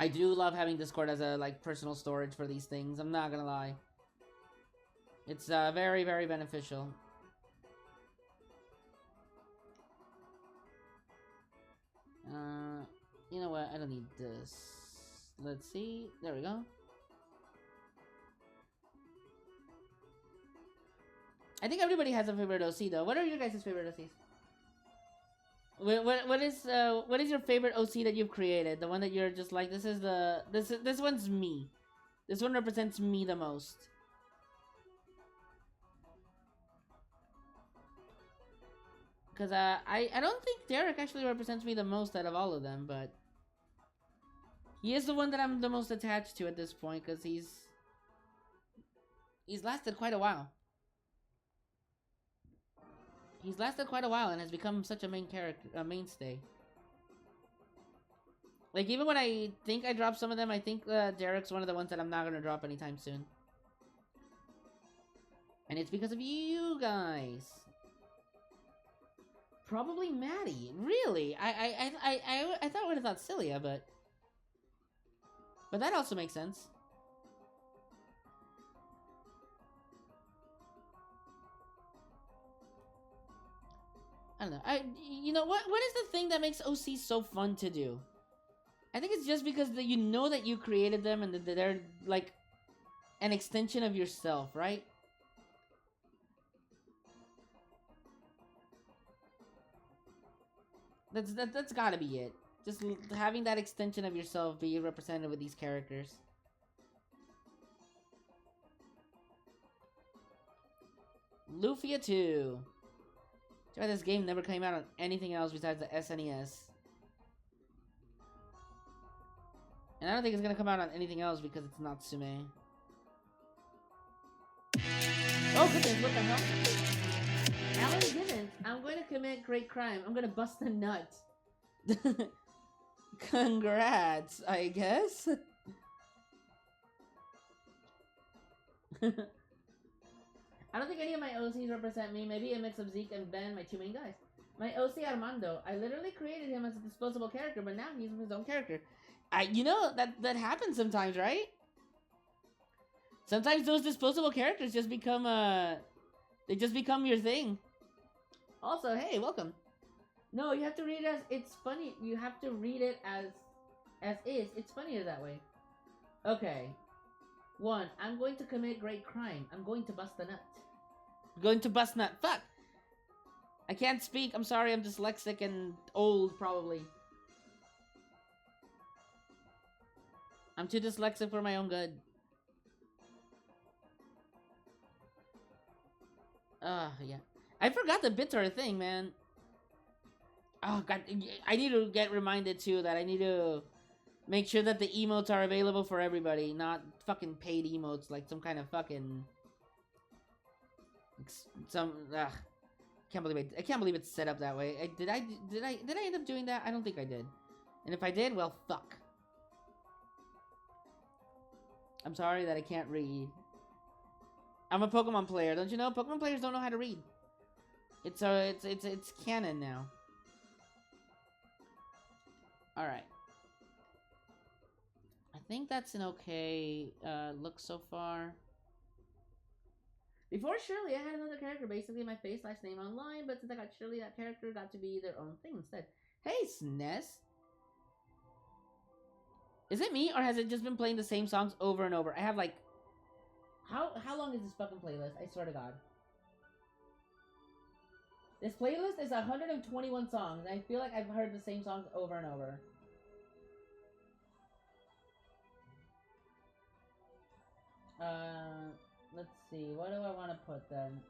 I do love having Discord as a, like, personal storage for these things, I'm not gonna lie. It's, very, very beneficial. You know what? I don't need this. Let's see. There we go. I think everybody has a favorite OC though. What are your guys' favorite OCs? What is your favorite OC that you've created? The one that you're just like, this one's me. This one represents me the most. Because I don't think Derek actually represents me the most out of all of them, but he is the one that I'm the most attached to at this point, because he's lasted quite a while. He's lasted quite a while and has become such a main character, a mainstay. Like, even when I think I dropped some of them, I think Derek's one of the ones that I'm not gonna drop anytime soon. And it's because of you guys. Probably Maddie. Really? I thought I would have thought Cilia, but that also makes sense. I don't know. You know what? What is the thing that makes OC so fun to do? I think it's just because you know that you created them and that they're like an extension of yourself, right? That's gotta be it. Just having that extension of yourself be represented with these characters. Lufia 2. Try this game never came out on anything else besides the SNES. And I don't think it's gonna come out on anything else because it's not Natsume. Oh goodness, what the hell? Alan didn't. I'm going to commit great crime. I'm going to bust a nut. Congrats, I guess. I don't think any of my OCs represent me. Maybe a mix of Zeke and Ben, my two main guys. My OC Armando. I literally created him as a disposable character, but now he's his own character. You know, that happens sometimes, right? Sometimes those disposable characters just become, they just become your thing. Also, hey, welcome. No, you have to read it as, it's funny. You have to read it as is. It's funnier that way. Okay. 1. I'm going to commit great crime. I'm going to bust a nut. I'm going to bust nut. Fuck! I can't speak. I'm sorry. I'm dyslexic and old, probably. I'm too dyslexic for my own good. Yeah. I forgot the BitTorrent thing, man. Oh, God. I need to get reminded, too, that I need to make sure that the emotes are available for everybody, not fucking paid emotes like some kind of fucking... Some... I can't believe it's set up that way. Did I end up doing that? I don't think I did. And if I did, well, fuck. I'm sorry that I can't read. I'm a Pokemon player, don't you know? Pokemon players don't know how to read. It's canon now. All right. I think that's an okay look so far. Before Shirley, I had another character, basically my face/name online, but since I got Shirley, that character got to be their own thing instead. Hey, SNES! Is it me, or has it just been playing the same songs over and over? I have, like... How long is this fucking playlist? I swear to God. This playlist is 121 songs, and I feel like I've heard the same songs over and over. Let's see. What do I want to put then?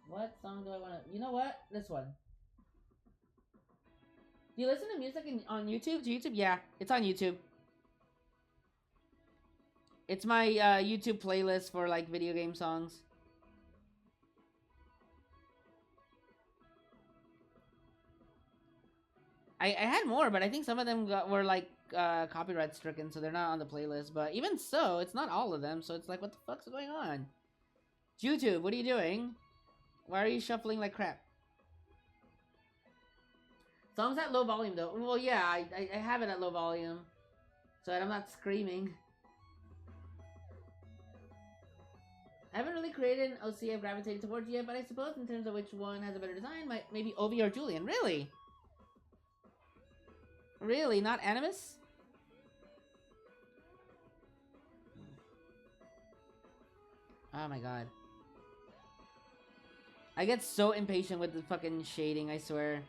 What song do I want to... You know what? This one. Do you listen to music on YouTube? YouTube? Yeah, it's on YouTube. It's my YouTube playlist for like video game songs. I had more, but I think some of them were like copyright stricken, so they're not on the playlist. But even so, it's not all of them, so it's like, what the fuck's going on? YouTube, what are you doing? Why are you shuffling like crap? Songs at low volume, though. Well, yeah, I have it at low volume, so I'm not screaming. I haven't really created an OC I've gravitated towards yet, but I suppose in terms of which one has a better design, maybe Ovi or Julian. Really? Really? Not Animus? Oh my god. I get so impatient with the fucking shading, I swear.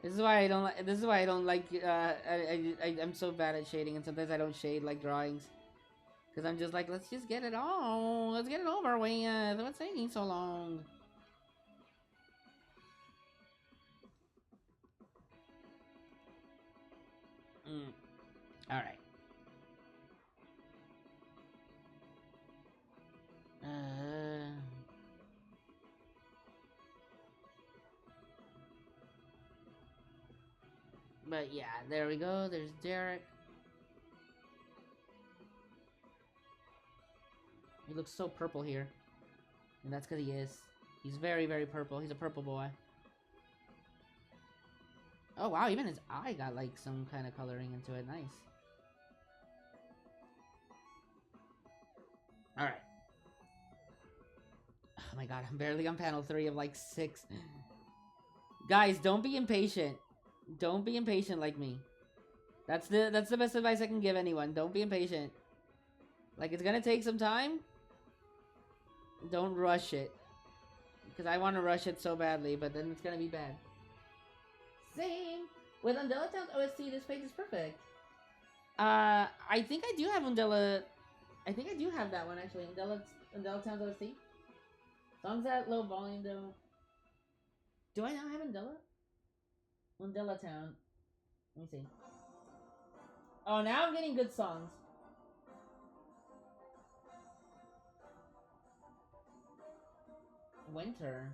This is why I don't like. This is why I don't like. I'm so bad at shading, and sometimes I don't shade like drawings, because I'm just like, let's just get it on. Let's get it over with. What's taking so long? All right. But yeah, there we go. There's Derek. He looks so purple here. And that's because he is. He's very, very purple. He's a purple boy. Oh wow, even his eye got like some kind of coloring into it. Nice. Alright. Oh my god, I'm barely on panel 3 of like 6. Guys, don't be impatient. Don't be impatient like me. That's the best advice I can give anyone. Don't be impatient. Like, it's gonna take some time. Don't rush it. Because I want to rush it so badly, but then it's gonna be bad. Same! With Undella Town's OST, this page is perfect. I think I do have Undella... I think I do have that one, actually. Undella Town's OST. Songs at low volume, though. Do I now have Undella? Undella Town. Let me see. Oh, now I'm getting good songs. Winter.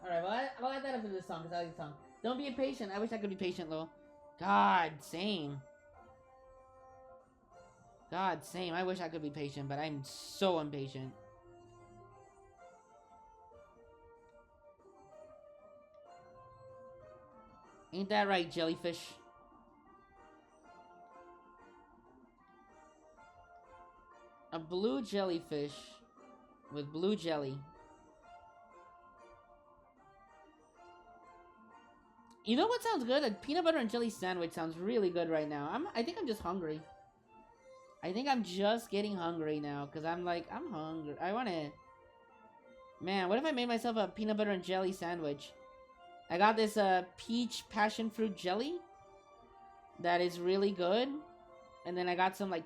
Alright, well, I'll add that up to this song, because I like the song. Don't be impatient. I wish I could be patient, though. God, same. God, same. I wish I could be patient, but I'm so impatient. Ain't that right, jellyfish? A blue jellyfish with blue jelly. You know what sounds good? A peanut butter and jelly sandwich sounds really good right now. I think I'm just hungry. I think I'm just getting hungry now, because I'm hungry. I want to... Man, what if I made myself a peanut butter and jelly sandwich? I got this peach passion fruit jelly that is really good. And then I got some, like,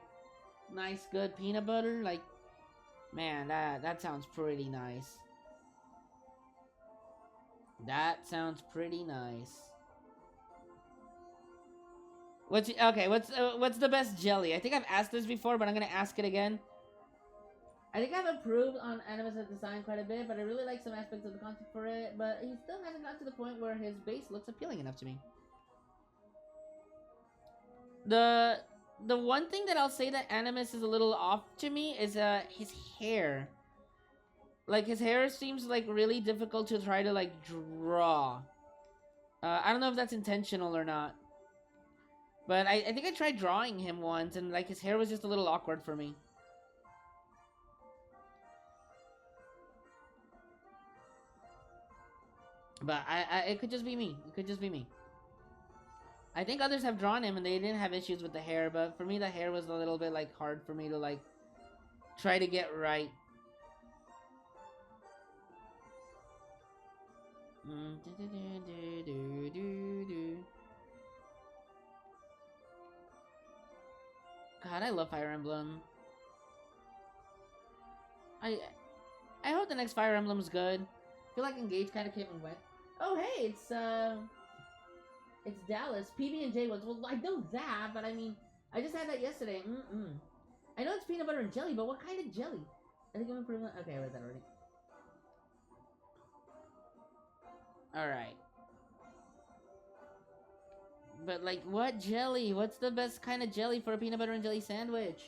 nice, good peanut butter. Like, man, that sounds pretty nice. That sounds pretty nice. What's the best jelly? I think I've asked this before, but I'm gonna ask it again. I think I've improved on Animus' design quite a bit, but I really like some aspects of the concept for it. But he still hasn't gotten to the point where his base looks appealing enough to me. The one thing that I'll say that Animus is a little off to me is his hair. Like, his hair seems like really difficult to try to like draw. I don't know if that's intentional or not. But I think I tried drawing him once, and like his hair was just a little awkward for me. But it could just be me. It could just be me. I think others have drawn him and they didn't have issues with the hair, but for me the hair was a little bit like hard for me to like try to get right. God, I love Fire Emblem. I hope the next Fire Emblem is good. I feel like Engage kind of came and went. Oh hey, it's Dallas. PB&J was, well, I know that, but I mean, I just had that yesterday. I know it's peanut butter and jelly, but what kind of jelly? I think I'm improving. Okay, I read that already. Alright. But like, what jelly? What's the best kind of jelly for a peanut butter and jelly sandwich?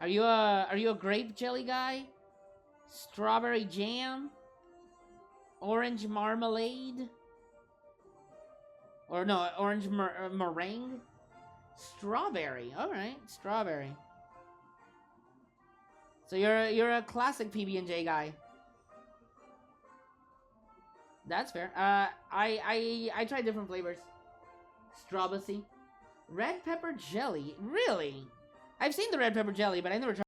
Are you a grape jelly guy? Strawberry jam? Orange marmalade? Or no, orange meringue? Strawberry. Alright, strawberry. So you're a classic PB&J guy. That's fair. I tried different flavors. Strawberry. Red pepper jelly? Really? I've seen the red pepper jelly, but I never tried